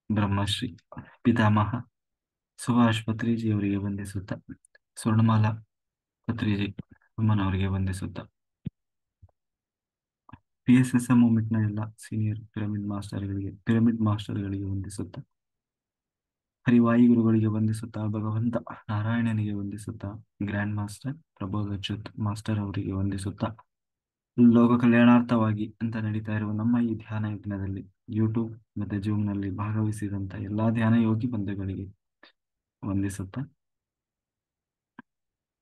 ಬ್ರಹ್ಮಶ್ರೀ ಪಿತಾಮಹ ಸುಭಾಷ್ ಪತ್ರಿಜಿಯವರಿಗೆ ವಂದಿಸುತ್ತಾ, ಸ್ವರ್ಣಮಾಲಾ ಪತ್ರಿಜಿ ಅಮ್ಮನವರಿಗೆ ವಂದಿಸುತ್ತಾ, PSSM ಮೂವ್ಮೆಂಟ್ನ ಎಲ್ಲ senior pyramid ಮಾಸ್ಟರ್ಗಳಿಗೆ ವಂದಿಸುತ್ತಾ, ಹರಿವಾಯಿ ಗುರುಗಳಿಗೆ ವಂದಿಸುತ್ತಾ, ಭಗವಂತ ನಾರಾಯಣನಿಗೆ ವಂದಿಸುತ್ತಾ, ಗ್ರ್ಯಾಂಡ್ ಮಾಸ್ಟರ್ ಪ್ರಬೋಧ ಅಚ್ಯುತ್ ಮಾಸ್ಟರ್ ಅವರಿಗೆ ವಂದಿಸುತ್ತಾ, ಲೋಕ ಕಲ್ಯಾಣಾರ್ಥವಾಗಿ ಅಂತ ನಡೀತಾ ಇರುವ ನಮ್ಮ ಈ ಧ್ಯಾನ ಯಜ್ಞದಲ್ಲಿ ಯೂಟ್ಯೂಬ್ ಮತ್ತೆ ಜೂಮ್ನಲ್ಲಿ ಭಾಗವಹಿಸಿದಂತ ಎಲ್ಲಾ ಧ್ಯಾನ ಯೋಗಿ ಬಂಧುಗಳಿಗೆ ವಂದಿಸುತ್ತಾ,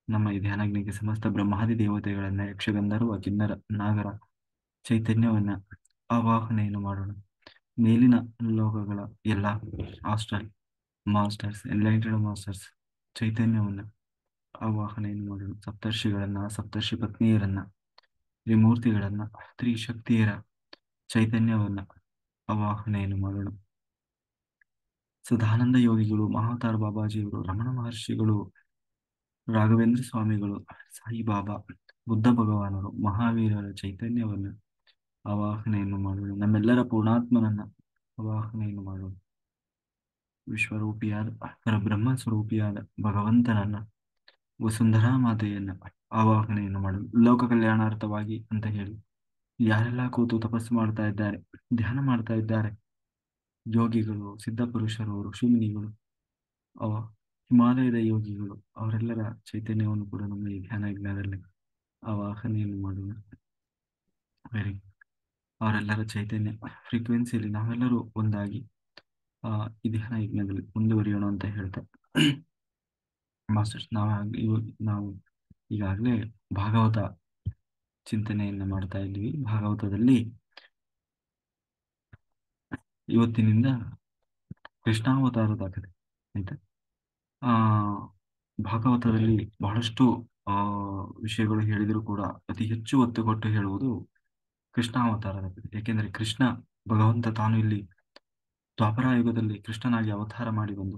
ನಮ್ಮ ಈ ಧ್ಯಾನಜ್ಞಕ್ಕೆ ಸಮಸ್ತ ಬ್ರಹ್ಮಾದಿ ದೇವತೆಗಳನ್ನ, ಯಕ್ಷಗಂಧರ್ವ ಕಿನ್ನರ ನಾಗರ ಚೈತನ್ಯವನ್ನ ಆವಾಹನೆಯನ್ನು ಮಾಡೋಣ. ಮೇಲಿನ ಲೋಕಗಳ ಎಲ್ಲ ಹಾಸ್ಟೆಲ್ ಮಾಸ್ಟರ್ಸ್, ಎನ್ಲೈಟೆಡ್ ಮಾಸ್ಟರ್ಸ್ ಚೈತನ್ಯವನ್ನ ಆವಾಹನೆಯನ್ನು ಮಾಡೋಣ. ಸಪ್ತರ್ಷಿಗಳನ್ನ, ಸಪ್ತರ್ಷಿ ಪತ್ನಿಯರನ್ನ, ತ್ರಿಮೂರ್ತಿಗಳನ್ನ, ತ್ರಿಶಕ್ತಿಯರ ಚೈತನ್ಯವನ್ನ ಆವಾಹನೆಯನ್ನು ಮಾಡೋಣ. ಸದಾನಂದ ಯೋಗಿಗಳು, ಮಹಾತಾರ್ ಬಾಬಾಜಿಯವರು, ರಮಣ ಮಹರ್ಷಿಗಳು, ರಾಘವೇಂದ್ರ ಸ್ವಾಮಿಗಳು, ಸಾಯಿಬಾಬಾ, ಬುದ್ಧ ಭಗವಾನರು, ಮಹಾವೀರರ ಚೈತನ್ಯವನ್ನು ಆವಾಹನೆಯನ್ನು ಮಾಡೋಣ. ನಮ್ಮೆಲ್ಲರ ಪೂರ್ಣಾತ್ಮನನ್ನ ಆವಾಹನೆಯನ್ನು ಮಾಡೋಣ. ವಿಶ್ವರೂಪಿಯಾದ ಪರಬ್ರಹ್ಮ ಸ್ವರೂಪಿಯಾದ ಭಗವಂತನನ್ನ, ವಸುಂಧರಾ ಮಾತೆಯನ್ನ ಆವಾಹನೆಯನ್ನು ಮಾಡೋಣ. ಲೋಕ ಕಲ್ಯಾಣಾರ್ಥವಾಗಿ ಅಂತ ಹೇಳಿ ಯಾರೆಲ್ಲ ಕೂತು ತಪಸ್ಸು ಮಾಡ್ತಾ ಇದ್ದಾರೆ, ಧ್ಯಾನ ಮಾಡ್ತಾ ಇದ್ದಾರೆ, ಯೋಗಿಗಳು, ಸಿದ್ಧಪುರುಷರು, ಋಷಿಮುನಿಗಳು, ಹಿಮಾಲಯದ ಯೋಗಿಗಳು, ಅವರೆಲ್ಲರ ಚೈತನ್ಯವನ್ನು ಕೂಡ ನಮ್ಮ ಈ ಧ್ಯಾನ ಯಜ್ಞದಲ್ಲಿ ಆವಾಹನೆಯನ್ನು ಮಾಡೋಣ. ಅವರೆಲ್ಲರ ಚೈತನ್ಯ ಫ್ರೀಕ್ವೆನ್ಸಿಯಲ್ಲಿ ನಾವೆಲ್ಲರೂ ಒಂದಾಗಿ ಈ ಧ್ಯಾನ ಯಜ್ಞದಲ್ಲಿ ಮುಂದುವರಿಯೋಣ ಅಂತ ಹೇಳ್ತಾ, ಮಾಸ್ಟರ್ಸ್ ನಾವು ಈಗಾಗಲೇ ಭಾಗವತ ಚಿಂತನೆಯನ್ನ ಮಾಡ್ತಾ ಇದ್ವಿ. ಭಾಗವತದಲ್ಲಿ ಇವತ್ತಿನಿಂದ ಕೃಷ್ಣಾವತಾರದ ಕಥೆ ಆಯ್ತಾ. ಭಾಗವತದಲ್ಲಿ ಬಹಳಷ್ಟು ವಿಷಯಗಳು ಹೇಳಿದರೂ ಕೂಡ ಅತಿ ಹೆಚ್ಚು ಒತ್ತು ಕೊಟ್ಟು ಹೇಳುವುದು ಕೃಷ್ಣಾವತಾರದ ಕಥೆ. ಯಾಕೆಂದ್ರೆ ಕೃಷ್ಣ ಭಗವಂತ ತಾನು ಇಲ್ಲಿ ದ್ವಾಪರ ಯುಗದಲ್ಲಿ ಕೃಷ್ಣನಾಗಿ ಅವತಾರ ಮಾಡಿ ಬಂದು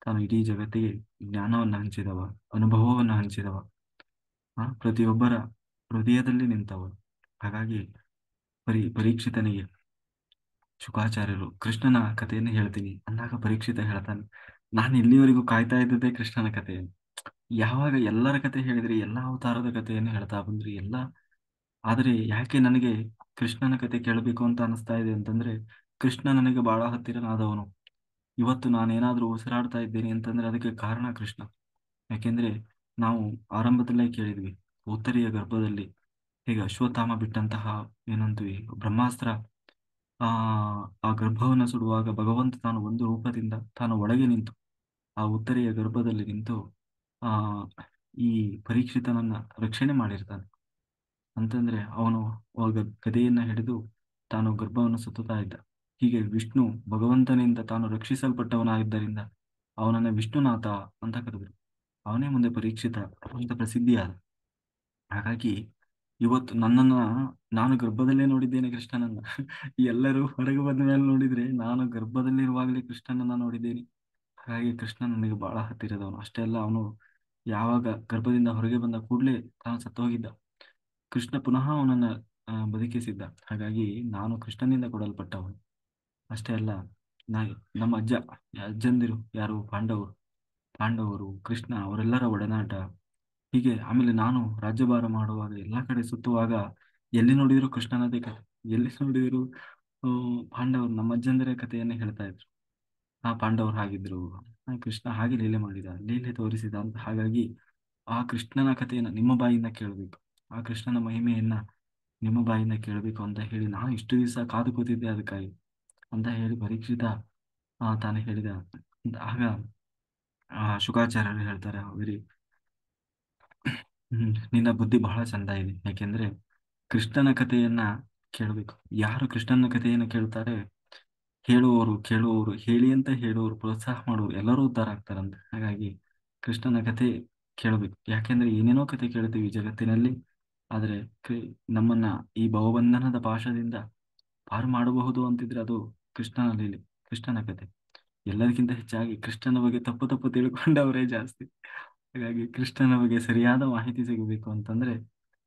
ತಾನು ಇಡೀ ಜಗತ್ತಿಗೆ ಜ್ಞಾನವನ್ನು ಹಂಚಿದವ, ಅನುಭವವನ್ನು ಹಂಚಿದವ, ಪ್ರತಿಯೊಬ್ಬರ ಹೃದಯದಲ್ಲಿ ನಿಂತವ. ಹಾಗಾಗಿ ಪರೀಕ್ಷಿತನಿಗೆ ಶುಕಾಚಾರ್ಯರು ಕೃಷ್ಣನ ಕಥೆಯನ್ನು ಹೇಳ್ತೀನಿ ಅಂದಾಗ ಪರೀಕ್ಷಿತ ಹೇಳ್ತಾನೆ, ನಾನು ಇಲ್ಲಿವರೆಗೂ ಕಾಯ್ತಾ ಇದ್ದದ್ದೇ ಕೃಷ್ಣನ ಕಥೆಯನ್ನು. ಯಾವಾಗ ಎಲ್ಲರ ಕಥೆ ಹೇಳಿದ್ರಿ, ಎಲ್ಲ ಅವತಾರದ ಕಥೆಯನ್ನು ಹೇಳ್ತಾ ಬಂದ್ರಿ ಎಲ್ಲ, ಆದರೆ ಯಾಕೆ ನನಗೆ ಕೃಷ್ಣನ ಕಥೆ ಕೇಳಬೇಕು ಅಂತ ಅನಿಸ್ತಾ ಇದೆ ಅಂತಂದ್ರೆ, ಕೃಷ್ಣ ನನಗೆ ಬಹಳ ಹತ್ತಿರನಾದವನು. ಇವತ್ತು ನಾನೇನಾದ್ರೂ ಉಸಿರಾಡ್ತಾ ಇದ್ದೇನೆ ಅಂತಂದ್ರೆ ಅದಕ್ಕೆ ಕಾರಣ ಕೃಷ್ಣ. ಯಾಕೆಂದ್ರೆ ನಾವು ಆರಂಭದಲ್ಲೇ ಕೇಳಿದ್ವಿ, ಉತ್ತರಿಯ ಗರ್ಭದಲ್ಲಿ ಹೇಗೆ ಅಶ್ವತ್ಥಾಮ ಬಿಟ್ಟಂತಹ ಏನಂತೀವಿ ಬ್ರಹ್ಮಾಸ್ತ್ರ ಆ ಗರ್ಭವನ್ನು ಸುಡುವಾಗ ಭಗವಂತ ತಾನು ಒಂದು ರೂಪದಿಂದ ತಾನು ಒಳಗೆ ನಿಂತು ಆ ಉತ್ತರೆಯ ಗರ್ಭದಲ್ಲಿ ನಿಂತು ಆ ಈ ಪರೀಕ್ಷಿತನನ್ನ ರಕ್ಷಣೆ ಮಾಡಿರ್ತಾನೆ. ಅಂತಂದ್ರೆ ಅವನು ಗದೆಯನ್ನ ಹಿಡಿದು ತಾನು ಗರ್ಭವನ್ನು ಸುತ್ತುತ್ತಾ ಇದ್ದ. ಹೀಗೆ ವಿಷ್ಣು ಭಗವಂತನಿಂದ ತಾನು ರಕ್ಷಿಸಲ್ಪಟ್ಟವನಾಗಿದ್ದರಿಂದ ಅವನನ್ನ ವಿಷ್ಣುನಾಥ ಅಂತ ಕರೆದರು. ಅವನೇ ಮುಂದೆ ಪರೀಕ್ಷಿತ ಅಂತ ಪ್ರಸಿದ್ಧಿಯಾದ. ಹಾಗಾಗಿ ಇವತ್ತು ನಾನು ಗರ್ಭದಲ್ಲೇ ನೋಡಿದ್ದೇನೆ ಕೃಷ್ಣನನ್ನ. ಎಲ್ಲರೂ ಹೊರಗೆ ಬಂದ ಮೇಲೆ ನೋಡಿದ್ರೆ ನಾನು ಗರ್ಭದಲ್ಲಿರುವಾಗಲೇ ಕೃಷ್ಣನನ್ನ ನೋಡಿದ್ದೇನೆ. ಹಾಗಾಗಿ ಕೃಷ್ಣ ನನಗೆ ಬಹಳ ಹತ್ತಿರದವನು. ಅಷ್ಟೇ ಅಲ್ಲ, ಅವನು ಯಾವಾಗ ಗರ್ಭದಿಂದ ಹೊರಗೆ ಬಂದ ಕೂಡಲೇ ತಾನು ಸತ್ತು ಹೋಗಿದ್ದ. ಕೃಷ್ಣ ಪುನಃ ಅವನನ್ನ ಬದುಕಿಸಿದ್ದ. ಹಾಗಾಗಿ ನಾನು ಕೃಷ್ಣನಿಂದ ಕೊಡಲ್ಪಟ್ಟವನು. ಅಷ್ಟೇ ಅಲ್ಲ, ನಮ್ಮ ಅಜ್ಜಂದಿರು ಯಾರು ಪಾಂಡವರು ಕೃಷ್ಣ ಅವರೆಲ್ಲರ ಒಡನಾಟ. ಹೀಗೆ ಆಮೇಲೆ ನಾನು ರಾಜ್ಯಭಾರ ಮಾಡುವಾಗ ಎಲ್ಲಾ ಕಡೆ ಸುತ್ತುವಾಗ ಎಲ್ಲಿ ನೋಡಿದ್ರು ಕೃಷ್ಣನದೇ ಕಥೆ, ಎಲ್ಲಿ ನೋಡಿದ್ರು ಪಾಂಡವರು ನಮ್ಮ ಅಜ್ಜಂದಿರ ಕಥೆಯನ್ನೇ ಹೇಳ್ತಾ ಇದ್ರು. ಪಾಂಡವರು ಹಾಗಿದ್ರು, ಕೃಷ್ಣ ಹಾಗೆ ಲೀಲೆ ಮಾಡಿದ, ಲೀಲೆ ತೋರಿಸಿದ ಅಂತ. ಹಾಗಾಗಿ ಆ ಕೃಷ್ಣನ ಕಥೆಯನ್ನ ನಿಮ್ಮ ಬಾಯಿಂದ ಕೇಳಬೇಕು, ಆ ಕೃಷ್ಣನ ಮಹಿಮೆಯನ್ನ ನಿಮ್ಮ ಬಾಯಿಂದ ಕೇಳಬೇಕು ಅಂತ ಹೇಳಿ ನಾನು ಇಷ್ಟು ದಿವಸ ಕಾದು ಕೂತಿದ್ದೆ ಅದಕ್ಕಾಗಿ ಅಂತ ಹೇಳಿ ಪರೀಕ್ಷಿತ ತಾನು ಹೇಳಿದ. ಆಗ ಶುಕಾಚಾರ್ಯರು ಹೇಳ್ತಾರೆ, ನಿನ್ನ ಬುದ್ಧಿ ಬಹಳ ಚಂದ ಇದೆ. ಯಾಕೆಂದ್ರೆ ಕೃಷ್ಣನ ಕಥೆಯನ್ನ ಕೇಳಬೇಕು. ಯಾರು ಕೃಷ್ಣನ ಕಥೆಯನ್ನ ಕೇಳ್ತಾರೆ, ಕೇಳುವವರು ಹೇಳಿ ಅಂತ ಹೇಳುವವರು, ಪ್ರೋತ್ಸಾಹ ಮಾಡುವವರು ಎಲ್ಲರೂ ಉದ್ಧಾರ ಆಗ್ತಾರಂತ. ಹಾಗಾಗಿ ಕೃಷ್ಣನ ಕಥೆ ಕೇಳಬೇಕು. ಯಾಕೆಂದ್ರೆ ಏನೇನೋ ಕಥೆ ಕೇಳ್ತೀವಿ ಜಗತ್ತಿನಲ್ಲಿ, ಆದ್ರೆ ನಮ್ಮನ್ನ ಈ ಭವಬಂಧನದ ಪಾಶದಿಂದ ಪಾರು ಮಾಡಬಹುದು ಅಂತಿದ್ರೆ ಅದು ಕೃಷ್ಣನ ಲೀಲೆ, ಕೃಷ್ಣನ ಕಥೆ. ಎಲ್ಲದಕ್ಕಿಂತ ಹೆಚ್ಚಾಗಿ ಕೃಷ್ಣನ ಬಗ್ಗೆ ತಪ್ಪು ತಿಳ್ಕೊಂಡವರೇ ಜಾಸ್ತಿ. ಹಾಗಾಗಿ ಕೃಷ್ಣನ ಬಗ್ಗೆ ಸರಿಯಾದ ಮಾಹಿತಿ ಸಿಗಬೇಕು ಅಂತಂದ್ರೆ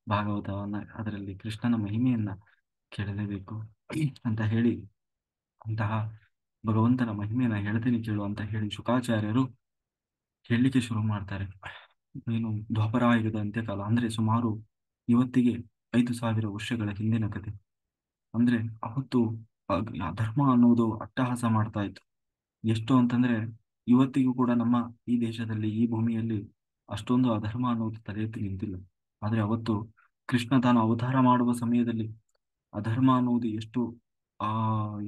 ಭಾಗವತವನ್ನ, ಅದರಲ್ಲಿ ಕೃಷ್ಣನ ಮಹಿಮೆಯನ್ನ ಕೇಳಲೇಬೇಕು ಅಂತ ಹೇಳಿ, ಅಂತಹ ಭಗವಂತನ ಮಹಿಮೆಯನ್ನ ಹೇಳ್ತೀನಿ ಕೇಳು ಅಂತ ಹೇಳಿ ಶುಕಾಚಾರ್ಯರು ಹೇಳಲಿಕ್ಕೆ ಶುರು ಮಾಡ್ತಾರೆ. ಏನು ದ್ವಾಪರಾಯುಗದ ಅಂತ್ಯಕಾಲ ಅಂದ್ರೆ ಸುಮಾರು ಇವತ್ತಿಗೆ 5,000 ವರ್ಷಗಳ ಹಿಂದಿನ ಕತೆ. ಅಂದ್ರೆ ಅವತ್ತು ಧರ್ಮ ಅನ್ನೋದು ಅಟ್ಟಹಾಸ ಮಾಡ್ತಾ ಇತ್ತು. ಎಷ್ಟು ಅಂತಂದ್ರೆ ಇವತ್ತಿಗೂ ಕೂಡ ನಮ್ಮ ಈ ದೇಶದಲ್ಲಿ ಈ ಭೂಮಿಯಲ್ಲಿ ಅಷ್ಟೊಂದು ಅಧರ್ಮ ಅನ್ನೋದು ತಲೆ ಎತ್ತಿ ನಿಂತಿಲ್ಲ. ಆದ್ರೆ ಅವತ್ತು ಕೃಷ್ಣ ತಾನು ಅವತಾರ ಮಾಡುವ ಸಮಯದಲ್ಲಿ ಅಧರ್ಮ ಅನ್ನುವುದು ಎಷ್ಟು ಆ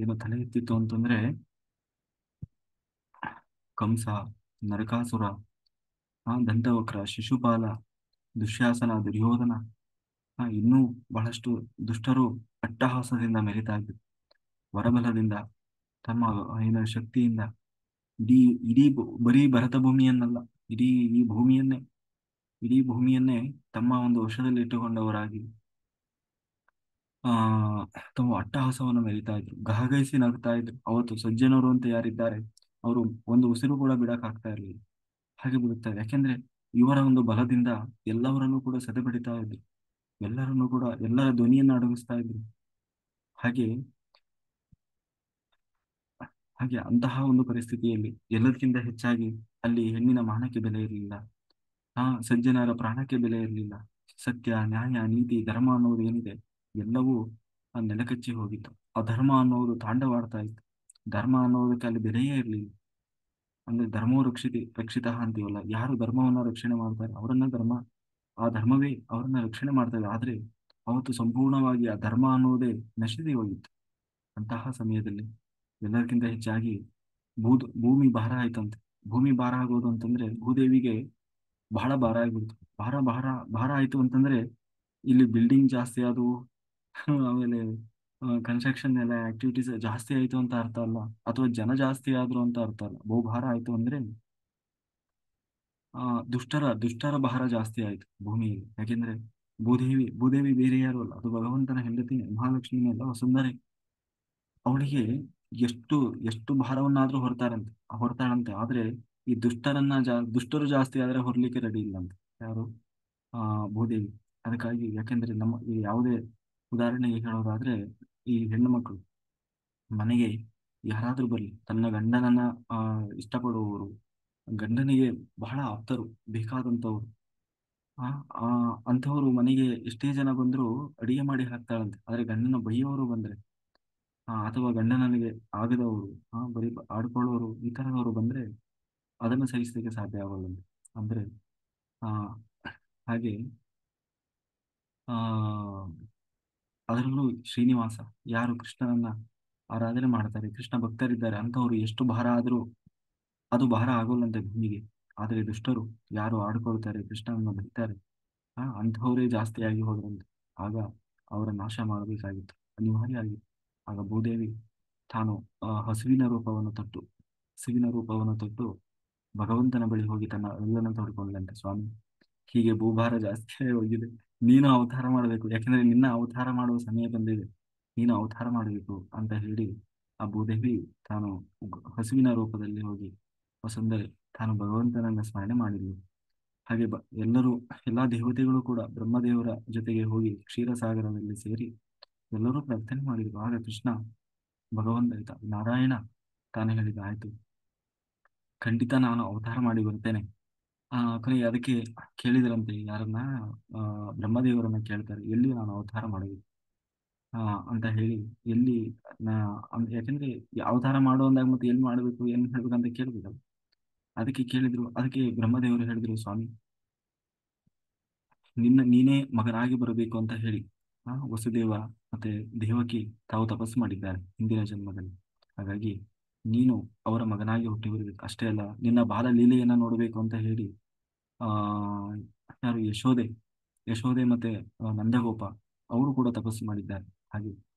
ಏನು ತಲೆ ಎತ್ತಿತ್ತು ಅಂತಂದ್ರೆ ಕಂಸ, ನರಕಾಸುರ, ದಂತವಕ್ರ, ಶಿಶುಪಾಲ, ದುಶ್ಯಾಸನ, ದುರ್ಯೋಧನ, ಇನ್ನೂ ಬಹಳಷ್ಟು ದುಷ್ಟರು ಅಟ್ಟಹಾಸದಿಂದ ಮೆರಿತಾ ಇದ್ರು. ವರಬಲದಿಂದ ತಮ್ಮ ಏನು ಶಕ್ತಿಯಿಂದ ಇಡೀ ಇಡೀ ಬರೀ ಭರತ ಭೂಮಿಯನ್ನಲ್ಲ, ಇಡೀ ಈ ಭೂಮಿಯನ್ನೇ ಇಡೀ ಭೂಮಿಯನ್ನೇ ತಮ್ಮ ಒಂದು ವಶದಲ್ಲಿ ಇಟ್ಟುಕೊಂಡವರಾಗಿ ಆ ತಮ್ಮ ಅಟ್ಟಹಾಸವನ್ನು ಮೆರಿತಾ ಇದ್ರು, ಗಹಗಹಿಸಿ ನಗ್ತಾ ಇದ್ರು. ಅವತ್ತು ಸಜ್ಜನರು ಅಂತ ಯಾರಿದ್ದಾರೆ ಅವರು ಒಂದು ಉಸಿರು ಕೂಡ ಬಿಡಕ್ ಆಗ್ತಾ ಇರಲಿಲ್ಲ. ಹಾಗೆ ಬಿಡುತ್ತಾರೆ. ಯಾಕೆಂದ್ರೆ ಇವರ ಒಂದು ಬಲದಿಂದ ಎಲ್ಲವರನ್ನೂ ಕೂಡ ಸದೆಬಡಿತಾ ಇದ್ರು. ಎಲ್ಲರನ್ನೂ ಕೂಡ ಎಲ್ಲರ ಧ್ವನಿಯನ್ನ ಅಡಗಿಸ್ತಾ ಇದ್ರು. ಹಾಗೆ ಹಾಗೆ ಅಂತಹ ಒಂದು ಪರಿಸ್ಥಿತಿಯಲ್ಲಿ ಎಲ್ಲದಕ್ಕಿಂತ ಹೆಚ್ಚಾಗಿ ಅಲ್ಲಿ ಹೆಣ್ಣಿನ ಮಾನಕ್ಕೆ ಬೆಲೆ ಇರಲಿಲ್ಲ. ಸಜ್ಜನರ ಪ್ರಾಣಕ್ಕೆ ಬೆಲೆ ಇರಲಿಲ್ಲ. ಸತ್ಯ, ನ್ಯಾಯ, ನೀತಿ, ಧರ್ಮ ಅನ್ನೋದು ಏನಿದೆ ಎಲ್ಲವೂ ನೆಲಕಚ್ಚಿ ಹೋಗಿತ್ತು. ಆ ಧರ್ಮ ಅನ್ನೋದು ತಾಂಡವಾಡ್ತಾ ಇತ್ತು. ಧರ್ಮ ಅನ್ನೋದಕ್ಕೆ ಅಲ್ಲಿ ಬೆಲೆಯೇ ಇರಲಿಲ್ಲ. ಅಂದ್ರೆ ಧರ್ಮೋ ರಕ್ಷಿತ ಅಂತೀವಲ್ಲ, ಯಾರು ಧರ್ಮವನ್ನ ರಕ್ಷಣೆ ಮಾಡ್ತಾರೆ ಅವರನ್ನ ಆ ಧರ್ಮವೇ ಅವರನ್ನ ರಕ್ಷಣೆ ಮಾಡ್ತಾ ಇದೆ. ಆದ್ರೆ ಅವತ್ತು ಸಂಪೂರ್ಣವಾಗಿ ಆ ಧರ್ಮ ಅನ್ನೋದೇ ನಶಿಸಿ ಹೋಗಿತ್ತು. ಅಂತಹ ಸಮಯದಲ್ಲಿ ಎಲ್ಲರಿಗಿಂತ ಹೆಚ್ಚಾಗಿ ಭೂಮಿ ಭಾರ ಆಯ್ತಂತೆ. ಭೂಮಿ ಭಾರ ಆಗೋದು ಅಂತಂದ್ರೆ ಭೂದೇವಿಗೆ ಬಹಳ ಭಾರ ಆಗ್ಬಿಡ್ತು. ಭಾರ ಭಾರ ಭಾರ ಆಯ್ತು ಅಂತಂದ್ರೆ ಇಲ್ಲಿ ಬಿಲ್ಡಿಂಗ್ ಜಾಸ್ತಿ ಆದವು, ಆಮೇಲೆ ಕನ್ಸ್ಟ್ರಕ್ಷನ್ ಎಲ್ಲ ಆಕ್ಟಿವಿಟೀಸ್ ಜಾಸ್ತಿ ಆಯ್ತು ಅಂತ ಅರ್ಥ ಅಲ್ಲ, ಅಥವಾ ಜನ ಜಾಸ್ತಿ ಆದ್ರು ಅಂತ ಅರ್ಥ ಅಲ್ಲ. ಬಹುಭಾರ ಆಯ್ತು ಅಂದ್ರೆ ದುಷ್ಟರ ಭಾರ ಜಾಸ್ತಿ ಆಯ್ತು ಭೂಮಿಯಲ್ಲಿ. ಯಾಕೆಂದ್ರೆ ಭೂದೇವಿ ಬೇರೆ ಯಾರು ಅಲ್ಲ, ಅದು ಭಗವಂತನ ಹೆಂಡತಿ ಮಹಾಲಕ್ಷ್ಮಿ ಅಲ್ಲ, ಸುಂದರಿ. ಅವಳಿಗೆ ಎಷ್ಟು ಎಷ್ಟು ಭಾರವನ್ನಾದ್ರೂ ಹೊರತಾಳಂತೆ. ಆದ್ರೆ ಈ ದುಷ್ಟರು ಜಾಸ್ತಿ ಆದ್ರೆ ಹೊರಲಿಕ್ಕೆ ರೆಡಿ ಇಲ್ಲ ಅಂತ. ಯಾರು? ಆ ಭೂದೇವಿ. ಅದಕ್ಕಾಗಿ ಯಾಕೆಂದ್ರೆ ನಮ್ಮ ಈ ಯಾವುದೇ ಉದಾಹರಣೆಗೆ ಹೇಳೋದಾದ್ರೆ ಈ ಹೆಣ್ಣು ಮಕ್ಕಳು ಮನೆಗೆ ಯಾರಾದ್ರೂ ಬರ್ಲಿ, ತನ್ನ ಗಂಡನನ್ನ ಆ ಇಷ್ಟಪಡುವವರು, ಗಂಡನಿಗೆ ಬಹಳ ಆಪ್ತರು, ಬೇಕಾದಂತವ್ರು, ಆ ಆ ಅಂಥವ್ರು ಮನೆಗೆ ಎಷ್ಟೇ ಜನ ಬಂದ್ರು ಅಡಿಗೆ ಮಾಡಿ ಹಾಕ್ತಾಳಂತೆ. ಆದ್ರೆ ಗಂಡನ ಬೈಯೋರು ಬಂದ್ರೆ ಅಥವಾ ಗಂಡನಿಗೆ ಆಗದವರು, ಬರೀ ಆಡ್ಕೊಳ್ಳೋರು, ಈ ತರದವರು ಬಂದ್ರೆ ಅದನ್ನು ಸಹಿಸಲಿಕ್ಕೆ ಸಾಧ್ಯ ಆಗಲ್ಲಂತೆ. ಅಂದ್ರೆ ಆ ಹಾಗೆ ಆ ಅದರಲ್ಲೂ ಶ್ರೀನಿವಾಸ, ಯಾರು ಕೃಷ್ಣನನ್ನ ಆರಾಧನೆ ಮಾಡ್ತಾರೆ, ಕೃಷ್ಣ ಭಕ್ತರಿದ್ದಾರೆ ಅಂಥವ್ರು ಎಷ್ಟು ಭಾರ ಆದ್ರೂ ಅದು ಭಾರ ಆಗೋಲ್ಲಂತೆ ಭೂಮಿಗೆ. ಆದರೆ ದುಷ್ಟರು ಯಾರು ಆಡ್ಕೊಳ್ತಾರೆ, ಕೃಷ್ಣನನ್ನ ಬೈತಾರೆ, ಅಂಥವರೇ ಜಾಸ್ತಿಯಾಗಿ ಹೋದ್ರಂತೆ. ಆಗ ಅವರ ನಾಶ ಮಾಡಬೇಕಾಗಿತ್ತು, ಅನಿವಾರ್ಯ ಆಗಿತ್ತು. ಆಗ ಭೂದೇವಿ ತಾನು ಹಸುವಿನ ರೂಪವನ್ನು ತೊಟ್ಟು ಭಗವಂತನ ಬಳಿ ಹೋಗಿ ತನ್ನ ಎಲ್ಲನ್ನು ತೋಡ್ಕೊಂಡ್ಲಂತೆ. ಸ್ವಾಮಿ, ಹೀಗೆ ಭೂಭಾರ ಜಾಸ್ತಿ ಹೋಗಿದೆ, ನೀನು ಅವತಾರ ಮಾಡಬೇಕು, ಯಾಕಂದ್ರೆ ನಿನ್ನ ಅವತಾರ ಮಾಡುವ ಸಮಯ ಬಂದಿದೆ, ನೀನು ಅವತಾರ ಮಾಡಬೇಕು ಅಂತ ಹೇಳಿ ಆ ಭೂದೇವಿ ತಾನು ಹಸುವಿನ ರೂಪದಲ್ಲಿ ಹೋಗಿ ವಸುಂಧರೆ ತಾನು ಭಗವಂತನನ್ನ ಸ್ಮರಣೆ ಮಾಡಿದ್ಲು. ಹಾಗೆ ಎಲ್ಲಾ ದೇವತೆಗಳು ಕೂಡ ಬ್ರಹ್ಮದೇವರ ಜೊತೆಗೆ ಹೋಗಿ ಕ್ಷೀರಸಾಗರದಲ್ಲಿ ಸೇರಿ ಎಲ್ಲರೂ ಪ್ರಾರ್ಥನೆ ಮಾಡಿದ್ರು. ಆಗ ಕೃಷ್ಣ ಭಗವಂತ ನಾರಾಯಣ ತಾನು ಹೇಳಿದ, ಆಯ್ತು, ಖಂಡಿತ ನಾನು ಅವತಾರ ಮಾಡಿ ಬರ್ತೇನೆ. ಕೊನೆಗೆ ಅದಕ್ಕೆ ಕೇಳಿದ್ರಂತೆ ಯಾರನ್ನ, ಬ್ರಹ್ಮದೇವರನ್ನ ಕೇಳ್ತಾರೆ, ಎಲ್ಲಿ ನಾನು ಅವತಾರ ಮಾಡಬೇಕು ಅಂತ ಹೇಳಿ. ಎಲ್ಲಿ ಯಾಕಂದ್ರೆ ಈ ಅವತಾರ ಮಾಡುವಂದಾಗ ಮತ್ತೆ ಎಲ್ಲಿ ಮಾಡಬೇಕು ಏನ್ ಹೇಳ್ಬೇಕು ಅಂತ ಕೇಳ್ಬೇಕಲ್ಲ. ಅದಕ್ಕೆ ಕೇಳಿದ್ರು. ಅದಕ್ಕೆ ಬ್ರಹ್ಮದೇವರು ಹೇಳಿದ್ರು, ಸ್ವಾಮಿ, ನೀನೇ ಮಗನಾಗಿ ಬರಬೇಕು ಅಂತ ಹೇಳಿ ವಸುದೇವ ಮತ್ತೆ ದೇವಕಿ ತಾವು ತಪಸ್ಸು ಮಾಡಿದ್ದಾರೆ ಹಿಂದಿನ ಜನ್ಮದಲ್ಲಿ. ಹಾಗಾಗಿ ನೀನು ಅವರ ಮಗನಾಗಿ ಹುಟ್ಟಿ ಬರಬೇಕು. ಅಷ್ಟೇ ಅಲ್ಲ, ನಿನ್ನ ಬಾಲ ಲೀಲೆಯನ್ನ ನೋಡಬೇಕು ಅಂತ ಹೇಳಿ ಆ ಯಾರು ಯಶೋದೆ ಮತ್ತೆ ನಂದಗೋಪ ಅವರು ಕೂಡ ತಪಸ್ಸು ಮಾಡಿದ್ದಾರೆ. ಹಾಗೆ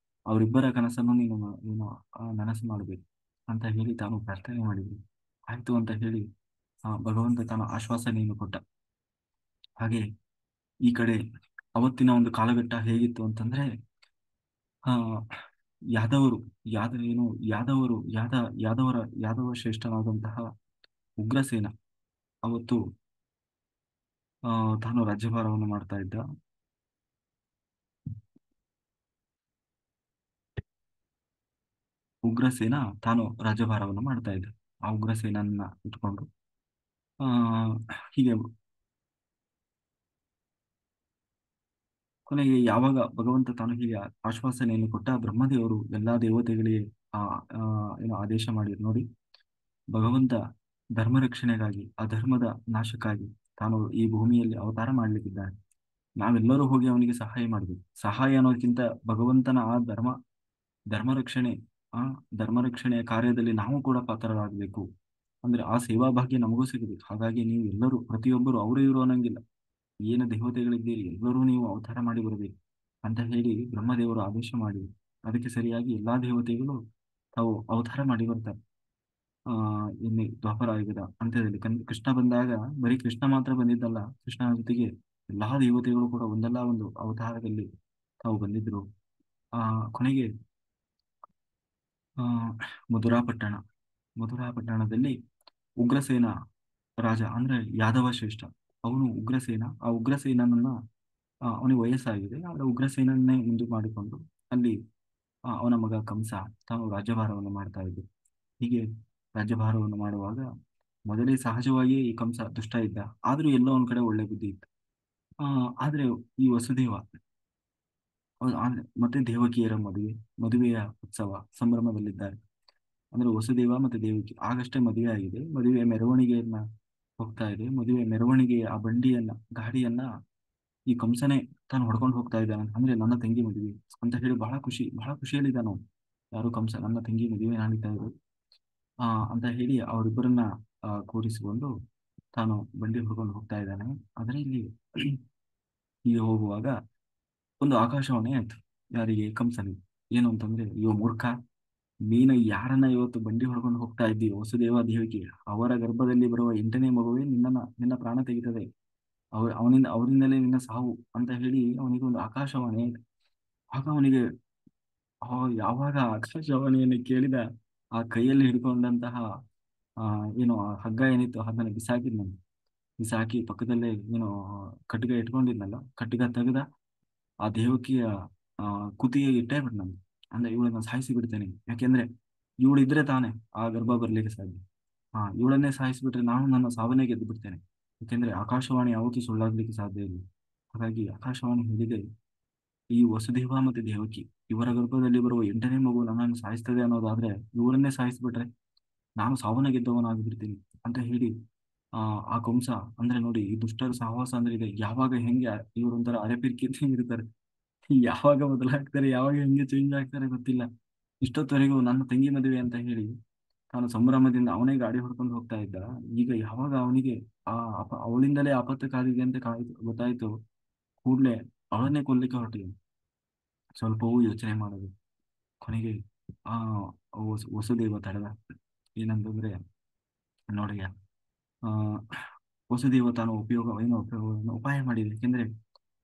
ಅವರಿಬ್ಬರ ಕನಸನ್ನು ನೀನು ನನಸು ಮಾಡಬೇಕು ಅಂತ ಹೇಳಿ ತಾನು ಪ್ರಾರ್ಥನೆ ಮಾಡಿದ್ರು. ಆಯ್ತು ಅಂತ ಹೇಳಿ ಭಗವಂತ ತಾನು ಆಶ್ವಾಸನೆಯನ್ನು ಕೊಟ್ಟ. ಹಾಗೆ ಈ ಕಡೆ ಅವತ್ತಿನ ಒಂದು ಕಾಲಘಟ್ಟ ಹೇಗಿತ್ತು ಅಂತಂದ್ರೆ ಆ ಯಾದವರು ಯಾದ ಏನು ಯಾದವರು ಯಾದ ಯಾದವರ ಯಾದವ ಶ್ರೇಷ್ಠನಾದಂತಹ ಉಗ್ರಸೇನ ಅವತ್ತು ತಾನು ರಾಜ್ಯಭಾರವನ್ನು ಮಾಡ್ತಾ ಇದ್ದ. ಉಗ್ರಸೇನ ತಾನು ರಾಜ್ಯಭಾರವನ್ನು ಮಾಡ್ತಾ ಇದ್ದ. ಆ ಉಗ್ರಸೇನನ್ನ ಇಟ್ಕೊಂಡು ಆ ಹೀಗೆ ಕೊನೆಗೆ ಯಾವಾಗ ಭಗವಂತ ತಾನು ಹೀಗೆ ಆಶ್ವಾಸನೆಯನ್ನು ಕೊಟ್ಟ, ಬ್ರಹ್ಮದೇವರು ಎಲ್ಲಾ ದೇವತೆಗಳಿಗೆ ಆ ಆ, ಏನು ಆದೇಶ ಮಾಡಿದ್ರು ನೋಡಿ. ಭಗವಂತ ಧರ್ಮ ರಕ್ಷಣೆಗಾಗಿ, ಅಧರ್ಮದ ನಾಶಕ್ಕಾಗಿ ತಾನು ಈ ಭೂಮಿಯಲ್ಲಿ ಅವತಾರ ಮಾಡ್ಲಿಕ್ಕಿದ್ದಾನೆ. ನಾವೆಲ್ಲರೂ ಹೋಗಿ ಅವನಿಗೆ ಸಹಾಯ ಮಾಡಬೇಕು. ಸಹಾಯ ಅನ್ನೋದಕ್ಕಿಂತ ಭಗವಂತನ ಆ ಧರ್ಮ ರಕ್ಷಣೆ ಆ ಧರ್ಮ ರಕ್ಷಣೆಯ ಕಾರ್ಯದಲ್ಲಿ ನಾವು ಕೂಡ ಪಾತ್ರರಾಗಬೇಕು. ಅಂದ್ರೆ ಆ ಸೇವಾ ಭಾಗ್ಯ ನಮಗೂ ಸಿಗಬೇಕು. ಹಾಗಾಗಿ ನೀವು ಎಲ್ಲರೂ, ಪ್ರತಿಯೊಬ್ಬರು ಅವರು ಇವರು ಅನ್ನಂಗಿಲ್ಲ, ಏನು ದೇವತೆಗಳಿದ್ದೀರಿ ಎಲ್ಲರೂ ನೀವು ಅವತಾರ ಮಾಡಿ ಬರಬೇಕು ಅಂತ ಹೇಳಿ ಬ್ರಹ್ಮದೇವರು ಆದೇಶ ಮಾಡಿ, ಅದಕ್ಕೆ ಸರಿಯಾಗಿ ಎಲ್ಲಾ ದೇವತೆಗಳು ತಾವು ಅವತಾರ ಮಾಡಿ ಬರ್ತಾರೆ. ಆ ಇಲ್ಲಿ ದ್ವಾಪರ ಯುಗದ ಅಂತ್ಯದಲ್ಲಿ ಕೃಷ್ಣ ಬಂದಾಗ ಬರೀ ಕೃಷ್ಣ ಮಾತ್ರ ಬಂದಿದ್ದಲ್ಲ, ಕೃಷ್ಣನ ಜೊತೆಗೆ ಎಲ್ಲಾ ದೇವತೆಗಳು ಕೂಡ ಒಂದಲ್ಲ ಒಂದು ಅವತಾರದಲ್ಲಿ ತಾವು ಬಂದಿದ್ರು. ಆ ಕೊನೆಗೆ ಆ ಮಧುರಾಪಟ್ಟಣ ಮಧುರಾಪಟ್ಟಣದಲ್ಲಿ ಉಗ್ರಸೇನ ರಾಜ ಅಂದ್ರೆ ಯಾದವ ಶ್ರೇಷ್ಠ, ಅವನು ಉಗ್ರಸೇನ. ಆ ಉಗ್ರಸೇನನನ್ನ ಅವನಿಗೆ ವಯಸ್ಸಾಗಿದೆ, ಆದ್ರೆ ಉಗ್ರಸೇನನ್ನೇ ಮುಂದು ಮಾಡಿಕೊಂಡು ಅಲ್ಲಿ ಅವನ ಮಗ ಕಂಸ ತಾನು ರಾಜ್ಯಭಾರವನ್ನು ಮಾಡ್ತಾ ಇದ್ದ. ಹೀಗೆ ರಾಜ್ಯಭಾರವನ್ನು ಮಾಡುವಾಗ ಮೊದಲೇ ಸಹಜವಾಗಿಯೇ ಈ ಕಂಸ ದುಷ್ಟ ಇದ್ದ, ಆದ್ರೂ ಎಲ್ಲೋ ಒಂದ್ ಕಡೆ ಒಳ್ಳೆ ಬುದ್ಧಿ ಇತ್ತು. ಆದ್ರೆ ಈ ವಸುದೇವ ಮತ್ತೆ ದೇವಕಿಯರ ಮದುವೆಯ ಉತ್ಸವ ಸಂಭ್ರಮದಲ್ಲಿದ್ದಾರೆ. ಅಂದ್ರೆ ವಸುದೇವ ಮತ್ತೆ ದೇವಕಿ ಆಗಷ್ಟೇ ಮದುವೆ ಆಗಿದೆ. ಮದುವೆಯ ಮೆರವಣಿಗೆಯನ್ನ ಹೋಗ್ತಾ ಇದೆ. ಮದುವೆ ಮೆರವಣಿಗೆಯ ಆ ಗಾಡಿಯನ್ನ ಈ ಕಂಸನೇ ತಾನು ಹೊಡ್ಕೊಂಡು ಹೋಗ್ತಾ ಇದ್ದಾನೆ. ಅಂದ್ರೆ ನನ್ನ ತಂಗಿ ಮದುವೆ ಅಂತ ಹೇಳಿ ಬಹಳ ಖುಷಿಯಲ್ಲಿದ್ದಾನ ಅವನು. ಯಾರು ಕಂಸ, ನನ್ನ ತಂಗಿ ಮದುವೆ ನಡೀತಾ ಇರೋದು ಅಂತ ಹೇಳಿ ಅವರಿಬ್ಬರನ್ನ ಕೂರಿಸಿಕೊಂಡು ತಾನು ಬಂಡಿ ಹೊಡ್ಕೊಂಡು ಹೋಗ್ತಾ ಇದ್ದಾನೆ. ಆದ್ರೆ ಇಲ್ಲಿ ಹೀಗೆ ಹೋಗುವಾಗ ಒಂದು ಆಕಾಶವಾಣಿ ಆಯ್ತು. ಯಾರಿಗೆ? ಕಂಸನಿಗೆ. ಏನು ಅಂತಂದ್ರೆ, ಅಯ್ಯೋ ಮೂರ್ಖ, ನೀನು ಯಾರನ್ನ ಇವತ್ತು ಬಂಡಿ ಹೊಡ್ಕೊಂಡು ಹೋಗ್ತಾ ಇದ್ದೀವಿ ವಸುದೇವ ದೇವಕಿ, ಅವರ ಗರ್ಭದಲ್ಲಿ ಬರುವ 8ನೇ ಮಗುವೇ ನಿನ್ನ ಪ್ರಾಣ ತೆಗಿತದೆ, ಅವರಿಂದಲೇ ನಿನ್ನ ಸಾವು ಅಂತ ಹೇಳಿ ಅವನಿಗೆ ಒಂದು ಆಕಾಶವಾಣಿ ಆಯ್ತು. ಆಗ ಅವನಿಗೆ ಯಾವಾಗ ಆಕಾಶವಾಣಿಯನ್ನು ಕೇಳಿದ, ಆ ಕೈಯಲ್ಲಿ ಹಿಡ್ಕೊಂಡಂತಹ ಆ ಏನು ಆ ಹಗ್ಗ ಏನಿತ್ತು ಅದನ್ನ ಬಿಸಾಕಿದ್ನಂತೆ. ಬಿಸಾಕಿ ಪಕ್ಕದಲ್ಲೇ ಏನು ಕಟ್ಟಿಗೆ ಇಟ್ಕೊಂಡಿದ್ನಲ್ಲ, ಕಟ್ಟಿಗೆ ತೆಗೆದ ಆ ದೇವಕಿಯ ಆ ಕುತ್ತಿಗೆ ಇಟ್ಟೇ ಬಿಡ್ ನಾನು. ಅಂದ್ರೆ ಇವಳನ್ನ ಸಾಯಿಸಿ ಬಿಡ್ತೇನೆ. ಯಾಕೆಂದ್ರೆ ಇವಳಿದ್ರೆ ತಾನೇ ಆ ಗರ್ಭ ಬರ್ಲಿಕ್ಕೆ ಸಾಧ್ಯ. ಇವಳನ್ನೇ ಸಾಯಿಸಿಬಿಟ್ರೆ ನಾನು ನನ್ನ ಸಾವನ್ನೇ ಗೆದ್ದು ಬಿಡ್ತೇನೆ. ಯಾಕೆಂದ್ರೆ ಆಕಾಶವಾಣಿ ಯಾವತ್ತೂ ಸುಳ್ಳಾಗ್ಲಿಕ್ಕೆ ಸಾಧ್ಯ ಇಲ್ಲ. ಹಾಗಾಗಿ ಆಕಾಶವಾಣಿ ಹೇಳಿದೆ, ಈ ವಸುದೇವ ಮತ್ತೆ ದೇವಕಿ ಇವರ ಗರ್ಭದಲ್ಲಿ ಬರುವ 8ನೇ ಮಗು ನನ್ನನ್ನು ಸಾಯಿಸ್ತದೆ ಅನ್ನೋದಾದ್ರೆ, ಇವರನ್ನೇ ಸಾಯಿಸ್ಬಿಟ್ರೆ ನಾನು ಸಾವನ್ನ ಗೆದ್ದವನಾಗ್ಬಿಡ್ತೀನಿ ಅಂತ ಹೇಳಿ ಆ ಕಂಸ, ಅಂದ್ರೆ ನೋಡಿ ಈ ದುಷ್ಟರ ಸಹವಾಸ ಅಂದ್ರೆ ಇದೆ. ಯಾವಾಗ ಹೆಂಗೆ ಇವರೊಂಥರ ಅರೆಪಿರ್ಕಿ ಇರ್ತಾರೆ, ಯಾವಾಗ ಬದಲಾಗ್ತಾರೆ, ಯಾವಾಗ ಹೆಂಗೆ ಚೇಂಜ್ ಆಗ್ತಾರೆ ಗೊತ್ತಿಲ್ಲ. ಇಷ್ಟೊತ್ತವರೆಗೂ ನನ್ನ ತಂಗಿ ಮದುವೆ ಅಂತ ಹೇಳಿ ತಾನು ಸಂಭ್ರಮದಿಂದ ಅವನೇ ಗಾಡಿ ಹೊಡ್ಕೊಂಡು ಹೋಗ್ತಾ ಇದ್ದ. ಈಗ ಯಾವಾಗ ಅವನಿಗೆ ಅವಳಿಂದಲೇ ಆಪತ್ತು ಕಾದಿದೆ ಅಂತ ಗೊತ್ತಾಯ್ತು, ಕೂಡ್ಲೆ ಅವಳನ್ನೇ ಕೊಲ್ಲಿಕ್ಕೆ ಹೊರಟಿದೆ. ಸ್ವಲ್ಪವೂ ಯೋಚನೆ ಮಾಡೋದು. ಕೊನೆಗೆ ಆ ವಸುದೇವ ತಡೆದ. ಏನಂತಂದ್ರೆ ನೋಡಿಯ ಆ ವಸುದೇವ ತಾನು ಉಪಾಯ ಮಾಡಿದೆ. ಯಾಕೆಂದ್ರೆ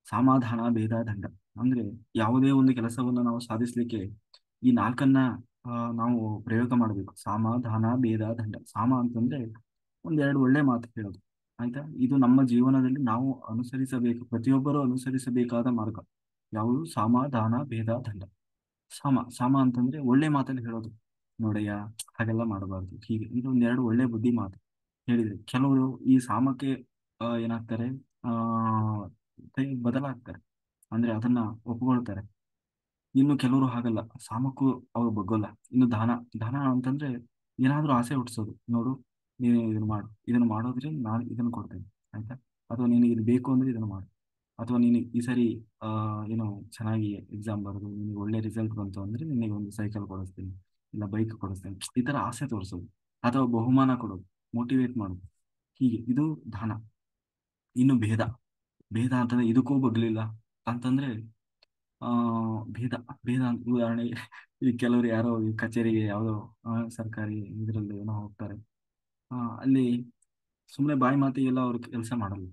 ಸಮಾಧಾನ, ಭೇದ, ದಂಡ ಅಂದ್ರೆ ಯಾವುದೇ ಒಂದು ಕೆಲಸವನ್ನು ನಾವು ಸಾಧಿಸ್ಲಿಕ್ಕೆ ಈ ನಾಲ್ಕನ್ನ ನಾವು ಪ್ರಯೋಗ ಮಾಡಬೇಕು. ಸಮಾಧಾನ, ಭೇದ, ದಂಡ. ಅಂತಂದ್ರೆ ಒಂದೆರಡು ಒಳ್ಳೆ ಮಾತು ಹೇಳೋದು, ಆಯ್ತಾ? ಇದು ನಮ್ಮ ಜೀವನದಲ್ಲಿ ನಾವು ಪ್ರತಿಯೊಬ್ಬರು ಅನುಸರಿಸಬೇಕಾದ ಮಾರ್ಗ. ಯಾವುದು? ಸಮಾಧಾನ, ಭೇದ, ದಂಡ. ಸಾಮ ಅಂತಂದ್ರೆ ಒಳ್ಳೆ ಮಾತಲ್ಲಿ ಹೇಳೋದು. ನೋಡಯ್ಯ, ಹಾಗೆಲ್ಲ ಮಾಡಬಾರ್ದು, ಹೀಗೆ ಇದು ಒಂದೆರಡು ಒಳ್ಳೆ ಬುದ್ಧಿ ಮಾತು ಹೇಳಿದ್ರೆ ಕೆಲವರು ಈ ಸಾಮಕ್ಕೆ ಏನಾಗ್ತಾರೆ, ಆ ಬದಲಾಗ್ತಾರೆ. ಅಂದ್ರೆ ಅದನ್ನ ಒಪ್ಕೊಳ್ತಾರೆ. ಇನ್ನು ಕೆಲವರು ಹಾಗಲ್ಲ, ಸಾಮಕ್ಕೂ ಅವ್ರು ಬಗ್ಗೋಲ್ಲ. ಇನ್ನು ದಾನ ಅಂತಂದ್ರೆ ಏನಾದ್ರೂ ಆಸೆ ಹುಟ್ಟಿಸೋದು. ನೋಡು, ನೀನು ಇದನ್ನ ಮಾಡೋದ್ರೆ ನಾನು ಇದನ್ನ ಕೊಡ್ತೇನೆ, ಆಯ್ತಾ? ಅಥವಾ ನೀನು ಇದು ಬೇಕು ಅಂದ್ರೆ ಇದನ್ನ ಮಾಡು, ಅಥವಾ ನೀನು ಈ ಸರಿ ಏನೋ ಚೆನ್ನಾಗಿ ಎಕ್ಸಾಮ್ ಬರೆದು ನಿನಗೆ ಒಳ್ಳೆ ರಿಸಲ್ಟ್ ಬಂತು ಅಂದ್ರೆ ನಿನಗೆ ಒಂದು ಸೈಕಲ್ ಕೊಡಿಸ್ತೀನಿ, ಇಲ್ಲ ಬೈಕ್ ಕೊಡಿಸ್ತೀನಿ, ಈ ತರ ಆಸೆ ತೋರಿಸೋದು. ಅಥವಾ ಬಹುಮಾನ ಕೊಡೋದು, ಮೋಟಿವೇಟ್ ಮಾಡೋದು. ಹೀಗೆ ಇದು ದಾನ. ಇನ್ನು ಭೇದ ಅಂತಂದ್ರೆ ಇದಕ್ಕೂ ಬಗ್ಲಿಲ್ಲ ಅಂತಂದ್ರೆ ಆ ಭೇದ ಭೇದ ಅಂತ ಉದಾಹರಣೆಗೆ ಈ ಕೆಲವರು ಯಾರೋ ಈ ಕಚೇರಿಗೆ ಯಾವುದೋ ಸರ್ಕಾರಿ ಇದರಲ್ಲಿ ಏನೋ ಹೋಗ್ತಾರೆ. ಅಲ್ಲಿ ಸುಮ್ಮನೆ ಬಾಯಿ ಮಾತಿಗೆಲ್ಲ ಅವ್ರು ಕೆಲಸ ಮಾಡಲ್ಲ.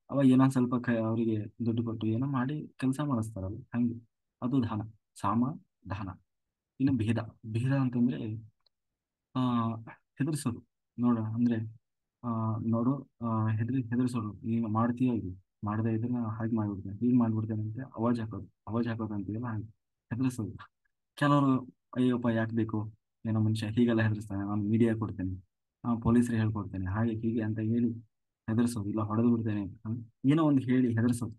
ಅವಾಗ ಏನೋ ಸ್ವಲ್ಪ ಅವರಿಗೆ ದುಡ್ಡು ಕೊಟ್ಟು ಏನೋ ಮಾಡಿ ಕೆಲಸ ಮಾಡಿಸ್ತಾರಲ್ಲ, ಹಂಗೆ ಅದು ದಾನ. ಸಾಮ ದಾನ. ಇನ್ನು ಭೇದ ಅಂತಂದ್ರೆ ಆ ಹೆದರ್ಸೋದು. ಅಂದ್ರೆ ಆ ನೋಡು, ಹೆದರ್ಸೋದು. ನೀನು ಮಾಡ್ತೀಯ, ಇದು ಮಾಡದೇ ಇದ್ರೆ ನಾನು ಹಾಗೆ ಮಾಡ್ಬಿಡ್ತೇನೆ, ಹೀಗೆ ಮಾಡ್ಬಿಡ್ತೇನೆ ಅಂತ ಅವಾಜ್ ಹಾಕೋದು ಅಂತೀವಲ್ಲ, ಹಾಗೆ ಹೆದರ್ಸೋದು. ಕೆಲವರು ಅಯ್ಯಪ್ಪ ಯಾಕೆ ಬೇಕು, ಏನೋ ಮನುಷ್ಯ ಹೀಗೆಲ್ಲ ಹೆದರ್ಸ್ತಾನೆ, ನಾನು ಮೀಡಿಯಾ ಕೊಡ್ತೇನೆ, ಪೊಲೀಸರಿಗೆ ಹೇಳ್ಕೊಡ್ತೇನೆ, ಹಾಗೆ ಹೀಗೆ ಅಂತ ಹೇಳಿ ಹೆದರ್ಸೋದು, ಇಲ್ಲ ಹೊಡೆದು ಬಿಡ್ತೇನೆ, ಏನೋ ಒಂದು ಹೇಳಿ ಹೆದರ್ಸೋದು.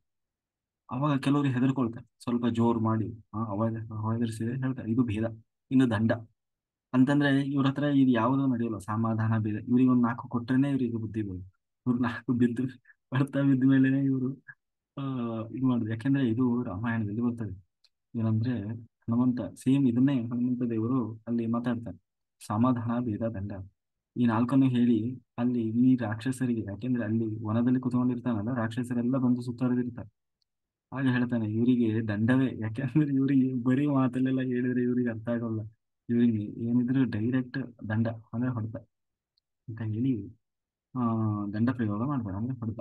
ಅವಾಗ ಕೆಲವರು ಹೆದರ್ಕೊಳ್ತಾರೆ, ಸ್ವಲ್ಪ ಜೋರು ಮಾಡಿ ಅವಾಗ ಹೆದರ್ಸಿದ್ರೆ ಹೇಳ್ತಾರೆ ಇದು ಭೇದ, ಇನ್ನು ದಂಡ. ಅಂತಂದ್ರೆ ಇವ್ರ ಹತ್ರ ಇದು ಯಾವುದೂ ನಡೆಯಲ್ಲ, ಸಮಾಧಾನ ಭೇದ. ಇವ್ರಿಗೆ ಒಂದು 4 ಕೊಟ್ರೇನೆ ಇವರಿಗೆ ಬುದ್ಧಿ ಬರೋದು. ಇವ್ರು 4 ಬಿದ್ದು ಬರ್ತಾ ಬಿದ್ದ ಮೇಲೆನೆ ಇವರು ಇದು ಮಾಡುದು. ಯಾಕೆಂದ್ರೆ ಇದು ರಾಮಾಯಣದಲ್ಲಿ ಬರ್ತದೆ. ಏನಂದ್ರೆ ಹನುಮಂತ ಸೇಮ್ ಇದನ್ನೇ ಹನುಮಂತ ದೇವರು ಅಲ್ಲಿ ಮಾತಾಡ್ತಾರೆ, ಸಮಾಧಾನ ಭೇದ ದಂಡ, ಈ 4ನ್ನು ಹೇಳಿ ಅಲ್ಲಿ ಈ ರಾಕ್ಷಸರಿಗೆ, ಯಾಕೆಂದ್ರೆ ಅಲ್ಲಿ ವನದಲ್ಲಿ ಕುತ್ಕೊಂಡಿರ್ತಾನಲ್ಲ, ರಾಕ್ಷಸರೆಲ್ಲ ಬಂದು ಸುತ್ತುವರೆದಿರ್ತಾರೆ. ಹಾಗೆ ಹೇಳ್ತಾನೆ ಇವರಿಗೆ ದಂಡವೇ, ಯಾಕೆಂದ್ರೆ ಇವರಿಗೆ ಬರೀ ಮಾತಲ್ಲೆಲ್ಲ ಹೇಳಿದ್ರೆ ಇವ್ರಿಗೆ ಅರ್ಥ ಆಗೋಲ್ಲ, ಇವರಿಗೆ ಏನಿದ್ರು ಡೈರೆಕ್ಟ್ ದಂಡ ಅಂದ್ರೆ ಹೊಡೆತ ಅಂತ ಹೇಳಿ ಆ ದಂಡ ಪ್ರಯೋಗ ಮಾಡ್ಬೇಡ ಅಂದ್ರೆ ಹೊಡೆತ,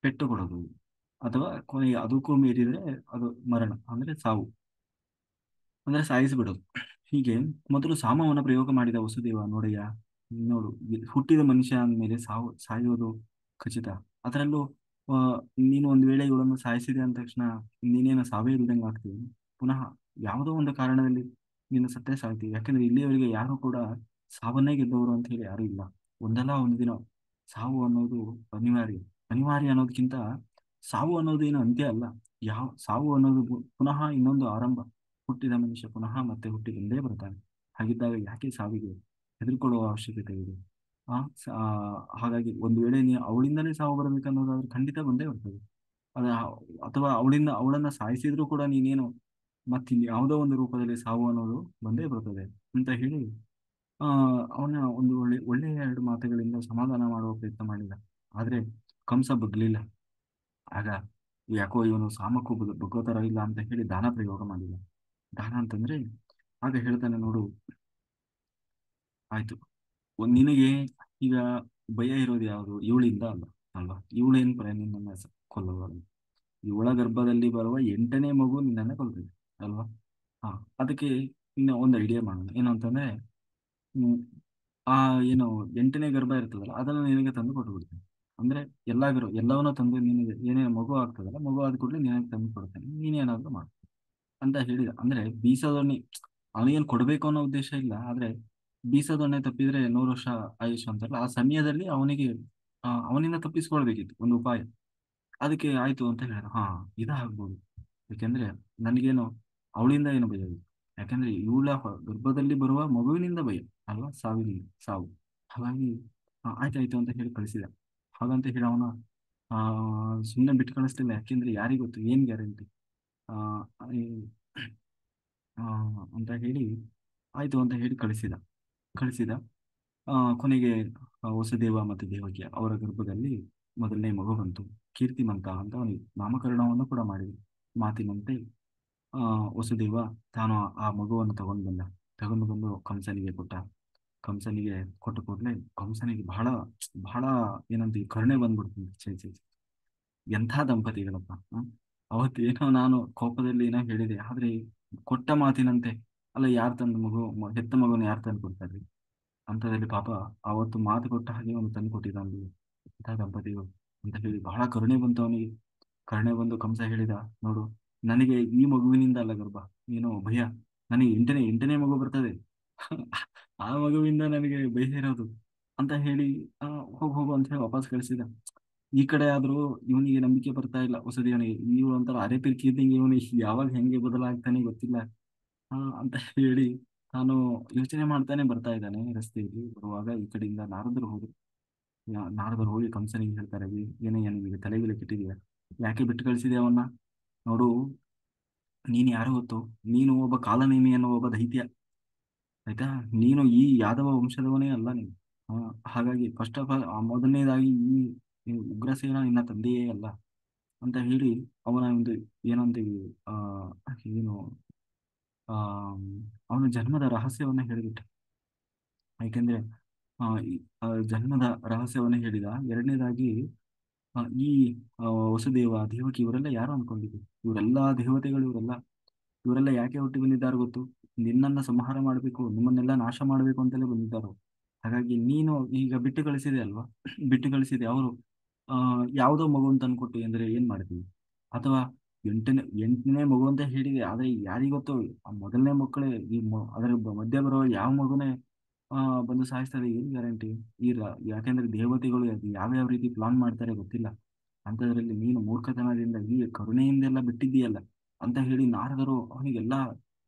ಪೆಟ್ಟು ಕೊಡೋದು, ಅಥವಾ ಕೊನೆಗೆ ಅದಕ್ಕೂ ಮೀರಿದ್ರೆ ಅದು ಮರಣ ಅಂದ್ರೆ ಸಾವು, ಅಂದ್ರೆ ಸಾಯಿಸಿಬಿಡೋದು. ಹೀಗೆ ಮೊದಲು ಸಾಮವನ್ನ ಪ್ರಯೋಗ ಮಾಡಿದ ವಸುದೇವ, ನೋಡಯ್ಯ ನೋಡು, ಹುಟ್ಟಿದ ಮನುಷ್ಯ ಅಂದಮೇಲೆ ಸಾಯುವುದು ಖಚಿತ. ಅದರಲ್ಲೂ ಆ, ನೀನು ಒಂದು ವೇಳೆ ಇವಳನ್ನು ಸಾಯಿಸಿದೆ ಅಂದ ತಕ್ಷಣ ನೀನೇನು ಸಾವೇ ಇಲ್ದಂಗೆ ಆಗ್ತೀವಿ. ಪುನಃ ಯಾವುದೋ ಒಂದು ಕಾರಣದಲ್ಲಿ ನೀನು ಸತ್ತೇ ಸಾಯ್ತೀವಿ. ಯಾಕಂದ್ರೆ ಇಲ್ಲಿಯವರೆಗೆ ಯಾರು ಕೂಡ ಸಾವನ್ನೇ ಗೆದ್ದವರು ಅಂತ ಹೇಳಿ ಯಾರು ಇಲ್ಲ. ಒಂದಲ್ಲ ಒಂದು ದಿನ ಸಾವು ಅನ್ನೋದು ಅನಿವಾರ್ಯ. ಅನಿವಾರ್ಯ ಅನ್ನೋದಕ್ಕಿಂತ ಸಾವು ಅನ್ನೋದು ಏನು ಅಂತ್ಯ ಅಲ್ಲ. ಸಾವು ಅನ್ನೋದು ಪುನಃ ಇನ್ನೊಂದು ಆರಂಭ. ಹುಟ್ಟಿದ ಮನುಷ್ಯ ಪುನಃ ಮತ್ತೆ ಹುಟ್ಟಿ ಬಂದೇ ಬರ್ತಾನೆ. ಹಾಗಿದ್ದಾಗ ಯಾಕೆ ಸಾವಿಗೆ ಹೆದರ್ಕೊಳ್ಳುವ ಅವಶ್ಯಕತೆ ಇದೆ? ಹಾಗಾಗಿ ಒಂದು ವೇಳೆ ನೀ ಅವಳಿಂದಲೇ ಸಾವು ಬರಬೇಕನ್ನೋದಾದ್ರೆ ಖಂಡಿತ ಬಂದೇ ಬರ್ತದೆ. ಅದ ಅಥವಾ ಅವಳನ್ನ ಸಾಯಿಸಿದ್ರು ಕೂಡ ನೀನೇನು ಮತ್ತೆ ಯಾವುದೋ ಒಂದು ರೂಪದಲ್ಲಿ ಸಾವು ಅನ್ನೋದು ಬಂದೇ ಬರ್ತದೆ ಅಂತ ಹೇಳಿ ಆ ಅವನ ಒಂದು ಒಳ್ಳೆಯ 2 ಮಾತುಗಳಿಂದ ಸಮಾಧಾನ ಮಾಡುವ ಪ್ರಯತ್ನ ಮಾಡಿದ. ಆದ್ರೆ ಕಂಸ ಬಗ್ಲಿಲ್ಲ. ಆಗ ಯಾಕೋ ಇವನು ಸಾಮಕ್ಕೂ ಬಗ್ಗೋ ತರ ಇಲ್ಲ ಅಂತ ಹೇಳಿ ದಾನ ಪ್ರಯೋಗ ಮಾಡಿದ. ದಾನ ಅಂತಂದ್ರೆ ಆಗ ಹೇಳ್ತಾನೆ, ನೋಡು ಆಯ್ತು, ನಿನಗೆ ಈಗ ಭಯ ಇರೋದು ಯಾವುದು? ಇವಳಿಂದ ಅಲ್ಲ ಅಲ್ವಾ? ಇವಳೇನ್ ನಿನ್ನನ್ನ ಕೊಲ್ಲಬಾರದು. ಇವಳ ಗರ್ಭದಲ್ಲಿ ಬರುವ 8ನೇ ಮಗು ನಿನ್ನನ್ನ ಕೊಲ್ತದೆ ಅಲ್ವಾ? ಹಾ, ಅದಕ್ಕೆ ಇನ್ನು ಒಂದು ಐಡಿಯಾ ಮಾಡೋಣ. ಏನು ಅಂತಂದ್ರೆ ಹ್ಮ್, ಆ ಏನು 8ನೇ ಗರ್ಭ ಇರ್ತದಲ್ಲ ಅದನ್ನ ನಿನಗೆ ತಂದು ಕೊಟ್ಬಿಡ್ತೇನೆ. ಅಂದ್ರೆ ಎಲ್ಲವನ್ನೂ ತಂದು ನಿನಗೆ ಏನೇ ಮಗು ಆಗ್ತದಲ್ಲ, ಮಗು ಆದ ಕೂಡಲೇ ನಿನಗೆ ತಂದು ಕೊಡ್ತೇನೆ, ನೀನೇನಾದ್ರೂ ಮಾಡು ಅಂತ ಹೇಳಿದ. ಅಂದ್ರೆ ಬೀಸೋದೊಣ್ಣೆ ಅವನಿಗೇನು ಕೊಡ್ಬೇಕು ಅನ್ನೋ ಉದ್ದೇಶ ಇಲ್ಲ, ಆದ್ರೆ ಬೀಸೋದೊಣ್ಣೆ ತಪ್ಪಿದ್ರೆ 100 ವರ್ಷ ಆಯುಷ್ ಅಂತಾರಲ್ಲ, ಆ ಸಮಯದಲ್ಲಿ ಅವನಿಗೆ ಅವನಿಂದ ತಪ್ಪಿಸ್ಕೊಳ್ಬೇಕಿತ್ತು ಒಂದು ಉಪಾಯ. ಅದಕ್ಕೆ ಆಯ್ತು ಅಂತ ಹೇಳಿದ. ಇದಾಗ್ಬೋದು. ಯಾಕೆಂದ್ರೆ ನನಗೇನು ಅವಳಿಂದ ಏನು ಭಯ ಇಲ್ಲ, ಯಾಕಂದ್ರೆ ಇವಳ ಗರ್ಭದಲ್ಲಿ ಬರುವ ಮಗುವಿನಿಂದ ಭಯ ಅಲ್ವಾ, ಸಾವು. ಹಾಗಾಗಿ ಆಯ್ತಾಯ್ತು ಅಂತ ಹೇಳಿ ಕಳಿಸಿದ. ಹಾಗಂತ ಹೇಳಿ ಅವನ ಸುಮ್ಮನೆ ಬಿಟ್ಟು ಕಳಿಸ್ತಿಲ್ಲ. ಯಾಕೆಂದ್ರೆ ಯಾರಿಗ್ ಗೊತ್ತು, ಏನ್ ಗ್ಯಾರಂಟಿ ಆ ಈ- ಆ, ಅಂತ ಹೇಳಿ ಆಯ್ತು ಅಂತ ಹೇಳಿ ಕಳಿಸಿದ. ಕೊನೆಗೆ ವಸುದೇವ ಮತ್ತು ದೇವಕಿಯ ಅವರ ಗರ್ಭದಲ್ಲಿ ಮೊದಲನೇ ಮಗು ಬಂತು. ಕೀರ್ತಿಮಂತ ಅಂತ ಅವನಿಗೆ ನಾಮಕರಣವನ್ನು ಕೂಡ ಮಾಡಿದೆ. ಮಾತಿನಂತೆ ಆ ವಸುದೇವ ತಾನು ಆ ಮಗುವನ್ನು ತಗೊಂಡು ಬಂದು ಕಂಸನಿಗೆ ಕೊಟ್ಟ. ಕಂಸನಿಗೆ ಕೊಟ್ಟ ಕೂಡಲೇ ಕಂಸನಿಗೆ ಬಹಳ ಬಹಳ ಏನಂತೀವಿ, ಕರುಣೆ ಬಂದ್ಬಿಡ್ತೀನಿ. ಛೇ ಛೇ ಛೇ. ಎಂಥ ದಂಪತಿಗಳಪ್ಪ. ಅವತ್ತು ಏನೋ ನಾನು ಕೋಪದಲ್ಲಿ ಏನೋ ಹೇಳಿದೆ, ಆದ್ರೆ ಕೊಟ್ಟ ಮಾತಿನಂತೆ, ಅಲ್ಲ ಯಾರು ತಂದು ಹೆತ್ತ ಮಗುನ ಯಾರು ತಂದು ಕೊಡ್ತಾರೆ? ಅಂಥದ್ರಲ್ಲಿ ಪಾಪ ಅವತ್ತು ಮಾತು ಕೊಟ್ಟ ಹಾಗೆ ಅವನು ತಂದು ಕೊಟ್ಟಿದ್ದಾನೆ. ಇಂಥ ದಂಪತಿಗಳು ಅಂತ ಹೇಳಿ ಬಹಳ ಕರುಣೆ ಬಂತು ಅವನಿಗೆ. ಕರುಣೆ ಬಂದು ಕಂಸ ಹೇಳಿದ, ನೋಡು, ನನಗೆ ಈ ಮಗುವಿನಿಂದ ಅಲ್ಲ ಗರ್ಭ, ಏನೋ ಭಯ. ನನಗೆ ಎಂಟನೇ ಮಗು ಬರ್ತದೆ, ಆ ಮಗುವಿಂದ ನನಗೆ ಭಯ ಇರೋದು ಅಂತ ಹೇಳಿ ಹೋಗು ಅಂತ ಹೇಳಿ ವಾಪಸ್ ಕಳಿಸಿದ. ಈ ಕಡೆ ಆದ್ರೂ ಇವನಿಗೆ ನಂಬಿಕೆ ಬರ್ತಾ ಇಲ್ಲ ಹೊಸದೇವನಿಗೆ. ನೀವು ಒಂಥರ ಅರೆ ಪಿರ್ಕಿ ಇದ್ದಂಗೆ, ಇವನು ಯಾವಾಗ ಹೆಂಗೆ ಬದಲಾಗ್ತಾನೆ ಗೊತ್ತಿಲ್ಲ ಅಂತ ಹೇಳಿ ತಾನು ಯೋಚನೆ ಮಾಡ್ತಾನೆ ಬರ್ತಾ ಇದ್ದಾನೆ. ರಸ್ತೆಯಲ್ಲಿ ಬರುವಾಗ ಈ ಕಡೆಯಿಂದ ನಾರದರು ಹೋಗಿ ಕಂಸನಿಗೆ ಹೇಳ್ತಾರೆ, ಏನಯ್ಯ ನಿಮಗೆ ತಲೆಗಿಲೆ ಕೆಟ್ಟಿದೆಯಾ? ಯಾಕೆ ಬಿಟ್ಟು ಕಳಿಸಿದೆ ಅವನ್ನ? ನೋಡು, ನೀನು ಯಾರು ಗೊತ್ತು? ನೀನು ಒಬ್ಬ ಕಾಲನೇಮಿ ಅನ್ನೋ ಒಬ್ಬ ದೈತ್ಯ, ಆಯ್ತಾ? ನೀನು ಈ ಯಾದವ ವಂಶದವನೇ ಅಲ್ಲ ನೀನು. ಆ, ಹಾಗಾಗಿ ಫಸ್ಟ್ ಆಫ್ ಆಲ್ ಮೊದಲನೇದಾಗಿ ಈ ಉಗ್ರಸೇನ ನಿನ್ನ ತಂದೆಯೇ ಅಲ್ಲ ಅಂತ ಹೇಳಿ ಅವನ ಒಂದು ಏನಂತೀವಿ ಆ ಏನು ಆ ಅವನ ಜನ್ಮದ ರಹಸ್ಯವನ್ನ ಹೇಳಿಬಿಟ್ಟ. ಯಾಕೆಂದ್ರೆ ಜನ್ಮದ ರಹಸ್ಯವನ್ನ ಹೇಳಿದ. ಎರಡನೇದಾಗಿ ಈ ವಸುದೇವ ದೇವಕಿ ಇವರೆಲ್ಲ ಯಾರು ಅನ್ಕೊಂಡಿದ್ರು? ಇವರೆಲ್ಲ ದೇವತೆಗಳು. ಇವರೆಲ್ಲ ಯಾಕೆ ಹುಟ್ಟಿ ಬಂದಿದ್ದಾರೆ ಗೊತ್ತು? ನಿನ್ನನ್ನ ಸಂಹಾರ ಮಾಡಬೇಕು, ನಿಮ್ಮನ್ನೆಲ್ಲ ನಾಶ ಮಾಡಬೇಕು ಅಂತಲೇ ಬಂದಿದ್ದಾರೆ. ಹಾಗಾಗಿ ನೀನು ಈಗ ಬಿಟ್ಟು ಕಳಿಸಿದೆ ಅಲ್ವಾ, ಬಿಟ್ಟು ಕಳಿಸಿದೆ. ಅವರು ಯಾವುದೋ ಮಗುವನ್ನು ತಂದ್ಕೊಟ್ಟು ಅಂದ್ರೆ ಏನ್ ಮಾಡ್ತೀವಿ? ಅಥವಾ ಎಂಟನೇ ಮಗು ಅಂತ ಹೇಳಿದೆ. ಆದ್ರೆ ಯಾರಿಗೊತ್ತು ಆ ಮೊದಲನೇ ಮಕ್ಕಳೇ ಅದರ ಮಧ್ಯೆ ಬರುವ ಯಾವ ಮಗುನೇ ಆ ಬಂದು ಸಾಯಿಸ್ತದೆ, ಏನ್ ಗ್ಯಾರಂಟಿ? ಯಾಕೆಂದ್ರೆ ದೇವತೆಗಳು ಅದು ಯಾವ್ಯಾವ ರೀತಿ ಪ್ಲಾನ್ ಮಾಡ್ತಾರೆ ಗೊತ್ತಿಲ್ಲ. ಅಂಥದ್ರಲ್ಲಿ ನೀನು ಮೂರ್ಖತನದಿಂದ ಈ ಕರುಣೆಯಿಂದೆಲ್ಲ ಬಿಟ್ಟಿದ್ದೀಯಲ್ಲ ಅಂತ ಹೇಳಿ ನಾರದರು ಅವನಿಗೆಲ್ಲ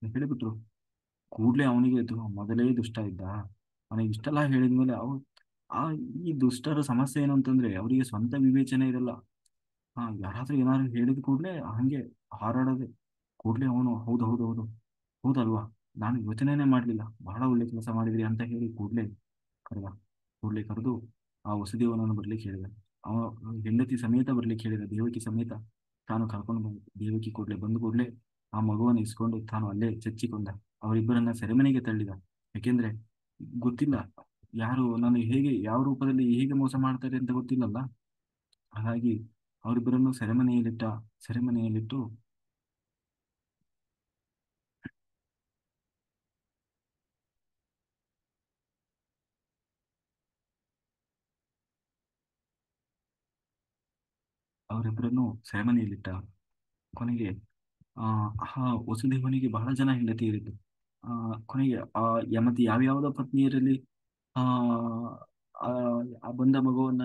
ಹೇಳಿಬಿಟ್ರು. ಕೂಡ್ಲೆ ಅವನಿಗೆ ಮೊದಲೇ ದುಷ್ಟ ಇದ್ದ. ಅವನಿಗೆ ಇಷ್ಟೆಲ್ಲ ಹೇಳಿದ್ಮೇಲೆ ಆ ಈ ದುಷ್ಟರ ಸಮಸ್ಯೆ ಏನು ಅಂತಂದ್ರೆ ಅವರಿಗೆ ಸ್ವಂತ ವಿವೇಚನೆ ಇರಲ್ಲ. ಯಾರಾದ್ರೂ ಏನಾದ್ರು ಹೇಳಿದ ಕೂಡಲೇ ಹಂಗೆ ಹಾರಾಡೋದೆ. ಕೂಡಲೇ ಅವನು ಹೌದು ಹೌದು ಹೌದು ಹೌದಲ್ವಾ, ನಾನು ಯೋಚನೆನೇ ಮಾಡಲಿಲ್ಲ, ಬಹಳ ಒಳ್ಳೆ ಕೆಲಸ ಮಾಡಿದ್ರಿ ಅಂತ ಹೇಳಿ ಕರೆದ. ಕೂಡಲೇ ಕರೆದು ಆ ವಸುದೇವನನ್ನು ಬರ್ಲಿಕ್ಕೆ ಹೇಳಿದ. ಅವ ಹೆಂಡತಿ ಸಮೇತ ಬರ್ಲಿಕ್ಕೆ ಹೇಳಿದ, ದೇವಕಿ ಸಮೇತ ತಾನು ಕರ್ಕೊಂಡು ಬಂದ. ದೇವಕಿ ಕೂಡಲೇ ಆ ಮಗುವನ್ನು ಇಸ್ಕೊಂಡು ತಾನು ಅಲ್ಲೇ ಚಚ್ಚಿಕೊಂಡ. ಅವರಿಬ್ಬರನ್ನ ಸೆರೆಮನೆಗೆ ತಳ್ಳಿದ. ಯಾಕೆಂದ್ರೆ ಗೊತ್ತಿಲ್ಲ ಯಾರು ನಾನು ಹೇಗೆ ಯಾವ ರೂಪದಲ್ಲಿ ಹೇಗೆ ಮೋಸ ಮಾಡ್ತಾರೆ ಅಂತ ಗೊತ್ತಿಲ್ಲಲ್ಲ. ಹಾಗಾಗಿ ಅವರಿಬ್ಬರನ್ನು ಸೆರೆಮನೆಯಲ್ಲಿಟ್ಟು ಅವರಿಬ್ಬರನ್ನು ಸೆರೆಮನೆಯಲ್ಲಿಟ್ಟ. ಕೊನೆಗೆ ಆ ಆ ವಸುದೇವನಿಗೆ ಬಹಳ ಜನ ಹೆಂಡತಿಯರಿದ್ದು. ಆ ಕೊನೆಗೆ ಮತ್ತೆ ಯಾವ್ಯಾವುದೋ ಪತ್ನಿಯರಲ್ಲಿ ಆ ಆ ಆ ಬಂದ ಮಗುವನ್ನ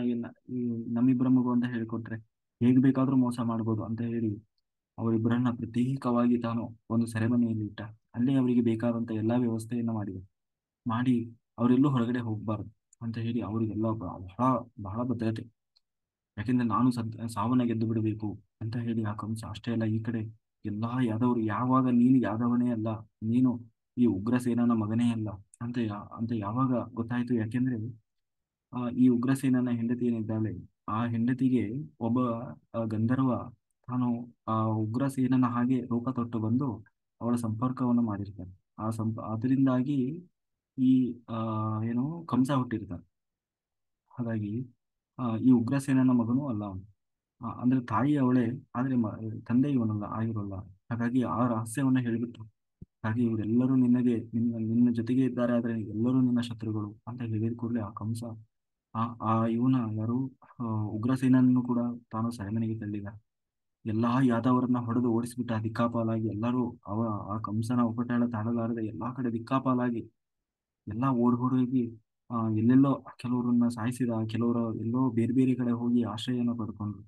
ಈ ನಮ್ಮಿಬ್ಬರ ಮಗು ಅಂತ ಹೇಳಿಕೊಟ್ರೆ ಹೇಗ್ ಬೇಕಾದ್ರೂ ಮೋಸ ಮಾಡ್ಬೋದು ಅಂತ ಹೇಳಿ ಅವರಿಬ್ಬರನ್ನ ಪ್ರತ್ಯೇಕವಾಗಿ ತಾನು ಒಂದು ಸೆರೆಮನೆಯಲ್ಲಿ ಇಟ್ಟ. ಅಲ್ಲೇ ಅವರಿಗೆ ಬೇಕಾದಂತ ಎಲ್ಲಾ ವ್ಯವಸ್ಥೆಯನ್ನ ಮಾಡಿ ಅವರೆಲ್ಲೂ ಹೊರಗಡೆ ಹೋಗ್ಬಾರ್ದು ಅಂತ ಹೇಳಿ ಅವರಿಗೆಲ್ಲ ಬಹಳ ಬಹಳ ಭದ್ರತೆ. ಯಾಕೆಂದ್ರೆ ನಾನು ಸಾವನ್ನ ಗೆದ್ದು ಬಿಡಬೇಕು ಅಂತ ಹೇಳಿ ಆ ಕಂಸ ಅಷ್ಟೇ ಅಲ್ಲ, ಈ ಕಡೆ ಎಲ್ಲಾ ಯಾದವರು ಯಾವಾಗ ನೀನು ಯಾದವನೇ ಅಲ್ಲ, ನೀನು ಈ ಉಗ್ರಸೇನನ ಮಗನೇ ಅಲ್ಲ ಅಂತ ಯಾವಾಗ ಗೊತ್ತಾಯ್ತು. ಯಾಕೆಂದ್ರೆ ಈ ಉಗ್ರಸೇನನ ಹೆಂಡತಿ ಏನಿದ್ದಾಳೆ, ಆ ಹೆಂಡತಿಗೆ ಒಬ್ಬ ಗಂಧರ್ವ ತಾನು ಆ ಉಗ್ರಸೇನನ ಹಾಗೆ ರೂಪ ತೊಟ್ಟು ಬಂದು ಅವಳ ಸಂಪರ್ಕವನ್ನು ಮಾಡಿರ್ತಾನೆ. ಅದರಿಂದಾಗಿ ಈ ಆ ಏನು ಕಂಸ ಹುಟ್ಟಿರ್ತಾನೆ. ಹಾಗಾಗಿ ಈ ಉಗ್ರಸೇನನ ಮಗನೂ ಅಲ್ಲ ಅವನು. ಅಂದ್ರೆ ತಾಯಿ ಅವಳೇ, ಆದ್ರೆ ತಂದೆ ಇವನಲ್ಲ ಆಗಿರೋಲ್ಲ. ಹಾಗಾಗಿ ಆ ರಹಸ್ಯವನ್ನ ಹೇಳಿಬಿಟ್ರು. ಹಾಗೆ ಇವರೆಲ್ಲರೂ ನಿನ್ನ ಜೊತೆಗೆ ಇದ್ದಾರೆ, ಆದ್ರೆ ಎಲ್ಲರೂ ನಿನ್ನ ಶತ್ರುಗಳು ಅಂತ ಹೇಳಿದ ಕೂಡಲೇ ಆ ಕಂಸ ಆ ಆ ಇವನ ಯಾರು ಉಗ್ರಸೇನನ್ನು ಕೂಡ ತಾನು ಸೆರೆಮನೆಗೆ ತಳ್ಳಿದ. ಎಲ್ಲಾ ಯಾದವರನ್ನ ಹೊಡೆದು ಓಡಿಸಿಬಿಟ್ಟ ದಿಕ್ಕಾಪಾಲಾಗಿ. ಎಲ್ಲರೂ ಆ ಕಂಸನ ಉಪಟಳ ತಾಳಲಾರದೆ ಎಲ್ಲಾ ಕಡೆ ದಿಕ್ಕಾಪಾಲಾಗಿ ಎಲ್ಲಾ ಓಡಿ ಎಲ್ಲೆಲ್ಲೋ ಕೆಲವರನ್ನ ಸಾಯಿಸಿದ, ಕೆಲವರು ಎಲ್ಲೋ ಬೇರೆ ಬೇರೆ ಕಡೆ ಹೋಗಿ ಆಶ್ರಯನ ಪಡ್ಕೊಂಡ್ರು.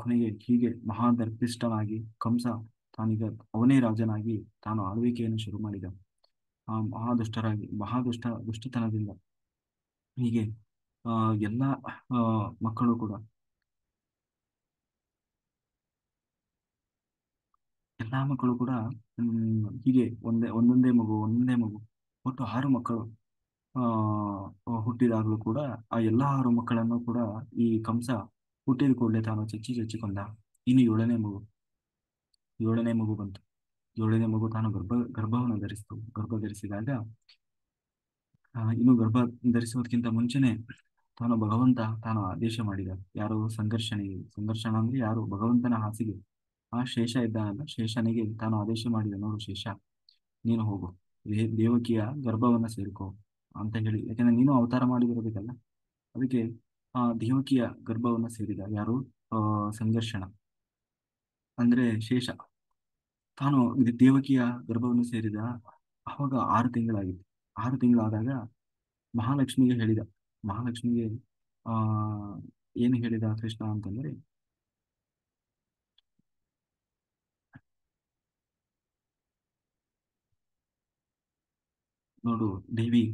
ಕೊನೆಗೆ ಹೀಗೆ ಮಹಾದರ್ಪಿಷ್ಟನಾಗಿ ಕಂಸ ತಾನೀಗ ಅವನೇ ರಾಜನಾಗಿ ತಾನು ಆಳ್ವಿಕೆಯನ್ನು ಶುರು ಮಾಡಿದ. ದುಷ್ಟತನದಿಂದ ಹೀಗೆ ಎಲ್ಲ ಮಕ್ಕಳು ಕೂಡ ಹೀಗೆ ಒಂದೊಂದೇ ಮಗು ಒಟ್ಟು 6 ಮಕ್ಕಳು ಹುಟ್ಟಿದಾಗಲೂ ಕೂಡ ಆ ಎಲ್ಲಾ 6 ಮಕ್ಕಳನ್ನು ಕೂಡ ಈ ಕಂಸ ಹುಟ್ಟಿದ ಕೂಡಲೇ ತಾನು ಚಚ್ಚಿಕೊಂಡ. ಇನ್ನು ಏಳನೇ ಮಗು ಬಂತು. ಏಳನೇ ಮಗು ತಾನು ಗರ್ಭವನ್ನು ಗರ್ಭ ಧರಿಸಿದಾಗ ಇನ್ನು ಗರ್ಭ ಧರಿಸುವುದಕ್ಕಿಂತ ಮುಂಚೆನೆ ತಾನು ಆದೇಶ ಮಾಡಿದ. ಯಾರು ಸಂಘರ್ಷಣ ಅಂದ್ರೆ ಯಾರು ಭಗವಂತನ ಹಾಸಿಗೆ ಆ ಶೇಷ ಇದ್ದಾನಲ್ಲ, ಶೇಷನಿಗೆ ತಾನು ಆದೇಶ ಮಾಡಿದ, ನೋಡು ಶೇಷ, ನೀನು ಹೋಗು, ದೇವಕಿಯ ಗರ್ಭವನ್ನ ಸೇರ್ಕೋ ಅಂತ ಹೇಳಿ. ಯಾಕಂದ್ರೆ ನೀನು ಅವತಾರ ಮಾಡಿದಿರಬೇಕಲ್ಲ, ಅದಕ್ಕೆ ದೇವಕಿಯ ಗರ್ಭವನ್ನ ಸೇರಿದ. ಯಾರು ಸಂಘರ್ಷಣ ಅಂದ್ರೆ ಶೇಷ ತಾನು ದೇವಕಿಯ ಗರ್ಭವನ್ನು ಸೇರಿದ. ಅವಾಗ 6 ತಿಂಗಳಾಗಿತ್ತು. 6 ತಿಂಗಳಾದಾಗ ಮಹಾಲಕ್ಷ್ಮಿಗೆ ಹೇಳಿದ. ಮಹಾಲಕ್ಷ್ಮಿಗೆ ಆ ಏನು ಹೇಳಿದ ಕೃಷ್ಣ ಅಂತಂದ್ರೆ, ನೋಡು ದೇವಿ,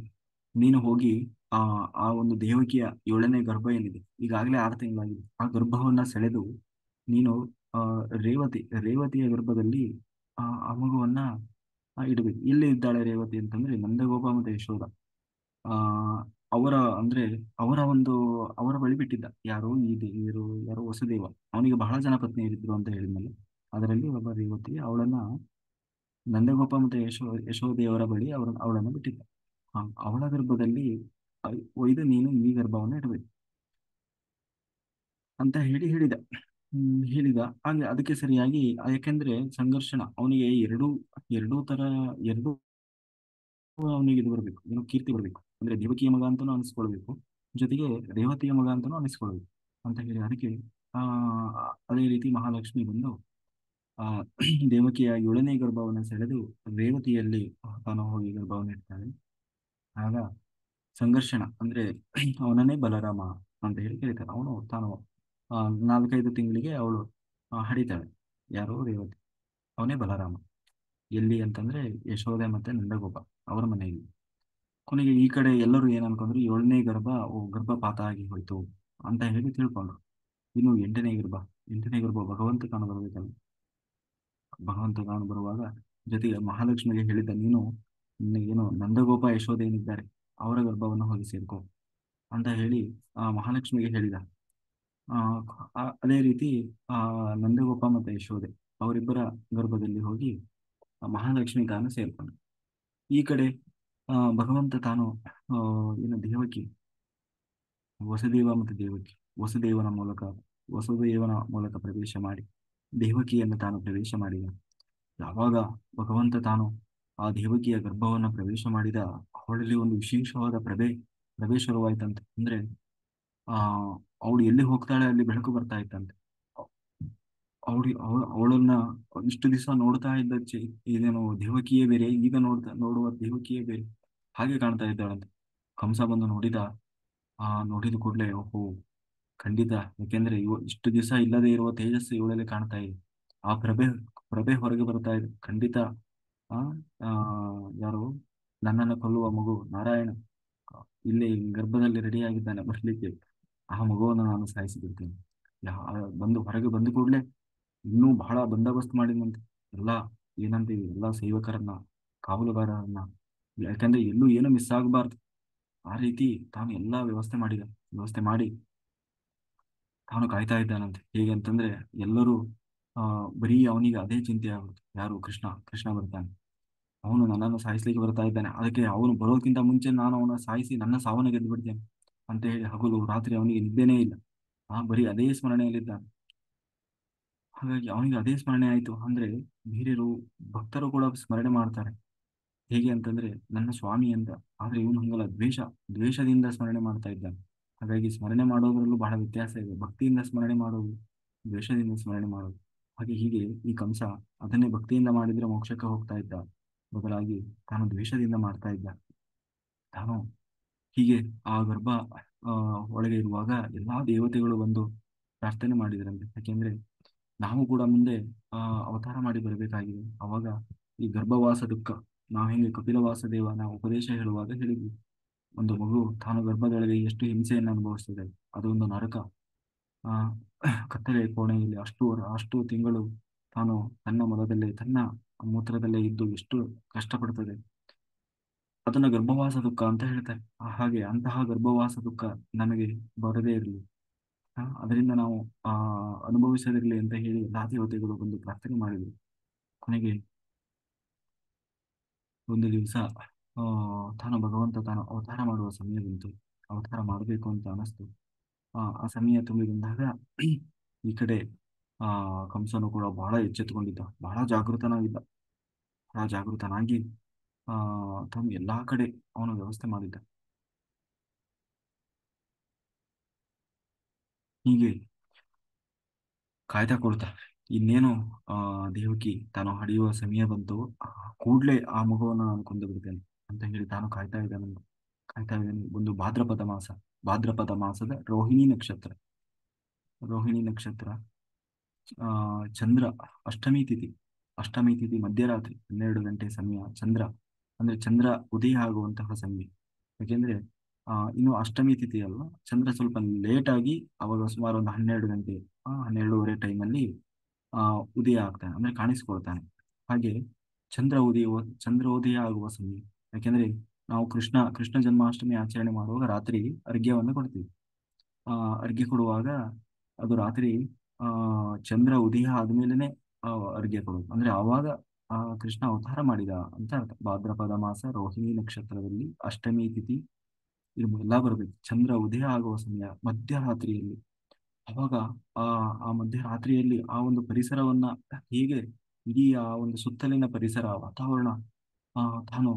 ನೀನು ಹೋಗಿ ಆ ಆ ಒಂದು ದೇವಕಿಯ 7ನೇ ಗರ್ಭ ಏನಿದೆ, ಈಗಾಗಲೇ 6 ತಿಂಗಳಾಗಿದೆ, ಆ ಗರ್ಭವನ್ನ ಸೆಳೆದು ನೀನು ಆ ರೇವತಿಯ ಗರ್ಭದಲ್ಲಿ ಆ ಮಗುವನ್ನ ಇಡಬೇಕು. ಎಲ್ಲಿ ಇದ್ದಾಳೆ ರೇವತಿ ಅಂತಂದ್ರೆ ನಂದಗೋಪ ಮತ್ತೆ ಯಶೋಧ ಆ ಅವರ ಅಂದ್ರೆ ಅವರ ಬಳಿ ಬಿಟ್ಟಿದ್ದ. ಯಾರು ಈ ದೇವಿಯರು, ಯಾರು ವಸುದೇವ, ಅವನಿಗೆ ಬಹಳ ಜನ ಪತ್ನಿಯರಿದ್ರು ಅಂತ ಹೇಳಿದ್ಮೇಲೆ ಅದರಲ್ಲಿ ಒಬ್ಬ ರೇವತಿ, ಅವಳನ್ನ ನಂದಗೋಪ ಮತ್ತೆ ಯಶೋದೆಯವರ ಬಳಿ ಅವಳನ್ನು ಬಿಟ್ಟಿದ್ದ. ಅವಳ ಗರ್ಭದಲ್ಲಿ ಒಯ್ದು ನೀನು ಈ ಗರ್ಭವನ್ನು ಇಡಬೇಕು ಅಂತ ಹೇಳಿದ. ಹೇಳಿದ ಹಾಗೆ ಅದಕ್ಕೆ ಸರಿಯಾಗಿ ಯಾಕೆಂದ್ರೆ ಸಂಘರ್ಷಣ ಅವನಿಗೆ ಎರಡೂ ತರ ಎರಡು ಅವನಿಗೆ ಇದು ಬರಬೇಕು, ಏನು ಕೀರ್ತಿ ಬರಬೇಕು. ಅಂದ್ರೆ ದೇವಕಿಯ ಮಗ ಅಂತಾನು ಅನಿಸ್ಕೊಳ್ಬೇಕು, ಜೊತೆಗೆ ರೇವತಿಯ ಮಗ ಅಂತಾನು ಅನಿಸ್ಕೊಳ್ಬೇಕು ಅಂತ ಹೇಳಿ ಅದಕ್ಕೆ ಆ ಅದೇ ರೀತಿ ಮಹಾಲಕ್ಷ್ಮಿ ಬಂದು ಆ ದೇವಕಿಯ ಏಳನೇ ಗರ್ಭವನ್ನು ಸೆಳೆದು ರೇವತಿಯಲ್ಲಿ ತಾನು ಹೋಗಿ ಗರ್ಭವನ್ನು ಇಡ್ತಾಳೆ. ಆಗ ಸಂಘರ್ಷಣ ಅಂದ್ರೆ ಅವನನ್ನೇ ಬಲರಾಮ ಅಂತ ಹೇಳಿ ಕರೀತಾರೆ. ಅವನು ತಾನು ಆ, 4-5 ತಿಂಗಳಿಗೆ ಅವಳು ಹಡಿತಾಳೆ. ಯಾರು? ರೇವತಿ. ಅವನೇ ಬಲರಾಮ. ಎಲ್ಲಿ ಅಂತಂದ್ರೆ ಯಶೋದೆ ಮತ್ತೆ ನಂದಗೋಪ ಅವರ ಮನೆಯಲ್ಲಿ. ಕೊನೆಗೆ ಈ ಕಡೆ ಎಲ್ಲರೂ ಏನ್ ಅನ್ಕೊಂಡ್ರು, ಏಳನೇ ಗರ್ಭ ಗರ್ಭಪಾತ ಆಗಿ ಹೋಯ್ತು ಅಂತ ಹೇಳಿ ತಿಳ್ಕೊಂಡ್ರು. ಇನ್ನು ಎಂಟನೇ ಗರ್ಭ ಭಗವಂತ ತಾನು ಬರಬೇಕಲ್ಲ. ಭಗವಂತ ತಾನು ಬರುವಾಗ ಜೊತೆಗೆ ಮಹಾಲಕ್ಷ್ಮಿಗೆ ಹೇಳಿದ್ದ, ನೀನು ಏನು ನಂದಗೋಪ ಯಶೋದೆ ಏನಿದ್ದಾರೆ ಅವರ ಗರ್ಭವನ್ನು ಹೋಗಿ ಸೇರ್ಕೋ ಅಂತ ಹೇಳಿ ಮಹಾಲಕ್ಷ್ಮಿಗೆ ಹೇಳಿದ. ಆ, ಅದೇ ರೀತಿ ಆ ನಂದಗೋಪ ಮತ್ತೆ ಯಶೋದೆ ಅವರಿಬ್ಬರ ಗರ್ಭದಲ್ಲಿ ಹೋಗಿ ಮಹಾಲಕ್ಷ್ಮಿ ತಾನು ಸೇರ್ಕೊಂಡ. ಈ ಕಡೆ ಭಗವಂತ ತಾನು ಆ, ಏನು ದೇವಕಿ, ವಸುದೇವ ಮತ್ತು ದೇವಕಿ, ವಸುದೇವನ ಮೂಲಕ ವಸುದೇವನ ಮೂಲಕ ಪ್ರವೇಶ ಮಾಡಿ ದೇವಕಿಯನ್ನು ತಾನು ಪ್ರವೇಶ ಮಾಡಿದ. ಯಾವಾಗ ಭಗವಂತ ತಾನು ಆ ದೇವಕಿಯ ಗರ್ಭವನ್ನು ಪ್ರವೇಶ ಮಾಡಿದ, ಅವಳಲ್ಲಿ ಒಂದು ವಿಶೇಷವಾದ ಪ್ರಭೆ ಶುರುವಾಯ್ತಂತೆ. ಅಂದ್ರೆ ಆ ಅವಳು ಎಲ್ಲಿ ಹೋಗ್ತಾಳೆ ಅಲ್ಲಿ ಬೆಳಕು ಬರ್ತಾ ಇತ್ತಂತೆ. ಅವಳನ್ನ ಇಷ್ಟು ದಿವಸ ನೋಡ್ತಾ ಇದ್ದ ಇದೇನೋ ದೇವಕಿಯೇ ಬೇರೆ, ಈಗ ನೋಡುವ ದೇವಕಿಯೇ ಬೇರೆ ಹಾಗೆ ಕಾಣ್ತಾ ಇದ್ದಾಳಂತೆ. ಕಂಸ ಬಂದು ನೋಡಿದ ಕೂಡಲೇ ಓಹೋ, ಖಂಡಿತ, ಯಾಕೆಂದ್ರೆ ಇಷ್ಟು ದಿವಸ ಇಲ್ಲದೆ ಇರುವ ತೇಜಸ್ಸು ಇವಳಲ್ಲಿ ಕಾಣ್ತಾ ಇದೆ. ಆ ಪ್ರಭೆ ಹೊರಗೆ ಬರ್ತಾ ಇದೆ. ಖಂಡಿತ ಆ ಆ, ಯಾರು ನನ್ನನ್ನು ಕೊಲ್ಲುವ ಮಗು ನಾರಾಯಣ ಇಲ್ಲಿ ಗರ್ಭದಲ್ಲಿ ರೆಡಿ ಆಗಿದ್ದಾನೆ ಬರ್ಲಿಕ್ಕೆ. ಆ ಮಗುವನ್ನು ನಾನು ಸಾಯಿಸಿಬಿಡ್ತೇನೆ. ಬಂದು ಹೊರಗೆ ಬಂದ ಕೂಡಲೇ ಇನ್ನೂ ಬಹಳ ಬಂದೋಬಸ್ತ್ ಮಾಡಿದಂತೆ. ಎಲ್ಲ ಏನಂತೀವಿ, ಎಲ್ಲ ಸೇವಕರನ್ನ, ಕಾವಲುಗಾರರನ್ನ, ಯಾಕಂದ್ರೆ ಎಲ್ಲೂ ಏನು ಮಿಸ್ ಆಗಬಾರ್ದು ಆ ರೀತಿ ತಾನು ಎಲ್ಲಾ ವ್ಯವಸ್ಥೆ ಮಾಡಿ ತಾನು ಕಾಯ್ತಾ ಇದ್ದಾನಂತೆ. ಹೇಗೆ ಅಂತಂದ್ರೆ ಎಲ್ಲರೂ ಆ ಬರೀ ಅವನಿಗೆ ಅದೇ ಚಿಂತೆ ಆಗುತ್ತೆ. ಯಾರು? ಕೃಷ್ಣ ಬರ್ತಾನೆ, ಅವನು ನನ್ನನ್ನು ಸಾಯಿಸ್ಲಿಕ್ಕೆ ಬರ್ತಾ ಇದ್ದಾನೆ, ಅದಕ್ಕೆ ಅವನು ಬರೋದಕ್ಕಿಂತ ಮುಂಚೆ ನಾನು ಅವನ ಸಾಯಿಸಿ ನನ್ನ ಸಾವನ್ನ ಗೆದ್ದು ಬಿಡ್ತೇನೆ ಅಂತ ಹೇಳಿ ಹಗಲು ರಾತ್ರಿ ಅವನಿಗೆ ನಿದ್ದೆನೇ ಇಲ್ಲ. ಬರೀ ಅದೇ ಸ್ಮರಣೆಯಲ್ಲಿದ್ದಾನೆ. ಹಾಗಾಗಿ ಅವನಿಗೆ ಅದೇ ಸ್ಮರಣೆ ಆಯ್ತು ಅಂದ್ರೆ ಬೇರೆಯವರು ಭಕ್ತರು ಕೂಡ ಸ್ಮರಣೆ ಮಾಡ್ತಾರೆ. ಹೇಗೆ ಅಂತಂದ್ರೆ ನನ್ನ ಸ್ವಾಮಿ ಅಂತ. ಆದ್ರೆ ಇವನು ಹಂಗಲ್ಲ, ದ್ವೇಷದಿಂದ ಸ್ಮರಣೆ ಮಾಡ್ತಾ ಇದ್ದಾನೆ. ಹಾಗಾಗಿ ಸ್ಮರಣೆ ಮಾಡೋದ್ರಲ್ಲೂ ಬಹಳ ವ್ಯತ್ಯಾಸ ಇದೆ. ಭಕ್ತಿಯಿಂದ ಸ್ಮರಣೆ ಮಾಡೋದು, ದ್ವೇಷದಿಂದ ಸ್ಮರಣೆ ಮಾಡೋದು. ಹಾಗೆ ಹೀಗೆ ಈ ಕಂಸ ಅದನ್ನೇ ಭಕ್ತಿಯಿಂದ ಮಾಡಿದ್ರೆ ಮೋಕ್ಷಕ್ಕೆ ಹೋಗ್ತಾ ಇದ್ದ, ಬದಲಾಗಿ ತಾನು ದ್ವೇಷದಿಂದ ಮಾಡ್ತಾ ಇದ್ದ. ತಾನು ಹೀಗೆ ಆ ಗರ್ಭ ಆ ಒಳಗೆ ಇರುವಾಗ ಎಲ್ಲಾ ದೇವತೆಗಳು ಬಂದು ಪ್ರಾರ್ಥನೆ ಮಾಡಿದ್ರಂತೆ. ಯಾಕೆಂದ್ರೆ ನಾವು ಕೂಡ ಮುಂದೆ ಆ ಅವತಾರ ಮಾಡಿ ಬರಬೇಕಾಗಿದೆ. ಅವಾಗ ಈ ಗರ್ಭವಾಸ ದುಃಖ, ನಾವು ಹೆಂಗೆ ಕಪಿಲವಾಸ ದೇವನ ಉಪದೇಶ ಹೇಳುವಾಗ ಹೇಳಿದ್ವಿ, ಒಂದು ಮಗು ತಾನು ಗರ್ಭದೊಳಗೆ ಎಷ್ಟು ಹಿಂಸೆಯನ್ನು ಅನುಭವಿಸ್ತದೆ, ಅದೊಂದು ನರಕ. ಆ ಕತ್ತಲೆ ಕೋಣೆಯಲ್ಲಿ ಅಷ್ಟು ತಿಂಗಳು ತಾನು ತನ್ನ ಮೊಲದಲ್ಲೇ ತನ್ನ ಮೂತ್ರದಲ್ಲೇ ಇದ್ದು ಎಷ್ಟು ಕಷ್ಟಪಡ್ತದೆ, ಅದನ್ನ ಗರ್ಭವಾಸ ದುಃಖ ಅಂತ ಹೇಳ್ತಾರೆ. ಹಾಗೆ ಅಂತಹ ಗರ್ಭವಾಸ ದುಃಖ ನಮಗೆ ಬರದೇ ಇರಲಿ, ಅದರಿಂದ ನಾವು ಆ ಅನುಭವಿಸದಿರಲಿ ಅಂತ ಹೇಳಿ ಎಲ್ಲಾ ದೇವತೆಗಳು ಬಂದು ಪ್ರಾರ್ಥನೆ ಮಾಡಿದ್ರು. ಕೊನೆಗೆ ಒಂದು ದಿವಸ ಭಗವಂತ ತಾನು ಅವತಾರ ಮಾಡುವ ಸಮಯ ಬಂತು. ಅವತಾರ ಮಾಡಬೇಕು ಅಂತ ಅನಿಸ್ತು. ಆ ಸಮಯ ತುಂಬಿ ಬಂದಾಗ ಈ ಕಡೆ ಆ ಕಂಸನು ಕೂಡ ಬಹಳ ಎಚ್ಚೆತ್ತುಕೊಂಡಿದ್ದ, ಬಹಳ ಜಾಗೃತನಾಗಿ ತಾನು ಎಲ್ಲಾ ಕಡೆ ಅವನು ವ್ಯವಸ್ಥೆ ಮಾಡಿದ್ದ. ಹೀಗೆ ಕಾಯ್ತಾ ಕೊಡ್ತಾ ಇನ್ನೇನು ಆ ದೇವಕಿ ತಾನು ಹಡಿಯುವ ಸಮಯ ಬಂತು. ಕೂಡ್ಲೇ ಆ ಮಗುವನ್ನು ನಾನು ಕೊಂದು ಬಿಡ್ತೇನೆ ಅಂತ ಹೇಳಿ ತಾನು ಕಾಯ್ತಾ ಇದ್ದಾನೆ. ಒಂದು ಭಾದ್ರಪದ ಮಾಸದ ರೋಹಿಣಿ ನಕ್ಷತ್ರ, ಆ ಚಂದ್ರ, ಅಷ್ಟಮಿ ತಿಥಿ ಮಧ್ಯರಾತ್ರಿ 12 ಗಂಟೆ ಸಮಯ. ಚಂದ್ರ ಉದಯ ಆಗುವಂತಹ ಸಮಯ. ಯಾಕೆಂದ್ರೆ ಇನ್ನು ಅಷ್ಟಮಿ ತಿಥಿ ಅಲ್ವಾ, ಚಂದ್ರ ಸ್ವಲ್ಪ ಲೇಟ್ ಆಗಿ ಅವಾಗ ಸುಮಾರು ಒಂದು 12 ಗಂಟೆ 12:30 ಟೈಮಲ್ಲಿ ಉದಯ ಆಗ್ತಾನೆ, ಅಂದ್ರೆ ಕಾಣಿಸ್ಕೊಳ್ತಾನೆ. ಹಾಗೆ ಚಂದ್ರೋದಯ ಆಗುವ ಸಮಯ. ಯಾಕೆಂದ್ರೆ ನಾವು ಕೃಷ್ಣ ಜನ್ಮಾಷ್ಟಮಿ ಆಚರಣೆ ಮಾಡುವಾಗ ರಾತ್ರಿ ಅರ್ಘ್ಯವನ್ನು ಕೊಡ್ತೀವಿ. ಆ ಅರ್ಘ್ಯ ಕೊಡುವಾಗ ಅದು ರಾತ್ರಿ ಆ ಚಂದ್ರ ಉದಯ ಆದ್ಮೇಲೆನೆ ಅರ್ಘ್ಯ ಕೊಡೋದು. ಅಂದ್ರೆ ಆವಾಗ ಕೃಷ್ಣ ಅವತಾರ ಮಾಡಿದ ಅಂತ ಅರ್ಥ. ಭಾದ್ರಪದ ಮಾಸ ರೋಹಿಣಿ ನಕ್ಷತ್ರದಲ್ಲಿ ಅಷ್ಟಮಿ ತಿಥಿ ಇದು ಎಲ್ಲ ಬರಬೇಕು. ಚಂದ್ರ ಉದಯ ಆಗುವ ಸಮಯ ಮಧ್ಯರಾತ್ರಿಯಲ್ಲಿ. ಅವಾಗ ಆ ಆ ಮಧ್ಯರಾತ್ರಿಯಲ್ಲಿ ಆ ಒಂದು ಪರಿಸರವನ್ನ ಹೇಗೆ, ಇಡೀ ಆ ಒಂದು ಸುತ್ತಲಿನ ಪರಿಸರ ವಾತಾವರಣ ಆ ತಾನು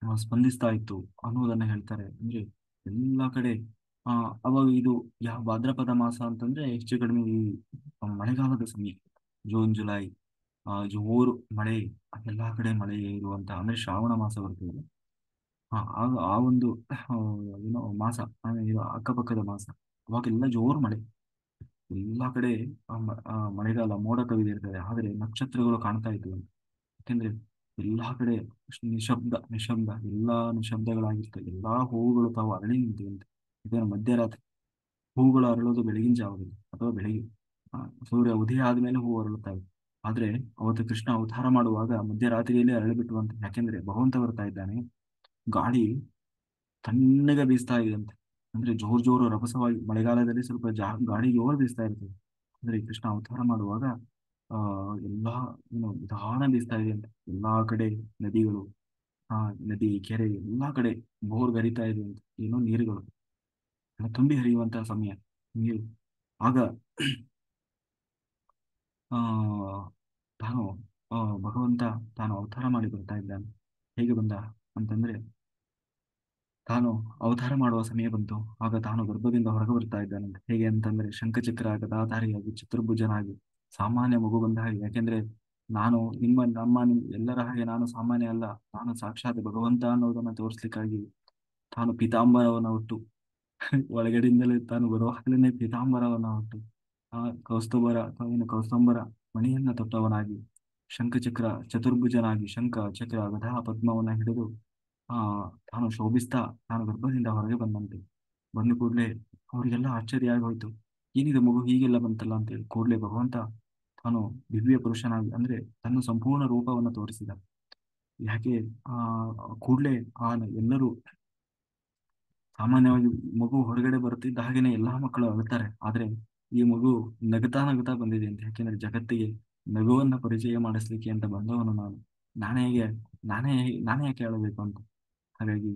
ಸ್ಪಂದಿಸ್ತಾ ಇತ್ತು ಅನ್ನೋದನ್ನ ಹೇಳ್ತಾರೆ. ಅಂದ್ರೆ ಎಲ್ಲ ಕಡೆ ಆ ಅವಾಗ ಇದು ಯಾವ ಭಾದ್ರಪದ ಮಾಸ ಅಂತಂದ್ರೆ ಹೆಚ್ಚು ಕಡಿಮೆ ಈ ಮಳೆಗಾಲದ ಸಮಯ, ಜೂನ್ ಜುಲೈ ಜೋರು ಮಳೆ, ಎಲ್ಲಾ ಕಡೆ ಮಳೆ ಇರುವಂತ ಅಂದ್ರೆ ಶ್ರಾವಣ ಮಾಸ ಬರ್ತದೆ. ಆಗ ಆ ಒಂದು ಏನೋ ಮಾಸ, ಇದು ಅಕ್ಕಪಕ್ಕದ ಮಾಸ, ಅವಾಗೆಲ್ಲ ಜೋರು ಮಳೆ. ಎಲ್ಲಾ ಕಡೆ ಮಳೆಗಾಲ ಮೋಡ ಕವಿದಿರ್ತದೆ, ಆದರೆ ನಕ್ಷತ್ರಗಳು ಕಾಣ್ತಾ ಇದ್ವು. ಯಾಕೆಂದ್ರೆ ಎಲ್ಲಾ ಕಡೆ ನಿಶಬ್ದ ನಿಶಬ್ದ, ಎಲ್ಲಾ ನಿಶಬ್ದಗಳಾಗಿರ್ತವೆ. ಎಲ್ಲಾ ಹೂವುಗಳು ತಾವು ಅರಳಿ ನಿಂತಿವಂತೆ. ಇದೇನು ಮಧ್ಯರಾತ್ರಿ, ಹೂವುಗಳು ಅರಳೋದು ಬೆಳಗಿನ ಜಾವದಲ್ಲಿ ಅಥವಾ ಬೆಳಿಗ್ಗೆ, ಆ, ಸೂರ್ಯ ಉದಯ ಆದ್ಮೇಲೆ ಹೂವು ಅರಳುತ್ತವೆ. ಆದ್ರೆ ಅವತ್ತು ಕೃಷ್ಣ ಅವತಾರ ಮಾಡುವಾಗ ಮಧ್ಯರಾತ್ರಿಯಲ್ಲಿ ಅರಳಿಬಿಟ್ಟುವಂತೆ. ಯಾಕೆಂದ್ರೆ ಭಗವಂತ ಬರ್ತಾ ಇದ್ದಾನೆ. ಗಾಳಿ ತಣ್ಣಗೆ ಬೀಸ್ತಾ ಇದೆಯಂತೆ. ಅಂದ್ರೆ ಜೋರು ಜೋರು ರಭಸವಾಗಿ, ಮಳೆಗಾಲದಲ್ಲಿ ಸ್ವಲ್ಪ ಗಾಳಿ ಜೋರು ಬೀಸ್ತಾ ಇರ್ತದೆ. ಅಂದ್ರೆ ಈ ಕೃಷ್ಣ ಅವತಾರ ಮಾಡುವಾಗ ಆ ಎಲ್ಲಾ ಏನು ನಿಧಾನ ಬೀಸ್ತಾ ಇದೆ ಅಂತ. ಎಲ್ಲಾ ಕಡೆ ನದಿಗಳು, ಆ ನದಿ ಕೆರೆ ಎಲ್ಲಾ ಕಡೆ ಬೋರ್ ಗರಿತಾ ಇದೆ ಅಂತ. ಏನೋ ನೀರುಗಳು ತುಂಬಿ ಹರಿಯುವಂತಹ ಸಮಯ, ನೀರು. ಆಗ ಆ ತಾನು ಭಗವಂತ ತಾನು ಅವತಾರ ಮಾಡಿ ಬರ್ತಾ ಇದ್ದಾನೆ. ಹೇಗೆ ಬಂದ ಅಂತಂದ್ರೆ, ತಾನು ಅವತಾರ ಮಾಡುವ ಸಮಯ ಬಂತು. ಆಗ ತಾನು ಗರ್ಭದಿಂದ ಹೊರಗೆ ಬರ್ತಾ ಇದ್ದಾನಂತೆ. ಹೇಗೆ ಅಂತಂದ್ರೆ, ಶಂಖಚಕ್ರ ಗದಾಧಾರಿಯಾಗಿ ಚತುರ್ಭುಜನಾಗಿ, ಸಾಮಾನ್ಯ ಮಗು ಬಂದ ಹಾಗೆ. ಯಾಕೆಂದ್ರೆ ನಾನು ಎಲ್ಲರ ಹಾಗೆ ನಾನು ಸಾಮಾನ್ಯ ಅಲ್ಲ. ನಾನು ಸಾಕ್ಷಾತ್ ಭಗವಂತ ಅನ್ನೋದನ್ನ ತೋರಿಸ್ಲಿಕ್ಕಾಗಿ ತಾನು ಪೀತಾಂಬರವನ್ನ ಹುಟ್ಟು ಒಳಗಡೆಯಿಂದಲೇ ತಾನು ಬರುವಾಗಲೇ ಪೀತಾಂಬರವನ್ನ ಹುಟ್ಟು, ಆ ಕೌಸ್ತಂಬರ ಮಣಿಯನ್ನ ತೊಟ್ಟವನಾಗಿ, ಶಂಖಚಕ್ರ ಚತುರ್ಭುಜನಾಗಿ, ಶಂಖ ಚಕ್ರ ಗದಾ ಪದ್ಮವನ್ನ ಹಿಡಿದು ಆ ತಾನು ಶೋಭಿಸ್ತಾ ತಾನು ಗರ್ಭದಿಂದ ಹೊರಗೆ ಬಂದಂತೆ. ಬಂದ ಕೂಡಲೇ ಅವರಿಗೆಲ್ಲ ಆಶ್ಚರ್ಯ ಆಗಿ ಹೋಯ್ತು. ಏನಿದೆ ಮಗು ಹೀಗೆಲ್ಲ ಬಂತಲ್ಲ ಅಂತೇಳಿ. ಕೂಡಲೇ ಭಗವಂತ ತಾನು ದಿವ್ಯ ಪುರುಷನಾಗಿ, ಅಂದ್ರೆ ತನ್ನ ಸಂಪೂರ್ಣ ರೂಪವನ್ನು ತೋರಿಸಿದ. ಯಾಕೆ ಆ ಕೂಡಲೇ ಆ ಎಲ್ಲರೂ ಸಾಮಾನ್ಯವಾಗಿ ಮಗು ಹೊರಗಡೆ ಬರುತ್ತಿದ್ದ ಹಾಗೇನೆ ಎಲ್ಲಾ ಮಕ್ಕಳು ಅಳ್ತಾರೆ. ಆದ್ರೆ ಈ ಮಗು ನಗತಾ ನಗತಾ ಬಂದಿದೆ ಅಂತ. ಯಾಕೆಂದ್ರೆ ಜಗತ್ತಿಗೆ ನಗುವನ್ನ ಪರಿಚಯ ಮಾಡಿಸ್ಲಿಕ್ಕೆ ಅಂತ ಬಂದವನು ನಾನು. ನಾನೇ ಹೇಗೆ ನಾನೇ ನಾನೇ ಯಾಕೆ ಹೇಳಬೇಕು ಅಂತ. ಹಾಗಾಗಿ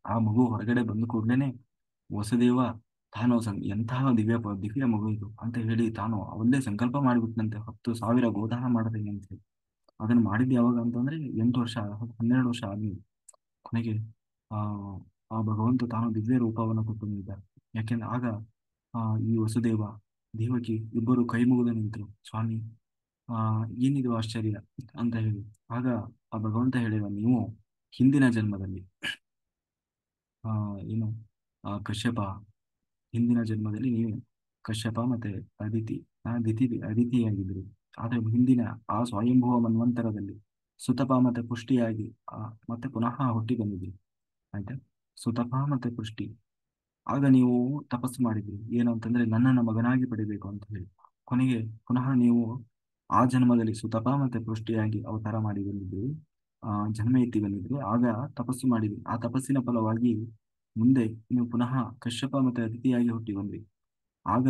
ಆ ಮಗು ಹೊರಗಡೆ ಬಂದ ಕೂಡಲೇನೆ ವಸುದೇವ ತಾನು ಎಂತಹ ದಿವ್ಯ ಮಗು ಇದು ಅಂತ ಹೇಳಿ ತಾನು ಅವಲ್ಲೇ ಸಂಕಲ್ಪ ಮಾಡಿಬಿಟ್ನಂತೆ. 10,000 ಗೋದಾನ ಮಾಡ್ತೀನಿ ಅಂತ ಹೇಳಿ. ಅದನ್ನು ಮಾಡಿದ್ದು ಯಾವಾಗ ಅಂತಂದ್ರೆ 8 ವರ್ಷ 12 ವರ್ಷ ಆದ್ಮೇಲೆ. ಕೊನೆಗೆ ಆ ಆ ಭಗವಂತ ತಾನು ದಿವ್ಯ ರೂಪವನ್ನು ಕೊಟ್ಟು ನಿಂತಿದ್ದಾರೆ. ಯಾಕೆಂದ್ರೆ ಆಗ ಈ ವಸುದೇವ ದೇವಕಿ ಇಬ್ಬರು ಕೈ ಮುಗಿದು ನಿಂತರು. ಸ್ವಾಮಿ, ಆ ಏನಿದು ಆಶ್ಚರ್ಯ ಅಂತ ಹೇಳಿ. ಆಗ ಆ ಭಗವಂತ ಹೇಳಿದ, ನೀವು ಹಿಂದಿನ ಜನ್ಮದಲ್ಲಿ ಆ ಏನು ಕಶ್ಯಪ, ಹಿಂದಿನ ಜನ್ಮದಲ್ಲಿ ನೀವು ಕಶ್ಯಪ ಮತ್ತೆ ಅದಿತಿ, ಅದಿತಿಯಾಗಿದ್ರು. ಆದ್ರೆ ಹಿಂದಿನ ಆ ಸ್ವಯಂಭುವ ಮನ್ವಂತರದಲ್ಲಿ ಸುತಪ ಮತ್ತೆ ಪುಷ್ಟಿಯಾಗಿ ಮತ್ತೆ ಪುನಃ ಹುಟ್ಟಿ ಬಂದಿದ್ರಿ. ಆಯ್ತಾ? ಸುತಪ ಮತ್ತೆ ಪುಷ್ಟಿ. ಆಗ ನೀವು ತಪಸ್ಸು ಮಾಡಿದ್ರಿ. ಏನು ಅಂತಂದ್ರೆ, ನನ್ನನ್ನು ಮಗನಾಗಿ ಪಡಿಬೇಕು ಅಂತ ಹೇಳಿ. ಕೊನೆಗೆ ಪುನಃ ನೀವು ಆ ಜನ್ಮದಲ್ಲಿ ಸುತಪ ಮತ್ತೆ ಪುಷ್ಟಿಯಾಗಿ ಅವತಾರ ಮಾಡಿ ಬಂದಿದ್ರಿ. ಜನ್ಮ ಎತ್ತಿ ಬಂದಿದ್ರಿ. ಆಗ ತಪಸ್ಸು ಮಾಡಿದ್ರಿ. ಆ ತಪಸ್ಸಿನ ಫಲವಾಗಿ ಮುಂದೆ ನೀವು ಪುನಃ ಕಶ್ಯಪ ಮತ್ತೆ ಅತಿಥಿಯಾಗಿ ಹುಟ್ಟಿ ಬಂದ್ರಿ. ಆಗ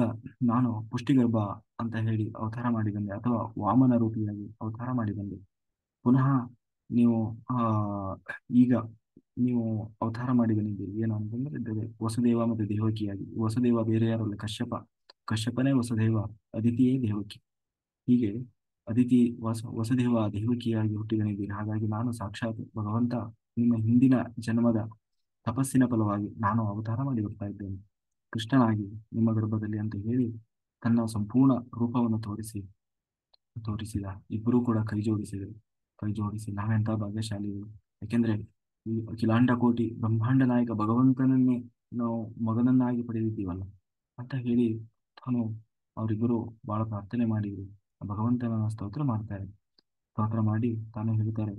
ನಾನು ಪುಷ್ಟಿಗರ್ಭ ಅಂತ ಹೇಳಿ ಅವತಾರ ಮಾಡಿ ಬಂದೆ, ಅಥವಾ ವಾಮನ ರೂಪಿಯಾಗಿ ಅವತಾರ ಮಾಡಿ ಬಂದೆ. ಪುನಃ ನೀವು ಆ ಈಗ ನೀವು ಅವತಾರ ಮಾಡಿ ಬಂದಿದ್ದೀರಿ. ಏನು ಅಂತಂದ್ರೆ ವಸುದೇವ ಮತ್ತು ದೇವಕಿಯಾಗಿ. ವಸುದೇವ ಬೇರೆ ಯಾರಲ್ಲ, ಕಶ್ಯಪ. ಕಶ್ಯಪನೇ ವಸುದೇವ, ಅದಿತಿಯೇ ದೇವಕಿ. ಹೀಗೆ ವಸುದೇವ ದೇವಕಿಯಾಗಿ ಹುಟ್ಟಿ ಬಂದಿದ್ದೀರಿ. ಹಾಗಾಗಿ ನಾನು ಸಾಕ್ಷಾತ್ ಭಗವಂತ, ನಿಮ್ಮ ಹಿಂದಿನ ಜನ್ಮದ ತಪಸ್ಸಿನ ಫಲವಾಗಿ ನಾನು ಅವತಾರ ಮಾಡಿ ಬರ್ತಾ ಇದ್ದೇನೆ ಕೃಷ್ಣನಾಗಿ ನಿಮ್ಮ ಗರ್ಭದಲ್ಲಿ ಅಂತ ಹೇಳಿ ತನ್ನ ಸಂಪೂರ್ಣ ರೂಪವನ್ನು ತೋರಿಸಿದ. ಇಬ್ಬರೂ ಕೂಡ ಕೈ ಜೋಡಿಸಿ ನಾವೆಂತ ಭಾಗ್ಯಶಾಲಿಗಳು. ಯಾಕೆಂದ್ರೆ ಈ ಅಖಿಲಾಂಡ ಕೋಟಿ ಬ್ರಹ್ಮಾಂಡ ನಾಯಕ ಭಗವಂತನನ್ನೇ ನಾವು ಮಗನನ್ನಾಗಿ ಪಡೆದಿದ್ದೀವಲ್ಲ ಅಂತ ಹೇಳಿ ತಾನು ಅವರಿಬ್ಬರು ಬಹಳ ಪ್ರಾರ್ಥನೆ ಮಾಡಿದ್ರು. ಆ ಭಗವಂತನ ಸ್ತೋತ್ರ ಮಾಡ್ತಾರೆ. ಸ್ತೋತ್ರ ಮಾಡಿ ತಾನು ಹೇಳ್ತಾರೆ,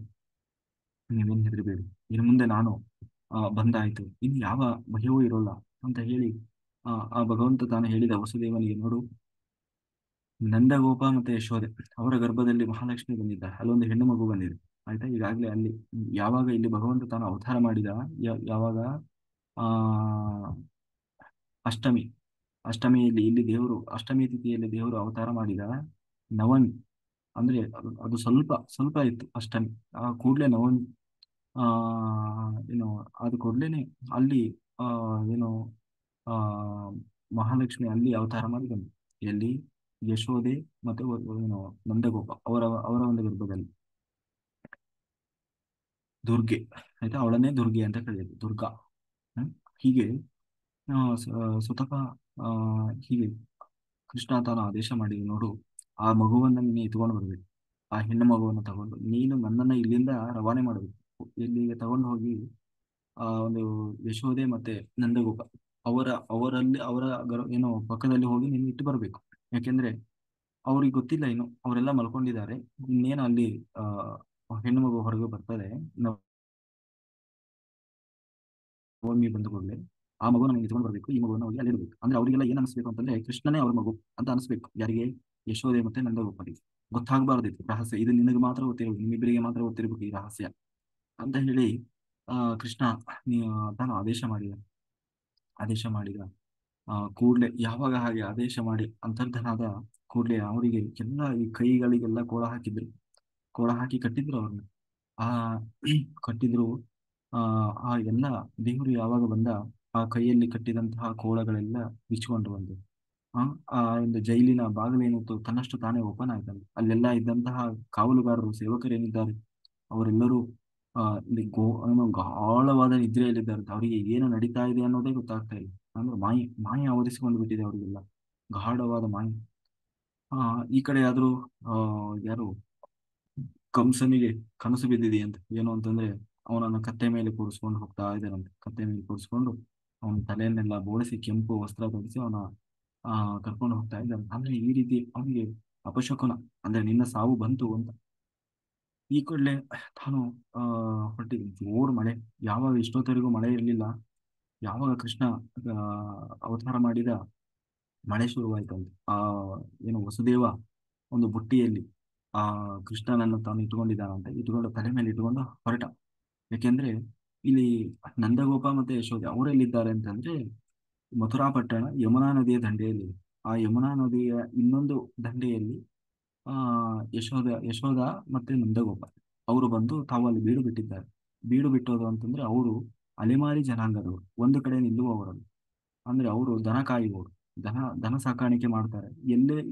ನೀವೇನ್ ಹೆದರಬೇಡಿ, ಇನ್ನು ಮುಂದೆ ನಾನು ಬಂದಾಯ್ತು, ಇನ್ನು ಯಾವ ಭಯವೂ ಇರೋಲ್ಲ ಅಂತ ಹೇಳಿ ಆ ಭಗವಂತ ತಾನು ಹೇಳಿದ ವಸುದೇವನಿಗೆ, ನೋಡು, ನಂದಗೋಪ ಮತ್ತೆ ಯಶೋದೆ ಅವರ ಗರ್ಭದಲ್ಲಿ ಮಹಾಲಕ್ಷ್ಮಿ ಬಂದಿದ್ದಾರೆ. ಅಲ್ಲೊಂದು ಹೆಣ್ಣು ಮಗು ಬಂದಿದೆ. ಆಯ್ತಾ? ಈಗಾಗಲೇ ಅಲ್ಲಿ ಯಾವಾಗ ಇಲ್ಲಿ ಭಗವಂತ ತಾನು ಅವತಾರ ಮಾಡಿದ, ಯಾವಾಗ ಆ ಅಷ್ಟಮಿ ಅಷ್ಟಮಿಯಲ್ಲಿ ಇಲ್ಲಿ ದೇವರು, ಅಷ್ಟಮಿ ತಿಥಿಯಲ್ಲಿ ದೇವರು ಅವತಾರ ಮಾಡಿದ ನವಮಿ, ಅಂದ್ರೆ ಅದು ಸ್ವಲ್ಪ ಸ್ವಲ್ಪ ಇತ್ತು ಅಷ್ಟಮಿ. ಆ ಕೂಡ್ಲೆ ನವಮಿ ಆ ಏನು ಆದ ಕೂಡ್ಲೇನೆ ಅಲ್ಲಿ ಆ ಏನು ಆ ಮಹಾಲಕ್ಷ್ಮಿ ಅಲ್ಲಿ ಅವತಾರ ಮಾಡಿ ಬಂದು, ಎಲ್ಲಿ ಯಶೋದೆ ಮತ್ತೆ ಏನು ನಂದಗೋಪ ಅವರ ಒಂದು ಗರ್ಭದಲ್ಲಿ ದುರ್ಗೆ. ಆಯ್ತಾ? ಅವಳನ್ನೇ ದುರ್ಗೆ ಅಂತ ಕರೆಯೋದು, ದುರ್ಗಾ. ಹ್ಮ್ ಹೀಗೆ ಸುತಪ ಹೀಗೆ ಕೃಷ್ಣ ತಾನು ಆದೇಶ ಮಾಡಿ, ನೋಡು, ಆ ಮಗುವನ್ನ ನೀನು ಎತ್ಕೊಂಡು ಬರ್ಬೇಕು. ಆ ಹೆಣ್ಣು ಮಗುವನ್ನು ತಗೊಂಡು ನೀನು ನನ್ನನ್ನ ಇಲ್ಲಿಂದ ರವಾನೆ ಮಾಡಬೇಕು. ಇಲ್ಲಿಗೆ ತಗೊಂಡು ಹೋಗಿ ಒಂದು ಯಶೋದೆ ಮತ್ತೆ ನಂದಗೋಪ ಅವರಲ್ಲಿ ಅವರ ಏನೋ ಪಕ್ಕದಲ್ಲಿ ಹೋಗಿ ನೀನು ಇಟ್ಟು ಬರಬೇಕು. ಯಾಕೆಂದ್ರೆ ಅವ್ರಿಗೆ ಗೊತ್ತಿಲ್ಲ, ಇನ್ನು ಅವರೆಲ್ಲ ಮಲ್ಕೊಂಡಿದ್ದಾರೆ. ಇನ್ನೇನು ಅಲ್ಲಿ ಹೆಣ್ಣು ಮಗು ಹೊರಗೆ ಬರ್ತದೆ. ನವಮಿ ಬಂದ ಕೂಡಲೇ ಆ ಮಗುನ ನಮಗೆ ಎತ್ಕೊಂಡು ಬರಬೇಕು. ಈ ಮಗುವನ್ನು ಹೋಗಿ ಅಲ್ಲಿ ಇಡಬೇಕು. ಅಂದ್ರೆ ಅವರಿಗೆಲ್ಲ ಏನ್ ಅನಿಸ್ಬೇಕು ಅಂತಂದ್ರೆ ಕೃಷ್ಣನೇ ಅವ್ರ ಮಗು ಅಂತ ಅನಿಸ್ಬೇಕು. ಯಾರಿಗೆ? ಯಶೋದೆ ಮತ್ತೆ ನಂದಗೋಪರಿಗೆ ಗೊತ್ತಾಗಬಾರ್ದು ಇದು ರಹಸ್ಯ. ಇದು ನಿನಗೆ ಮಾತ್ರ ಗೊತ್ತಿರಬೇಕು, ನಿಮ್ಮಿಬ್ಬರಿಗೆ ಮಾತ್ರ ಗೊತ್ತಿರಬೇಕು ಈ ರಹಸ್ಯ ಅಂತ ಹೇಳಿ ಕೃಷ್ಣ ನೀ ತಾನು ಆದೇಶ ಮಾಡಿದ ಕೂಡ್ಲೆ ಯಾವಾಗ ಹಾಗೆ ಆದೇಶ ಮಾಡಿ ಅಂತರ್ಧನಾದ ಕೂಡ್ಲೆ ಅವರಿಗೆ ಎಲ್ಲ ಈ ಕೈಗಳಿಗೆಲ್ಲ ಕೋಳ ಹಾಕಿ ಕಟ್ಟಿದ್ರು ಅವ್ರನ್ನ. ಆ ಕಟ್ಟಿದ್ರು. ಆ ಆ ಎಲ್ಲ ದೇವರು ಯಾವಾಗ ಬಂದ ಆ ಕೈಯಲ್ಲಿ ಕಟ್ಟಿದಂತಹ ಕೋಳಗಳೆಲ್ಲ ಬಿಚ್ಕೊಂಡು ಬಂದು ಆ ಆ ಒಂದು ಜೈಲಿನ ಬಾಗಿಲೇನಿತ್ತು ತನ್ನಷ್ಟು ತಾನೇ ಓಪನ್ ಆಯ್ತಲ್ಲ. ಅಲ್ಲೆಲ್ಲ ಇದ್ದಂತಹ ಕಾವಲುಗಾರರು ಸೇವಕರೇನಿದ್ದಾರೆ ಅವರೆಲ್ಲರೂ ಇಲ್ಲಿ ಏನೋ ಗಾಢವಾದ ನಿದ್ರೆಯಲ್ಲಿದ್ದಾರೆ. ಅವರಿಗೆ ಏನು ನಡೀತಾ ಇದೆ ಅನ್ನೋದೇ ಗೊತ್ತಾಗ್ತಾ ಇಲ್ಲ. ಅಂದ್ರೆ ಮಾಯೆ ಆವರಿಸಿಕೊಂಡು ಬಿಟ್ಟಿದೆ ಅವರಿಗೆಲ್ಲ, ಗಾಢವಾದ ಮಾಯೆ. ಈ ಕಡೆ ಆದ್ರೂ ಯಾರು ಕಂಸನಿಗೆ ಕನಸು ಬಿದ್ದಿದೆ ಅಂತ. ಏನು ಅಂತಂದ್ರೆ ಅವನನ್ನ ಕತ್ತೆ ಮೇಲೆ ಕೂರಿಸ್ಕೊಂಡು ಹೋಗ್ತಾ ಇದ್ದಾನಂತೆ. ಕತ್ತೆ ಮೇಲೆ ಕೂರಿಸ್ಕೊಂಡು ಅವನ ತಲೆಯನ್ನೆಲ್ಲ ಬೋಳಿಸಿ ಕೆಂಪು ವಸ್ತ್ರ ತೊಡಿಸಿ ಅವನ ಕರ್ಕೊಂಡು ಹೋಗ್ತಾ ಇದ್ದಾನೆ. ಅಂದ್ರೆ ಈ ರೀತಿ ಅವನಿಗೆ ಅಪಶಕುನ, ಅಂದ್ರೆ ನಿನ್ನ ಸಾವು ಬಂತು ಅಂತ. ಈ ಕೂಡಲೇ ತಾನು ಹೊರಟಿದ್ದ ಜೋರು ಮಳೆ. ಯಾವಾಗ ಇಷ್ಟೊತ್ತವರೆಗೂ ಮಳೆ ಇರಲಿಲ್ಲ, ಯಾವಾಗ ಕೃಷ್ಣ ಅವತಾರ ಮಾಡಿದ ಮಳೆ ಶುರುವಾಯ್ತಂತೆ. ಏನು ವಸುದೇವ ಒಂದು ಬುಟ್ಟಿಯಲ್ಲಿ ಆ ಕೃಷ್ಣನನ್ನು ತಾನು ಇಟ್ಕೊಂಡಿದ್ದಾನಂತೆ. ಇಟ್ಕೊಂಡು ತಲೆ ಮೇಲೆ ಇಟ್ಕೊಂಡು ಹೊರಟ. ಯಾಕೆಂದ್ರೆ ಇಲ್ಲಿ ನಂದಗೋಪ ಮತ್ತೆ ಯಶೋದೆ ಅವರೆಲ್ಲಿದ್ದಾರೆ ಅಂತಂದ್ರೆ ಮಥುರಾ ಪಟ್ಟಣ ಯಮುನಾ ನದಿಯ ದಂಡೆಯಲ್ಲಿ. ಆ ಯಮುನಾ ನದಿಯ ಇನ್ನೊಂದು ದಂಡೆಯಲ್ಲಿ ಆ ಯಶೋಧ ಮತ್ತೆ ನಂದಗೋಪ ಅವರು ಬಂದು ತಾವು ಅಲ್ಲಿ ಬೀಡು ಬಿಟ್ಟಿದ್ದಾರೆ. ಬೀಡು ಬಿಟ್ಟೋದು ಅಂತಂದ್ರೆ ಅವರು ಅಲೆಮಾರಿ ಜನಾಂಗದವರು, ಒಂದು ಕಡೆ ನಿಲ್ಲುವವರಲ್ಲ. ಅಂದ್ರೆ ಅವರು ದನ ಕಾಯುವವರು, ದನ ಸಾಕಾಣಿಕೆ ಮಾಡ್ತಾರೆ.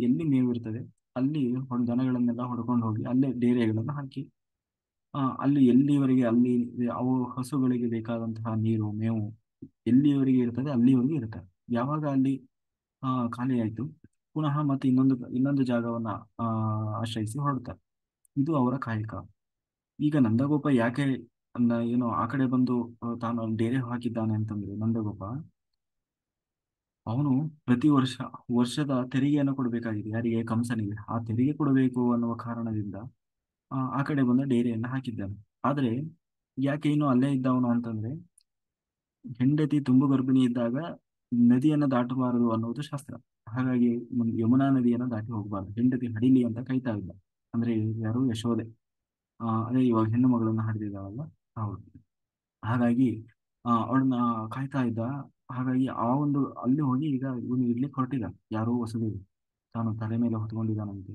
ಎಲ್ಲಿ ಮೇವು ಇರ್ತದೆ ಅಲ್ಲಿ ದನಗಳನ್ನೆಲ್ಲ ಹೊಡ್ಕೊಂಡು ಹೋಗಿ ಅಲ್ಲೇ ಡೇರೆಗಳನ್ನು ಹಾಕಿ ಅಲ್ಲಿ ಎಲ್ಲಿವರೆಗೆ ಅಲ್ಲಿ ಅವು ಹಸುಗಳಿಗೆ ಬೇಕಾದಂತಹ ನೀರು ಮೇವು ಎಲ್ಲಿವರೆಗೆ ಇರ್ತದೆ ಅಲ್ಲಿವರೆಗೆ ಇರ್ತಾರೆ. ಯಾವಾಗ ಅಲ್ಲಿ ಖಾಲಿ ಆಯ್ತು ಪುನಃ ಮತ್ತೆ ಇನ್ನೊಂದು ಜಾಗವನ್ನ ಆಶ್ರಯಿಸಿ ಹೊರಡ್ತಾರೆ. ಇದು ಅವರ ಕಾಯಕ. ಈಗ ನಂದಗೋಪ ಯಾಕೆ ಏನೋ ಆ ಕಡೆ ಬಂದು ತಾನು ಅಲ್ಲಿ ಡೇರೆ ಹಾಕಿದ್ದಾನೆ ಅಂತಂದ್ರೆ ನಂದಗೋಪ ಅವನು ಪ್ರತಿ ವರ್ಷದ ತೆರಿಗೆಯನ್ನು ಕೊಡಬೇಕಾಗಿದೆ. ಯಾರಿಗೆ? ಕಂಸನಿಗೆ. ಆ ತೆರಿಗೆ ಕೊಡಬೇಕು ಅನ್ನುವ ಕಾರಣದಿಂದ ಆ ಕಡೆ ಬಂದು ಡೇರೆಯನ್ನು ಹಾಕಿದ್ದಾನೆ. ಆದ್ರೆ ಯಾಕೆ ಇನ್ನು ಅಲ್ಲೇ ಇದ್ದವನು ಅಂತಂದ್ರೆ ಹೆಂಡತಿ ತುಂಬು ಗರ್ಭಿಣಿ ಇದ್ದಾಗ ನದಿಯನ್ನು ದಾಟಬಾರದು ಅನ್ನೋದು ಶಾಸ್ತ್ರ. ಹಾಗಾಗಿ ಯಮುನಾ ನದಿಯನ್ನು ದಾಟಿ ಹೋಗಬಾರ್ದು, ಹೆಂಡತಿ ಹಡಿಲಿ ಅಂತ ಕಾಯ್ತಾ ಇದ್ದ. ಅಂದ್ರೆ ಯಾರು? ಯಶೋದೆ. ಅದೇ ಇವಾಗ ಹೆಣ್ಣು ಮಗಳನ್ನ ಹಡಿದಿದ್ದಾಳಲ್ಲ ಹೌದು. ಹಾಗಾಗಿ ಅವಳನ್ನ ಕಾಯ್ತಾ ಇದ್ದ. ಹಾಗಾಗಿ ಆ ಒಂದು ಅಲ್ಲಿ ಹೋಗಿ ಈಗ ಇವನು ಇಡ್ಲಿಕ್ಕೆ ಹೊರಟಿದ್ದ. ಯಾರೋ ವಸುದೇವಿ ತಾನು ತಲೆ ಮೇಲೆ ಹೊತ್ಕೊಂಡಿದ್ದಾನಂತೆ.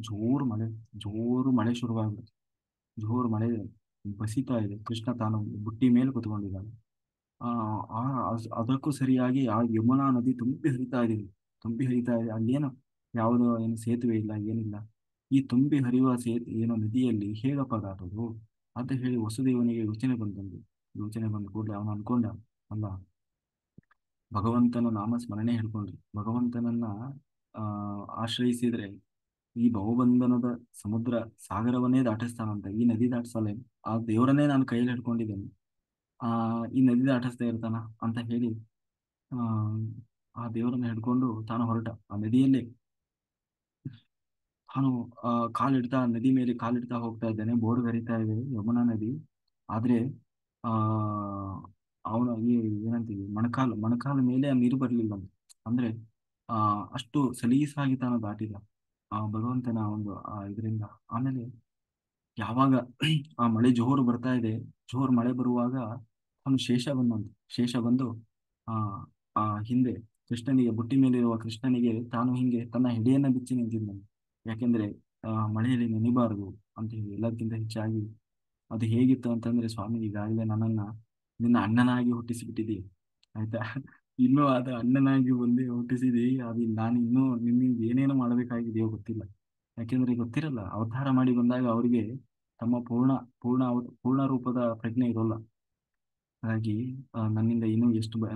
ಜೋರು ಮಳೆ ಶುರುವಾಗ್ಬಿಡುತ್ತೆ. ಜೋರು ಮಳೆ ಬಸಿತಾ ಇದೆ. ಕೃಷ್ಣ ತಾನು ಬುಟ್ಟಿ ಮೇಲೆ ಕುತ್ಕೊಂಡಿದ್ದಾನೆ. ಆ ಆ ಅದಕ್ಕೂ ಸರಿಯಾಗಿ ಆ ಯಮುನಾ ನದಿ ತುಂಬಿ ಹರಿತಾ ಇದೆ. ಅಲ್ಲೇನು ಯಾವುದೋ ಏನು ಸೇತುವೆ ಇಲ್ಲ, ಏನಿಲ್ಲ. ಈ ತುಂಬಿ ಹರಿಯುವ ಏನೋ ನದಿಯಲ್ಲಿ ಹೇಗಪ್ಪ ದಾಟೋದು ಅಂತ ಹೇಳಿ ವಸುದೇವನಿಗೆ ಯೋಚನೆ ಬಂದ ಕೂಡಲೇ ಅವನು ಅನ್ಕೊಂಡ, ಅಲ್ಲ ಭಗವಂತನ ನಾಮ ಸ್ಮರಣೆ ಹಿಡ್ಕೊಂಡ್ರಿ ಭಗವಂತನನ್ನ ಆ ಆಶ್ರಯಿಸಿದ್ರೆ ಈ ಬಹುಬಂಧನದ ಸಮುದ್ರ ಸಾಗರವನ್ನೇ ದಾಟಿಸ್ತಾನಂತ. ಈ ನದಿ ದಾಟಿಸಲ್ಲ, ಆ ದೇವರನ್ನೇ ನಾನು ಕೈಯಲ್ಲಿ ಹಿಡ್ಕೊಂಡಿದ್ದೇನೆ, ಆ ಈ ನದಿ ದಾಟಿಸ್ತಾ ಇರ್ತಾನ ಅಂತ ಹೇಳಿ ಆ ಆ ದೇವರನ್ನ ಹಿಡ್ಕೊಂಡು ತಾನು ಹೊರಟ. ಆ ನದಿಯಲ್ಲೇ ತಾನು ನದಿ ಮೇಲೆ ಕಾಲಿಡ್ತಾ ಹೋಗ್ತಾ ಇದ್ದಾನೆ. ಬೋರ್ಡ್ ಹರಿತಾ ಇದೆ ಯಮುನಾ ನದಿ. ಆದ್ರೆ ಆ ಅವನ ಏನಂತೀವಿ ಮೊಣಕಾಲ ಮೇಲೆ ಆ ನೀರು ಬರ್ಲಿಲ್ಲ ಅಂತ. ಅಂದ್ರೆ ಆ ಅಷ್ಟು ಸಲೀಸಾಗಿ ತಾನು ದಾಟಿದ ಆ ಭಗವಂತನ ಒಂದು ಇದರಿಂದ. ಆಮೇಲೆ ಯಾವಾಗ ಆ ಮಳೆ ಜೋರು ಬರ್ತಾ ಇದೆ, ಜೋರು ಮಳೆ ಬರುವಾಗ ಅವನು ಶೇಷ ಬಂದು ಆ ಆ ಹಿಂದೆ ಕೃಷ್ಣನಿಗೆ ಬುಟ್ಟಿ ಮೇಲಿರುವ ಕೃಷ್ಣನಿಗೆ ತಾನು ಹಿಂಗೆ ತನ್ನ ಹೆಡೆಯನ್ನ ಬಿಚ್ಚಿ ನಿಂತಿದ್ದಾನೆ. ಯಾಕೆಂದ್ರೆ ಮಳೆಯಲ್ಲಿ ನೆನಿಬಾರದು ಅಂತ ಹೇಳಿ. ಎಲ್ಲದಕ್ಕಿಂತ ಹೆಚ್ಚಾಗಿ ಅದು ಹೇಗಿತ್ತು ಅಂತಂದ್ರೆ, ಸ್ವಾಮಿ ಈಗಾಗಲೇ ನನ್ನನ್ನ ನಿನ್ನ ಅಣ್ಣನಾಗಿ ಹುಟ್ಟಿಸಿಬಿಟ್ಟಿದಿ ಆಯ್ತಾ, ಇನ್ನೂ ಅದು ಅಣ್ಣನಾಗಿ ಒಂದೇ ಹುಟ್ಟಿಸಿದಿ. ಅದು ನಾನು ಇನ್ನೂ ನಿನ್ನಿಂದ ಏನೇನು ಮಾಡಬೇಕಾಗಿದೆಯೋ ಗೊತ್ತಿಲ್ಲ. ಯಾಕೆಂದ್ರೆ ಗೊತ್ತಿರಲ್ಲ, ಅವತಾರ ಮಾಡಿ ಬಂದಾಗ ಅವರಿಗೆ ತಮ್ಮ ಪೂರ್ಣ ರೂಪದ ಪ್ರಜ್ಞೆ ಇರೋಲ್ಲ. ಹಾಗಾಗಿ ನನ್ನಿಂದ ಇನ್ನೂ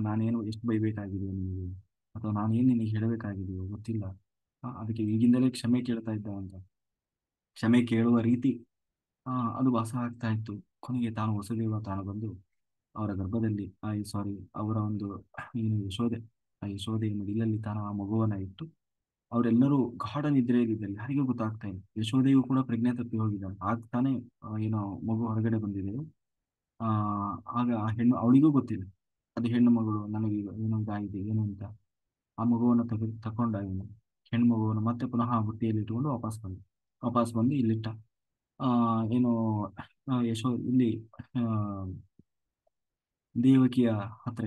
ನಾನೇನು ಎಷ್ಟು ಬೈಬೇಕಾಗಿದೆಯೋ ನಿನಗೆ, ಅಥವಾ ನಾನೇನು ನಿನಗೆ ಹೇಳಬೇಕಾಗಿದೆಯೋ ಗೊತ್ತಿಲ್ಲ. ಅದಕ್ಕೆ ಈಗಿಂದಲೇ ಕ್ಷಮೆ ಕೇಳ್ತಾ ಇದ್ದಾವಂತ. ಕ್ಷಮೆ ಕೇಳುವ ರೀತಿ ಅದು ವಾಸ ಆಗ್ತಾ ಇತ್ತು. ಕೊನೆಗೆ ತಾನು ವಸುದೇವ ತಾನು ಬಂದು ಅವರ ಗರ್ಭದಲ್ಲಿ ಸಾರಿ ಅವರ ಒಂದು ಏನು ಯಶೋದೆ, ಆ ಯಶೋದೆಯ ಮಡಿಲಲ್ಲಿ ತಾನು ಆ ಮಗುವನ್ನ ಇಟ್ಟು ಅವರೆಲ್ಲರೂ ಗಾಢ ನಿದ್ರೆಯಲ್ಲಿದ್ದರು. ಯಾರಿಗೂ ಗೊತ್ತಾಗ್ತಾ ಇಲ್ಲ. ಯಶೋದೆಯು ಕೂಡ ಪ್ರಜ್ಞೆ ತಪ್ಪಿ ಹೋಗಿದ್ದಾಳೆ. ಆಗ ತಾನೇ ಏನೋ ಮಗು ಹೊರಗಡೆ ಬಂದಿದೆ. ಆ ಆಗ ಆ ಹೆಣ್ಣು ಅವಳಿಗೂ ಗೊತ್ತಿಲ್ಲ ಅದು ಹೆಣ್ಣು ಮಗಳು, ನನಗೆ ಏನೋ ಇದಾಗಿದೆ ಏನು ಅಂತ. ಆ ಮಗುವನ್ನು ತಕೊಂಡ ಇವನು ಹೆಣ್ಣು ಮಗುವನ್ನು ಮತ್ತೆ ಪುನಃ ಆ ಬುಟ್ಟಿಯಲ್ಲಿ ಇಟ್ಟುಕೊಂಡು ವಾಪಸ್ ಬಂದು ಇಲ್ಲಿಟ್ಟ. ಆ ಏನು ಇಲ್ಲಿ ಆ ದೇವಕಿಯ ಹತ್ರ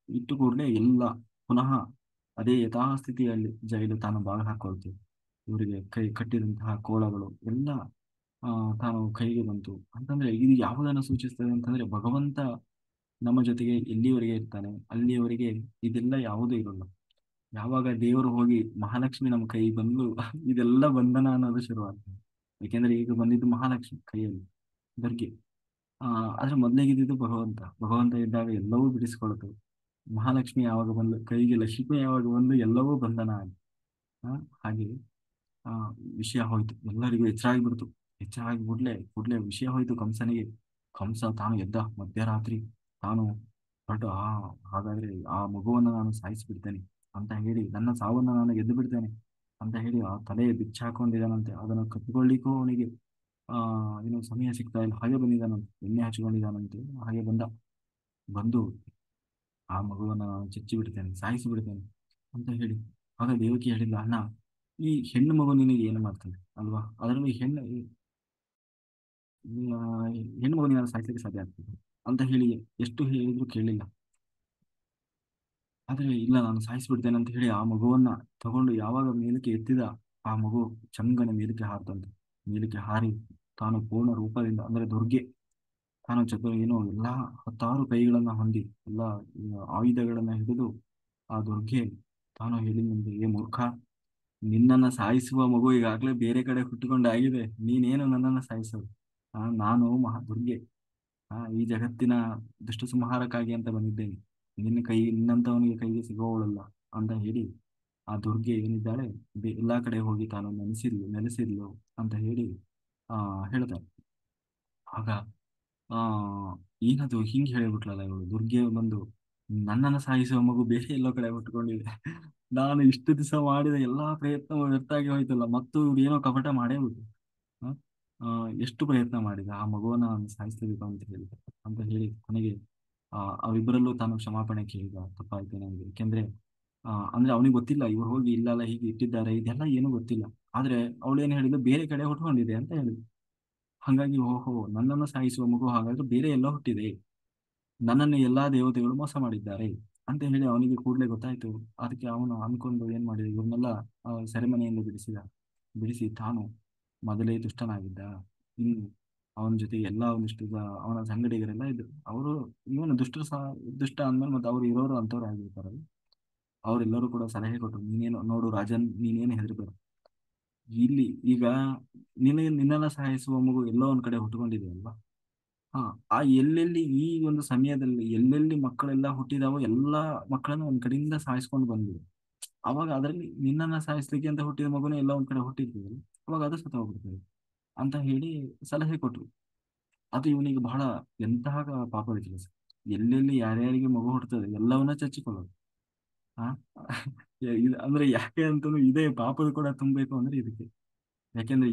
ಇಟ್ಟು ಕೂಡಲೇ ಎಲ್ಲ ಪುನಃ ಅದೇ ಯಥಾಸ್ಥಿತಿಯಲ್ಲಿ ಜೈಲು ತಾನು ಬಾಗಿಲು ಹಾಕೊಳ್ತೀವಿ. ಇವರಿಗೆ ಕೈ ಕಟ್ಟಿದಂತಹ ಕೋಳಗಳು ಎಲ್ಲ ಆ, ತಾನು ಕೈಗೆ ಬಂತು ಅಂತಂದ್ರೆ ಇದು ಯಾವುದನ್ನು ಸೂಚಿಸ್ತದೆ ಅಂತಂದ್ರೆ ಭಗವಂತ ನಮ್ಮ ಜೊತೆಗೆ ಎಲ್ಲಿವರೆಗೆ ಇರ್ತಾನೆ ಅಲ್ಲಿಯವರೆಗೆ ಇದೆಲ್ಲ ಯಾವುದೂ ಇರಲ್ಲ. ಯಾವಾಗ ದೇವರು ಹೋಗಿ ಮಹಾಲಕ್ಷ್ಮಿ ನಮ್ಮ ಕೈ ಬಂದು ಇದೆಲ್ಲ ಬಂಧನ ಅನ್ನೋದು ಶುರುವಾಗ್ತದೆ. ಯಾಕೆಂದ್ರೆ ಈಗ ಬಂದಿದ್ದು ಮಹಾಲಕ್ಷ್ಮಿ ಕೈಯಲ್ಲಿ ದುರ್ಗೆ. ಆ ಆದ್ರೆ ಮೊದಲಿಗಿದ್ದು ಭಗವಂತ ಇದ್ದಾಗ ಎಲ್ಲವೂ ಬಿಡಿಸಿಕೊಳ್ಳುತ್ತದೆ. ಮಹಾಲಕ್ಷ್ಮಿ ಯಾವಾಗ ಬಂದು ಕೈಗೆ ಲಕ್ಷ್ಮಿ ಯಾವಾಗ ಬಂದು ಎಲ್ಲವೂ ಬಂಧನ ಆಗಿ ಆ, ಹಾಗೆ ಆ ವಿಷಯ ಹೋಯ್ತು, ಎಲ್ಲರಿಗೂ ಎಚ್ಚರ ಆಗಿಬಿಡ್ತು. ಎಚ್ಚರ ಆಗಿ ಕೂಡ್ಲೆ ವಿಷಯ ಹೋಯ್ತು ಕಂಸನಿಗೆ. ಕಂಸ ತಾನು ಎದ್ದ ಮಧ್ಯರಾತ್ರಿ. ತಾನು ಹೊರಟು ಹಾಗಾದ್ರೆ ಆ ಮಗುವನ್ನು ನಾನು ಸಾಯಿಸಿಬಿಡ್ತೇನೆ ಅಂತ ಹೇಳಿ, ನನ್ನ ಸಾವನ್ನು ನಾನು ಗೆದ್ದು ಬಿಡ್ತೇನೆ ಅಂತ ಹೇಳಿ ಆ ತಲೆ ಬಿಚ್ಚಾಕೊಂಡಿದ್ದಾನಂತೆ. ಅದನ್ನು ಕಟ್ಟಿಕೊಳ್ಳಿಕ್ಕೂ ಅವನಿಗೆ ಏನು ಸಮಯ ಸಿಗ್ತಾ ಇಲ್ಲ. ಹಾಗೆ ಬಂದಿದ್ದಾನಂತೆ, ಎಣ್ಣೆ ಹಚ್ಕೊಂಡಿದ್ದಾನಂತೆ. ಹಾಗೆ ಬಂದು ಆ ಮಗುವನ್ನು ನಾನು ಚಚ್ಚಿ ಬಿಡ್ತೇನೆ, ಸಾಯಿಸಿ ಬಿಡ್ತೇನೆ ಅಂತ ಹೇಳಿ. ಆಗ ದೇವಕಿ ಹೇಳಿಲ್ಲ, ಅಣ್ಣ ಈ ಹೆಣ್ಣು ಮಗು ನಿನಗೆ ಏನು ಮಾಡ್ತಾನೆ ಅಲ್ವಾ, ಅದರಲ್ಲಿ ಆ, ಹೆಣ್ಣು ಮಗು ನೀನು ಸಾಯಿಸಲಿಕ್ಕೆ ಸಾಧ್ಯ ಆಗ್ತದೆ ಅಂತ ಹೇಳಿ ಎಷ್ಟು ಹೇಳಿದ್ರು ಕೇಳಿಲ್ಲ. ಆದ್ರೆ ಇಲ್ಲ, ನಾನು ಸಾಯಿಸಿಬಿಡ್ತೇನೆ ಅಂತ ಹೇಳಿ ಆ ಮಗುವನ್ನ ತಗೊಂಡು ಯಾವಾಗ ಮೇಲಕ್ಕೆ ಎತ್ತಿದ, ಆ ಮಗು ಚಂಗನೆ ಮೇಲಕ್ಕೆ ಹಾರ್ತಂತೆ. ಮೇಲಕ್ಕೆ ಹಾರಿ ತಾನು ಪೂರ್ಣ ರೂಪದಿಂದ ಅಂದ್ರೆ ದುರ್ಗೆ, ತಾನು ಏನು ಎಲ್ಲಾ 10 ಕೈಗಳನ್ನ ಹೊಂದಿ ಎಲ್ಲಾ ಆಯುಧಗಳನ್ನ ಹಿಡಿದು ಆ ದುರ್ಗೆ ತಾನು ಹೇಳಿದಂತೆ, ಏ ಮೂರ್ಖ, ನಿನ್ನನ್ನ ಸಾಯಿಸುವ ಮಗು ಈಗಾಗಲೇ ಬೇರೆ ಕಡೆ ಹುಟ್ಟಿಕೊಂಡಾಗಿದೆ, ನೀನೇನು ನನ್ನನ್ನು ಸಾಯಿಸೋದು. ನಾನು ದುರ್ಗೆ, ಈ ಜಗತ್ತಿನ ದುಷ್ಟ ಸಂಹಾರಕ್ಕಾಗಿ ಅಂತ ಬಂದಿದ್ದೇನೆ. ನಿನ್ನಂತವನಿಗೆ ಕೈಗೆ ಸಿಗುವವಳಲ್ಲ ಅಂತ ಹೇಳಿ ಆ ದುರ್ಗೆ ಏನಿದ್ದಾಳೆ ಎಲ್ಲಾ ಕಡೆ ಹೋಗಿ ತಾನು ನೆಲೆಸಿದ್ಲು ಅಂತ ಹೇಳಿ ಹೇಳ್ತಾರೆ. ಆಗ ಆ ಏನದು ಹಿಂಗೆ ಹೇಳಿಬಿಟ್ಲಲ್ಲ ಇವಳು ದುರ್ಗೆ ಬಂದು, ನನ್ನನ್ನು ಸಾಯಿಸುವ ಮಗು ಬೇರೆ ಎಲ್ಲೋ ಕಡೆ ಹುಟ್ಕೊಂಡಿದೆ. ನಾನು ಇಷ್ಟು ದಿವಸ ಮಾಡಿದ ಎಲ್ಲಾ ಪ್ರಯತ್ನ ವ್ಯರ್ಥಾಗಿ ಹೋಯ್ತಲ್ಲ, ಮತ್ತು ಇವ್ರು ಏನೋ ಕಪಟ ಮಾಡೇ ಬಿಟ್ಟು ಆ, ಆ, ಎಷ್ಟು ಪ್ರಯತ್ನ ಮಾಡಿದ ಆ ಮಗುವನ್ನ ನಾನು ಸಾಯಿಸಬೇಕು ಅಂತ ಹೇಳಿ ಕೊನೆಗೆ ಅವರಿಬ್ಬರಲ್ಲೂ ತಾನು ಕ್ಷಮಾಪಣೆ ಕೇಳಿದ, ತಪ್ಪಾಯ್ತು ನನಗೆ. ಯಾಕೆಂದ್ರೆ ಅಂದ್ರೆ ಅವನಿಗೆ ಗೊತ್ತಿಲ್ಲ ಇವ್ರು ಹೋಗಿ ಇಲ್ಲಲ್ಲ ಹೀಗೆ ಇಟ್ಟಿದ್ದಾರೆ, ಇದೆಲ್ಲ ಏನೂ ಗೊತ್ತಿಲ್ಲ. ಆದ್ರೆ ಅವಳು ಏನು ಹೇಳಿದ್ಲು, ಬೇರೆ ಕಡೆ ಹುಟ್ಕೊಂಡಿದೆ ಅಂತ ಹೇಳಿದ್ಲು. ಹಾಗಾಗಿ ಓಹೋ, ನನ್ನನ್ನು ಸಾಯಿಸುವ ಮಗು ಹಾಗಾದ್ರೆ ಬೇರೆ ಎಲ್ಲ ಹುಟ್ಟಿದೆ, ನನ್ನನ್ನು ಎಲ್ಲಾ ದೇವತೆಗಳು ಮೋಸ ಮಾಡಿದ್ದಾರೆ ಅಂತ ಹೇಳಿ ಅವನಿಗೆ ಕೂಡಲೇ ಗೊತ್ತಾಯ್ತು. ಅದಕ್ಕೆ ಅವನು ಅನ್ಕೊಂಡು ಏನ್ ಮಾಡಿದ, ಇವ್ರನ್ನೆಲ್ಲ ಸೆರೆಮನೆಯಿಂದ ಬಿಡಿಸಿ ತಾನು ಮೊದಲೇ ದುಷ್ಟನಾಗಿದ್ದ. ಇನ್ನು ಅವನ ಜೊತೆಗೆ ಎಲ್ಲ ಒಂದಿಷ್ಟು ಅವನ ಸಂಗಡಿಗರೆಲ್ಲ ಇದ್ರು. ಅವರು ಇವನು ದುಷ್ಟ ಅಂದ್ಮೇಲೆ ಮತ್ತೆ ಅವ್ರು ಇರೋರು ಅಂತವ್ರು ಆಗಿರ್ತಾರಲ್ಲ, ಅವರೆಲ್ಲರೂ ಕೂಡ ಸಲಹೆ ಕೊಟ್ಟರು, ನೀನೇನು ನೋಡು ರಾಜನ್, ನೀನೇನು ಹೆದರ್ಬೇಡ. ಇಲ್ಲಿ ಈಗ ನಿನ್ನೆಲ್ಲ ಸಹಾಯಿಸುವ ಮಗು ಎಲ್ಲೋ ಒಂದ್ ಕಡೆ ಹುಟ್ಟುಕೊಂಡಿದೆ ಅಲ್ವಾ. ಹಾ, ಆ ಎಲ್ಲೆಲ್ಲಿ ಈ ಒಂದು ಸಮಯದಲ್ಲಿ ಎಲ್ಲೆಲ್ಲಿ ಮಕ್ಕಳೆಲ್ಲ ಹುಟ್ಟಿದಾವೋ ಎಲ್ಲಾ ಮಕ್ಕಳನ್ನ ಒಂದ್ ಕಡೆಯಿಂದ ಸಾಯಿಸ್ಕೊಂಡು ಬಂದಿದೆ. ಅವಾಗ ಅದರಲ್ಲಿ ನಿನ್ನನ್ನ ಸಾಯಿಸ್ಲಿಕ್ಕೆ ಅಂತ ಹುಟ್ಟಿದ ಮಗುನೇ ಎಲ್ಲ ಒಂದ್ ಕಡೆ ಹುಟ್ಟಿರ್ತದೆ, ಅವಾಗ ಅದು ಸತ್ತ ಹೋಗ್ಬಿಡ್ತದೆ ಅಂತ ಹೇಳಿ ಸಲಹೆ ಕೊಟ್ರು. ಅದು ಇವನಿಗೆ ಬಹಳ ಎಂತಹ ಪಾಪದ ಕೆಲಸ. ಎಲ್ಲೆಲ್ಲಿ ಯಾರ್ಯಾರಿಗೆ ಮಗು ಹುಟ್ಟುತ್ತದೆ ಎಲ್ಲವನ್ನ ಚಚ್ಚಿಕೊಳ್ಳೋದು. ಆ ಅಂದ್ರೆ ಯಾಕೆ ಅಂತಂದ್ರೆ ಇದೇ ಪಾಪದ ಕೂಡ ತುಂಬಬೇಕು ಅಂದ್ರೆ ಇದಕ್ಕೆ. ಯಾಕೆಂದ್ರೆ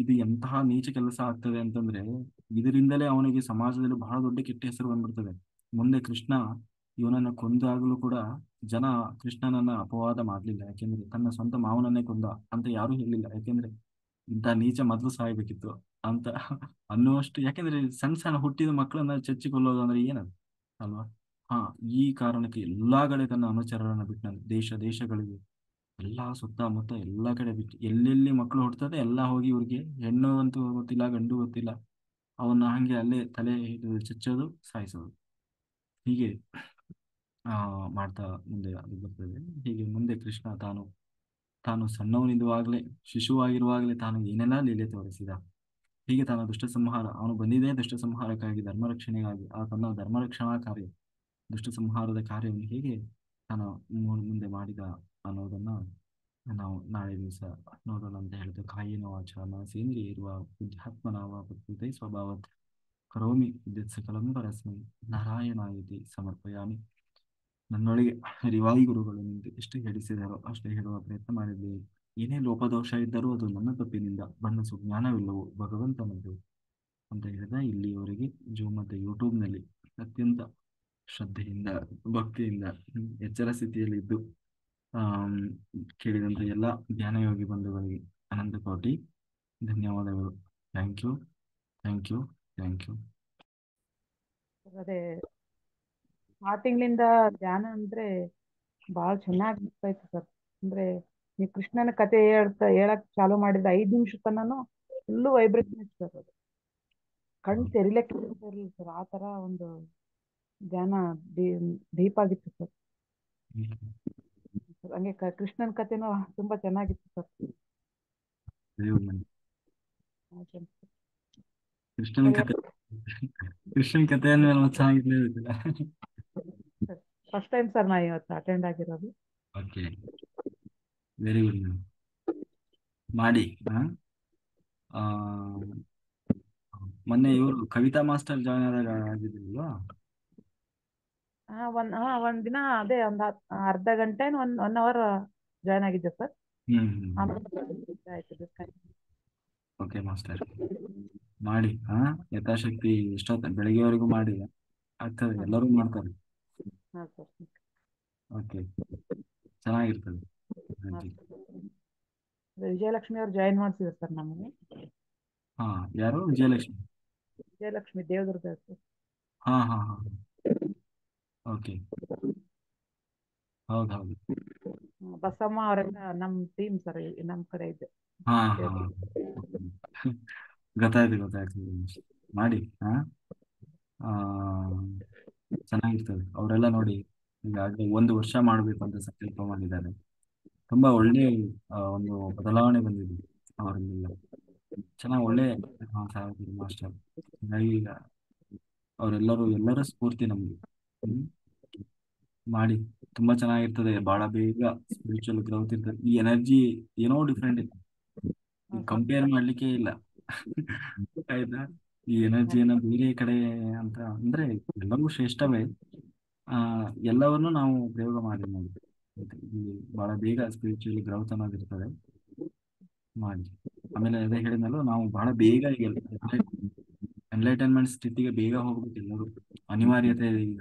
ಇದು ಎಂತಹ ನೀಚ ಕೆಲಸ ಆಗ್ತದೆ ಅಂತಂದ್ರೆ ಇದರಿಂದಲೇ ಅವನಿಗೆ ಸಮಾಜದಲ್ಲಿ ಬಹಳ ದೊಡ್ಡ ಕೆಟ್ಟ ಹೆಸರು ಬಂದ್ಬಿಡ್ತದೆ. ಮುಂದೆ ಕೃಷ್ಣ ಇವನನ್ನ ಕೊಂದಾಗಲೂ ಕೂಡ ಜನ ಕೃಷ್ಣನನ್ನ ಅಪವಾದ ಮಾಡ್ಲಿಲ್ಲ. ಯಾಕೆಂದ್ರೆ ತನ್ನ ಸ್ವಂತ ಮಾವನನ್ನೇ ಕೊಂದ ಅಂತ ಯಾರು ಹೇಳಿಲ್ಲ. ಯಾಕೆಂದ್ರೆ ಇಂಥ ನೀಚ ಮೊದಲು ಸಾಯ್ಬೇಕಿತ್ತು ಅಂತ ಅನ್ನುವಷ್ಟು. ಯಾಕೆಂದ್ರೆ ಸಣ್ಣ ಸಣ್ಣ ಹುಟ್ಟಿದ ಮಕ್ಕಳನ್ನ ಚಚ್ಚಿಕೊಳ್ಳೋದು ಅಂದ್ರೆ ಏನದು ಅಲ್ವಾ. ಹಾ, ಈ ಕಾರಣಕ್ಕೆ ಎಲ್ಲಾ ಕಡೆ ತನ್ನ ಅನುಚರರನ್ನ ಬಿಟ್ಟು ದೇಶಗಳಿಗೆ ಎಲ್ಲಾ ಸುತ್ತಮುತ್ತ ಎಲ್ಲಾ ಕಡೆ ಬಿಟ್ಟು ಎಲ್ಲೆಲ್ಲಿ ಮಕ್ಕಳು ಹುಟ್ಟುತ್ತದೆ ಎಲ್ಲಾ ಹೋಗಿ ಇವ್ರಿಗೆ ಹೆಣ್ಣು ಅಂತೂ ಗೊತ್ತಿಲ್ಲ ಗಂಡು ಗೊತ್ತಿಲ್ಲ, ಅವನ್ನ ಹಂಗೆ ಅಲ್ಲೇ ತಲೆ ಹಿಡಿದು ಚಚ್ಚೋದು, ಸಾಯಿಸೋದು, ಹೀಗೆ ಮಾಡ್ತಾ ಮುಂದೆ ಅದು ಬರ್ತದೆ. ಹೀಗೆ ಮುಂದೆ ಕೃಷ್ಣ ತಾನು ಸಣ್ಣವನಿರುವಾಗಲೇ, ಶಿಶುವಾಗಿರುವಾಗಲೇ ತಾನು ಏನೆಲ್ಲ ಲೀಲೆ ತೋರಿಸಿದ. ಹೀಗೆ ತಾನು ಅವನು ಬಂದಿದ್ದೇ ದುಷ್ಟ ಸಂಹಾರಕ್ಕಾಗಿ, ಧರ್ಮ ರಕ್ಷಣೆಗಾಗಿ. ತನ್ನ ಧರ್ಮ ರಕ್ಷಣಾ ಕಾರ್ಯ, ದುಷ್ಟ ಸಂಹಾರದ ಕಾರ್ಯವನ್ನು ಹೇಗೆ ತಾನು ಮುಂದೆ ಮಾಡಿದ ಅನ್ನೋದನ್ನ ನಾವು ನಾಳೆ ದಿವಸ ನೋಡೋಣ ಅಂತ ಹೇಳಿದ್ರೆ ಕಾಯಿನ ವಾಚ ಮನಸೇಂದ್ರಿಯ ಇರುವ ಬುದ್ಧಾತ್ಮನಾವ ಪ್ರಕೃತಿ ಸ್ವಭಾವತ್ ಕರೋಮಿ ವಿದ್ಯುತ್ ಸಕಲಂ ಪರಸ್ಮೈ ನಾರಾಯಣಾಯತಿ ಸಮರ್ಪಯಾಮಿ. ನನ್ನೊಳಗೆ ರಿವಾಯಿ ಗುರುಗಳು ನಿಂತು ಎಷ್ಟು ಹೇಳಿಸಿದಾರೋ ಅಷ್ಟೇ ಹೇಳುವ ಪ್ರಯತ್ನ ಮಾಡಿದ್ದೇವೆ. ಏನೇ ಲೋಪದೋಷ ಇದ್ದರೂ ಅದು ನನ್ನ ತಪ್ಪಿನಿಂದ ಬಣ್ಣ ಸುಜ್ಞಾನವಿಲ್ಲವೋ ಭಗವಂತನದ್ದು ಅಂತ ಹೇಳಿದ. ಇಲ್ಲಿಯವರೆಗೆ ಮತ್ತು ಯೂಟ್ಯೂಬ್ನಲ್ಲಿ ಅತ್ಯಂತ ಶ್ರದ್ಧೆಯಿಂದ ಭಕ್ತಿಯಿಂದ ಎಚ್ಚರ ಸ್ಥಿತಿಯಲ್ಲಿದ್ದು ಆಮ್, ಕೇಳಿದಂಥ ಎಲ್ಲ ಧ್ಯಾನಯೋಗಿ ಬಂಧುಗಳಿಗೆ ಅನಂತ ಕೋಟಿ ಧನ್ಯವಾದಗಳು. Thank you, thank you, thank you. ಅದೇ ಸ್ಟಾರ್ಟಿಂಗ್ಲಿಂದ ಧ್ಯಾನ ಅಂದ್ರೆ ಬಹಳ ಚೆನ್ನಾಗಿ ಇತ್ತು ಸರ್. ಅಂದ್ರೆ ನೀವು ಕೃಷ್ಣನ ಕತೆ ಹೇಳಕ್ ಚಾಲು ಮಾಡಿದ 5 ನಿಮಿಷ ತನನು ಫುಲ್ಲು ವೈಬ್ರೇಷನ್ ಇತ್ತು ಸರ್. ಅದು ಕಣ್ ತೆರಿಲಿಕ್ಕೆ ಇರಲಿಲ್ಲ ಸರ್. ಆ ತರ ಒಂದು ಧ್ಯಾನ ಡೀಪ್ ಆಗಿತ್ತು ಸರ್. ಹಂಗೆ ಕೃಷ್ಣನ ಕತೆನೂ ತುಂಬಾ ಚೆನ್ನಾಗಿತ್ತು ಸರ್. ಹಾಗೆ ಕೃಷ್ಣನ ಕತೆ ಕೃಷ್ಣನ ಕತೆ ಅಂದ್ಮೇಲೆ ಮತ್ತೆ ಚೆನ್ನಾಗಿರ್ಲೇಬೇಕಲ್ಲ. ಫಸ್ಟ್ ಟೈಮ್ ಸರ್ ನಾ ಇವತ್ತು ಅಟೆಂಡ್ ಆಗಿರೋದು. Okay, very good ma'am. ಮಾಡಿ. ಮೊನ್ನೆ ಇವರು ಕವಿತಾ ಮಾಸ್ಟರ್ ಜಾಯ್ನ್ ಆದಾಗ ಆಗಿದ್ದಿಲ್ವಾ? ಒಂದ್ ದಿನ ಅದೇ ಅರ್ಧ ಗಂಟೆ 1 ಅವರ್ ಜಾಯ್ನ್ ಆಗಿದ್ದೆ ಸರ್. ಆಯ್ತು disconnect. ಓಕೆ ಮಾಸ್ಟರ್, ಮಾಡಿ. ಯಥಾಶಕ್ತಿ ಎಷ್ಟೊತ್ತು ಬೆಳಿಗ್ಗೆವರೆಗೂ ಮಾಡಿ. ಆಗ್ತದೆ, ಎಲ್ಲರೂ ಮಾಡ್ತಾರೆ. ಹಾ ಸರ್. ಓಕೆ, ಚೆನ್ನಾಗಿರ್ತದೆ. ವಿಜಯಲಕ್ಷ್ಮಿ ಅವ್ರು ಜಾಯಿನ್ ಮಾಡ್ಸಿದ್ರು ಸರ್ ನಮಗೆ. ಹಾ, ಯಾರು? ವಿಜಯಲಕ್ಷ್ಮಿ. ವಿಜಯಲಕ್ಷ್ಮಿ ದೇವದುರ್ಗ ಸರ್. ಹಾ ಹಾ ಹಾ, ಓಕೆ, ಹೌದೌದು. ಬಸಮ್ಮ ಅವರೆಲ್ಲ ನಮ್ ಟೀಮ್ ಸರ್, ನಮ್ ಕಡೆ ಇದೆ. ಹಾ ಹಾ, ಗೊತ್ತಾಯ್ತು ಗೊತ್ತಾಯ್ತು. ಮಾಡಿ. ಆ ಚೆನ್ನಾಗಿರ್ತದೆ. ಅವರೆಲ್ಲ ನೋಡಿ ಈಗಾಗಲೇ 1 ವರ್ಷ ಮಾಡಬೇಕು ಅಂತ ಸಂಕಲ್ಪ ಮಾಡಿದ್ದಾರೆ. ತುಂಬಾ ಒಳ್ಳೆ ಒಂದು ಬದಲಾವಣೆ ಬಂದಿದೆ ಅವರಲ್ಲೆಲ್ಲ. ಚೆನ್ನಾಗಿ ಒಳ್ಳೆ ಸಾಹೇಬರು ಮಾಸ್ಟರ್. ಹಾಗಾಗಿ ಎಲ್ಲರ ಸ್ಫೂರ್ತಿ ನಮ್ಗೆ. ಮಾಡಿ, ತುಂಬಾ ಚೆನ್ನಾಗಿರ್ತದೆ. ಬಹಳ ಬೇಗ ಸ್ಪಿರಿಚುವಲ್ ಗ್ರೋತ್ ಇರ್ತದೆ. ಈ ಎನರ್ಜಿ ಏನೋ ಡಿಫ್ರೆಂಟ್ ಇದೆ, ಈಗ ಕಂಪೇರ್ ಮಾಡ್ಲಿಕ್ಕೆ ಇಲ್ಲ. ಆಯ್ತಾ? ಈ ಎನರ್ಜಿಯನ್ನ ಬೇರೆ ಕಡೆ ಅಂತ ಅಂದ್ರೆ ಎಲ್ಲವೂ ಶ್ರೇಷ್ಠವೇ. ಎಲ್ಲವನ್ನು ನಾವು ಪ್ರಯೋಗ ಮಾಡಿ ನೋಡಿ. ಇಲ್ಲಿ ಬಹಳ ಬೇಗ ಸ್ಪಿರಿಚುವಲಿ ಗ್ರೌತ್ ಅನ್ನೋದಿರ್ತದೆ. ಮಾಡಿ. ಆಮೇಲೆ ಅದೇ ಹೇಳಿದ್ನಲ್ಲ, ನಾವು ಬಹಳ ಬೇಗ ಈಗ ಎನ್ಲೈಟನ್ಮೆಂಟ್ ಸ್ಥಿತಿಗೆ ಬೇಗ ಹೋಗ್ಬೇಕು. ಎಲ್ಲರೂ ಅನಿವಾರ್ಯತೆ ಇದೆ ಈಗ.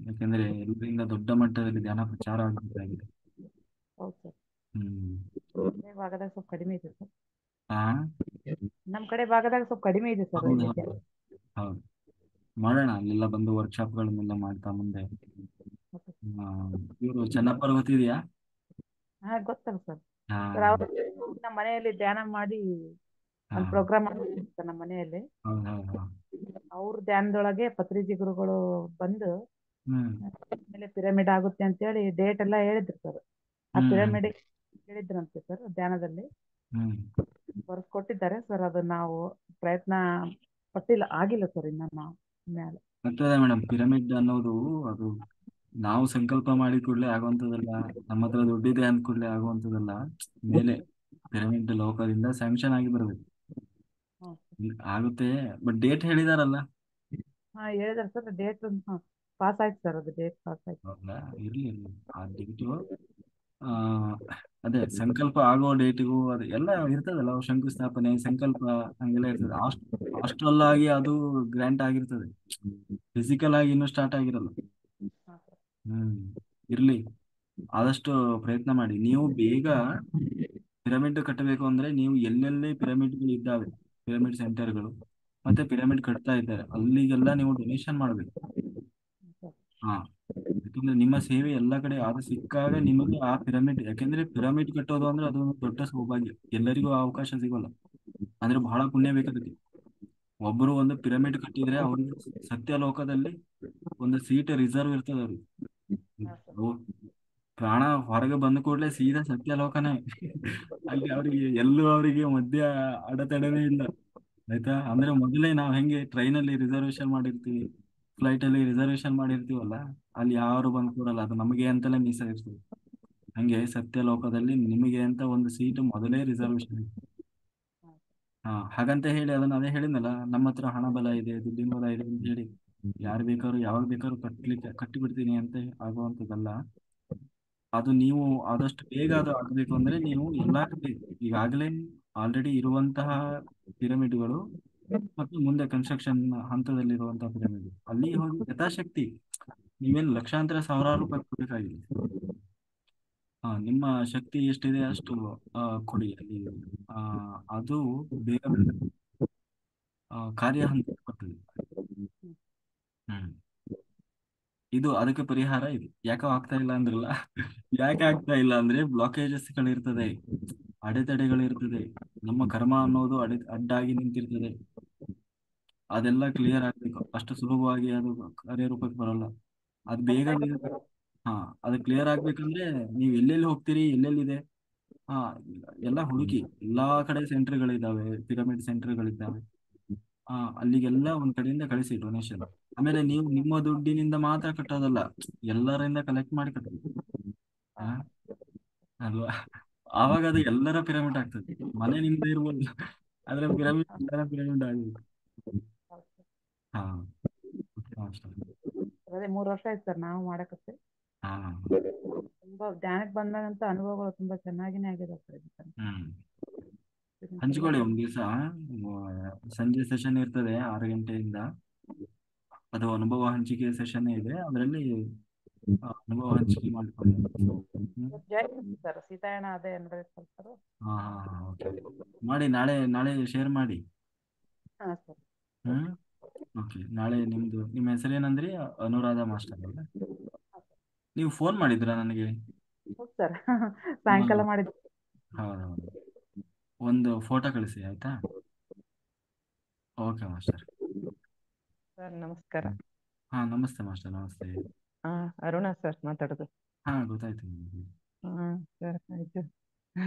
ಯಾಕೆಂದ್ರೆ ಎಲ್ಲರಿಂದ ದೊಡ್ಡ ಮಟ್ಟದಲ್ಲಿ ಧ್ಯಾನ ಪ್ರಚಾರ ಆಗಬೇಕಾಗಿದೆ. ಹೌದು ಸರ್. ಹ್ಮ್ ಭಾಗದಾಗ ಸ್ವಲ್ಪ ಕಡಿಮೆ ಇದೆ ಸರ್. ಹಾ, ನಮ್ ಕಡೆ ಭಾಗದಾಗ ಸ್ವಲ್ಪ ಕಡಿಮೆ ಇದೆ ಸರ್. ಹೌದು ಹೌದು ಹೌದು, ಮಾಡೋಣ. ಅಲ್ಲೆಲ್ಲ ಬಂದು ವರ್ಕ್ಶಾಪ್ಗಳನ್ನೆಲ್ಲ ಮಾಡ್ತಾ ಮುಂದೆ. ಇವರು ಚೆನ್ನಪ್ಪರು ಗೊತ್ತಿದೆಯಾ? ಹಾ ಗೊತ್ತಲ್ಲ ಸರ್. ಹಾ ಸರ್ ಅವ್ರು ನಮ್ಮ ಮನೆಯಲ್ಲಿ ಧ್ಯಾನ ಮಾಡಿ ಹಾ, ಒಂದು ಪ್ರೋಗ್ರಾಮ್ ಮಾಡಿರ್ತಾರೆ ನಮ್ಮ ಮನೆಯಲ್ಲಿ. ಹೌದು ಹೌದು ಹೌದು. ಅವ್ರ ಧ್ಯಾನದೊಳಗೆ ಪತ್ರಿಜಿ ಗುರುಗಳು ಬಂದು ಹ್ಮ್ ಮೇಲೆ ಪಿರಮಿಡ್ ಆಗುತ್ತೆ ಅಂತೇಳಿ ಡೇಟ್ ಎಲ್ಲ ಹೇಳಿದ್ರು ಸರ್. ಆ ಹ್ಮ್ ಪಿರಮಿಡ್ ಹೇಳಿದ್ರಂತೆ ಸರ್ ಧ್ಯಾನದಲ್ಲಿ ಹ್ಮ್ ಕೊಟ್ಟಿದ್ದಾರೆ ಸರ್. ಅದು ನಾವು ಪ್ರಯತ್ನ ಪಟ್ಟಿಲ್ಲ, ಆಗಿಲ್ಲ ಸರ್ ಇನ್ನ ನಾವು ಮೇಲೆ. ಆಗ್ತದೆ ಮೇಡಮ್. ಪಿರಮಿಡ್ ಅನ್ನೋದು ಅದು ನಾವು ಸಂಕಲ್ಪ ಮಾಡಿ ಕೂಡಲೇ ಆಗುವಂಥದ್ದಲ್ಲ. ನಮ್ಮ ಹತ್ರ ದುಡ್ಡಿದೆ ಅಂದ ಕೂಡಲೇ ಆಗುವಂಥದ್ದಲ್ಲ. ಮೇಲೆ ಪಿರಮಿಡ್ ಲೋಕದಿಂದ ಸ್ಯಾಂಕ್ಷನ್ ಆಗಿ ಬರಬೇಕು. ಆಗುತ್ತೆ, ಬಟ್ ಡೇಟ್ ಹೇಳಿದಾರಲ್ಲ. ಹಾ ಹೇಳಿದಾರೆ ಸರ್. ಡೇಟ್ ಪಾಸ್ ಆಯ್ತು ಸರ್. ಅದು ಡೇಟ್ ಪಾಸ್ ಆಯ್ತು. ಹೌದಾ? ಇರ್ಲಿ ಇರ್ಲಿ, ಆ ಡೇಟು ಅದೇ ಸಂಕಲ್ಪ ಆಗೋ ಡೇಟಿಗೂ ಅದು ಎಲ್ಲ ಇರ್ತದಲ್ಲ. ಶಂಕುಸ್ಥಾಪನೆ ಸಂಕಲ್ಪ ಹಂಗೆಲ್ಲ ಇರ್ತದೆ. ಹಾಸ್ಟ್ರಲ್ ಆಗಿ ಅದು ಗ್ರ್ಯಾಂಟ್ ಆಗಿರ್ತದೆ. ಫಿಸಿಕಲ್ ಆಗಿ ಇನ್ನೂ ಸ್ಟಾರ್ಟ್ ಆಗಿರಲ್ಲ. ಇರ್ಲಿ, ಆದಷ್ಟು ಪ್ರಯತ್ನ ಮಾಡಿ. ನೀವು ಬೇಗ ಪಿರಮಿಡ್ ಕಟ್ಟಬೇಕು ಅಂದ್ರೆ ನೀವು ಎಲ್ಲೆಲ್ಲಿ ಪಿರಮಿಡ್ಗಳು ಇದ್ದಾವೆ, ಪಿರಮಿಡ್ ಸೆಂಟರ್ಗಳು ಮತ್ತೆ ಪಿರಮಿಡ್ ಕಟ್ತಾ ಇದ್ದಾರೆ, ಅಲ್ಲಿಗೆಲ್ಲ ನೀವು ಡೊನೇಷನ್ ಮಾಡಬೇಕು. ಹಾ, ಯಾಕಂದ್ರೆ ನಿಮ್ಮ ಸೇವೆ ಎಲ್ಲ ಕಡೆ ಆದ ಸಿಕ್ಕಾಗ ನಿಮಗೆ ಆ ಪಿರಮಿಡ್, ಯಾಕೆಂದ್ರೆ ಪಿರಮಿಡ್ ಕಟ್ಟೋದು ಅಂದ್ರೆ ಅದೊಂದು ದೊಡ್ಡ ಸೌಭಾಗ್ಯ. ಎಲ್ಲರಿಗೂ ಆ ಅವಕಾಶ ಸಿಗೋಲ್ಲ. ಅಂದ್ರೆ ಬಹಳ ಪುಣ್ಯ ಬೇಕದಕ್ಕೆ. ಒಬ್ಬರು ಒಂದು ಪಿರಮಿಡ್ ಕಟ್ಟಿದ್ರೆ ಅವ್ರಿಗೆ ಸತ್ಯಲೋಕದಲ್ಲಿ ಒಂದು ಸೀಟ್ ರಿಸರ್ವ್ ಇರ್ತದೆ ಅವ್ರಿಗೆ. ಪ್ರಾಣ ಹೊರಗೆ ಬಂದ ಕೂಡಲೇ ಸೀದಾ ಸತ್ಯಲೋಕನೇ. ಅಲ್ಲಿ ಅವರಿಗೆ ಮಧ್ಯ ಅಡೆತಡೆನೇ ಇಲ್ಲ. ಆಯ್ತಾ? ಅಂದ್ರೆ ಮೊದಲೇ ನಾವ್ ಹೆಂಗೆ ಟ್ರೈನಲ್ಲಿ ರಿಸರ್ವೇಶನ್ ಮಾಡಿರ್ತೀವಿ, ಫ್ಲೈಟ್ ಅಲ್ಲಿ ರಿಸರ್ವೇಶನ್ ಮಾಡಿರ್ತೀವಲ್ಲ, ಅಲ್ಲಿ ಯಾರು ಬಂದು ಕೂರಲ್ಲ. ಅದು ನಮಗೆ ಅಂತಲೇ ಮೀಸಲಿರ್ತದೆ. ಹಂಗೆ ಸತ್ಯಲೋಕದಲ್ಲಿ ನಿಮಗೆ ಅಂತ ಒಂದು ಸೀಟ್ ಮೊದಲೇ ರಿಸರ್ವೇಶನ್ ಇದೆ. ಹಾಗಂತ ಹೇಳಿ ಅದನ್ನ ಅದೇ ಹೇಳಿದ್ನಲ್ಲ, ನಮ್ಮ ಹತ್ರ ಹಣ ಬಲ ಇದೆ, ದುಡ್ಡಿನ ಬಲ ಇದೆ ಅಂತ ಹೇಳಿ ಯಾರು ಬೇಕಾದ್ರೂ ಯಾವಾಗ ಬೇಕಾದ್ರೂ ಕಟ್ಟಿ ಬಿಡ್ತೀನಿ ಅಂತ ಆಗುವಂಥದ್ದಲ್ಲ. ಅದು ನೀವು ಆದಷ್ಟು ಬೇಗ ಅದು ಆಗಬೇಕು ಅಂದ್ರೆ ನೀವು ಎಲ್ಲಾ ಕಡೆ ಈಗಾಗಲೇ ಆಲ್ರೆಡಿ ಇರುವಂತಹ ಪಿರಮಿಡ್ಗಳು ಮತ್ತು ಮುಂದೆ ಕನ್ಸ್ಟ್ರಕ್ಷನ್ ಹಂತದಲ್ಲಿರುವಂತಹ ಪಿರಮಿಡ್ ಅಲ್ಲಿ ಹೋಗಿ ಯಥಾಶಕ್ತಿ ನೀವೇನು ಲಕ್ಷಾಂತರ ಸಾವಿರಾರು ರೂಪಾಯಿ ಕೊಡಬೇಕಾಗಿಲ್ಲ. ನಿಮ್ಮ ಶಕ್ತಿ ಎಷ್ಟಿದೆ ಅಷ್ಟು ಕೊಡಿ ಅಲ್ಲಿ. ಆ, ಅದು ಬೇಗ ಬೇಗ ಕಾರ್ಯ ಹಂತಕ್ಕೆ ಬರ್ತದೆ. ಹ್ಮ್ ಇದು ಅದಕ್ಕೆ ಪರಿಹಾರ ಇದು. ಯಾಕೋ ಆಗ್ತಾ ಇಲ್ಲ ಅಂದ್ರಲ್ಲ. ಯಾಕೆ ಆಗ್ತಾ ಇಲ್ಲ ಅಂದ್ರೆ ಬ್ಲಾಕೇಜಸ್ ಗಳಿರ್ತದೆ, ಅಡೆತಡೆಗಳಿರ್ತದೆ, ನಮ್ಮ ಕರ್ಮ ಅನ್ನೋದು ಅಡ್ಡಾಗಿ ನಿಂತಿರ್ತದೆ. ಅದೆಲ್ಲ ಕ್ಲಿಯರ್ ಆಗ್ಬೇಕು. ಅಷ್ಟು ಸುಲಭವಾಗಿ ಅದು ಕಾರ್ಯರೂಪಕ್ಕೆ ಬರಲ್ಲ. ಅದು ಬೇಗ ಬೇಗ ಹಾ ಅದು ಕ್ಲಿಯರ್ ಆಗ್ಬೇಕಂದ್ರೆ ನೀವು ಎಲ್ಲೆಲ್ಲಿ ಹೋಗ್ತೀರಿ, ಎಲ್ಲೆಲ್ಲಿದೆ ಹಾ ಎಲ್ಲ ಹುಡುಕಿ ಎಲ್ಲಾ ಕಡೆ ಸೆಂಟರ್ಗಳಿದ್ದಾವೆ, ಪಿರಮಿಡ್ ಸೆಂಟರ್ಗಳಿದ್ದಾವೆ. ಅಲ್ಲಿಗೆಲ್ಲ ಒಂದ್ ಕಡೆಯಿಂದ ಕಳಿಸಿ ಡೊನೇಷನ್. ಆಮೇಲೆ ನೀವು ನಿಮ್ಮ ದುಡ್ಡಿನಿಂದ ಮಾತ್ರ ಕಟ್ಟೋದಲ್ಲ, ಎಲ್ಲರಿಂದ ಕಲೆಕ್ಟ್ ಮಾಡಿ ಕಟ್ಟಬೇಕು. ಹಾ ಅಲ್ವಾ? ಆವಾಗ ಅದು ಎಲ್ಲರ ಪಿರಮಿಡ್ ಆಗ್ತದೆ. ಮನೆ ನಿಮ್ದೇ ಇರ್ಬೋದು, ಆದ್ರೆ ಪಿರಮಿಡ್ ಎಲ್ಲರ ಪಿರಮಿಡ್ ಆಗ್ಬೇಕು. ಹಾ ಅಷ್ಟೇ. ಅದೇ 3 ವರ್ಷ ಆಯ್ತು ಸರ್ ನಾವು ಮಾಡಕತ್ತೆ. ಹಾ ತುಂಬಾ ಧ್ಯಾನಕ್ಕೆ ಬಂದಾಗಂತ ಅನುಭವಗಳು ತುಂಬಾ ಚೆನ್ನಾಗಿನೇ ಆಗಿದೆ ಸರ್ ಇದಕ್ಕೆ. ಹ್ಮ್ ಇದನ್ನ ಹಂಚ್ಕೊಳ್ಳಿ ಸಲುವಾಗಿ ಒಂದ್ ದಿವಸ. ಸಂಜೆ ಸೆಷನ್ ಇರ್ತದೆ 6 ಗಂಟೆಯಿಂದ. ಅದು ಅನುಭವ ಹಂಚಿಕೆ ಸೆಷನ್ ಇದೆ, ಅದರಲ್ಲಿ ಅನುಭವ ಹಂಚಿಕೆ ಮಾಡ್ಕೊಳ್ಳಿ. ಹ್ಮ್ ಜೈ ಸರ್ ಸೀತಾಯಣ ಅದೇ ಅಂದ್ರೆ ಸರ್. ಓಕೆ. ಮಾಡಿ ನಾಳೆ ನಾಳೆ ಶೇರ್ ಮಾಡಿ. ಹಾ ಸರ್. ಹ್ಮ್ ಓಕೆ. ನಾಳೆ ನಿಮ್ಮ ಹೆಸರೇನಂದ್ರಿ? ಅನುರಾಧ ಮಾಸ್ಟರ್ ಅಲ್ಲ? ನೀವು ಫೋನ್ ಮಾಡಿದ್ರಾ ನನಗೆ? ಹೌದು ಸರ್. ಸಾಯಂಕಾಲ ಮಾಡಿದ್ದೆ. ಹೌದೌದು. ಒಂದು ಫೋಟೋ ಕಳಿಸಿ ಆಯ್ತಾ? Okay master. ಸರ್ ನಮಸ್ಕಾರ. ಹಾ ನಮಸ್ತೆ ಮಾಸ್ಟರ್, ನಮಸ್ತೆ. ಅರುಣ ಸರ್ ಮಾತಾಡೋದು. ಹಾ ಗೊತ್ತಾಯ್ತು ನಿಮ್ಗೆ. ಸರ್ ಆಯ್ತು.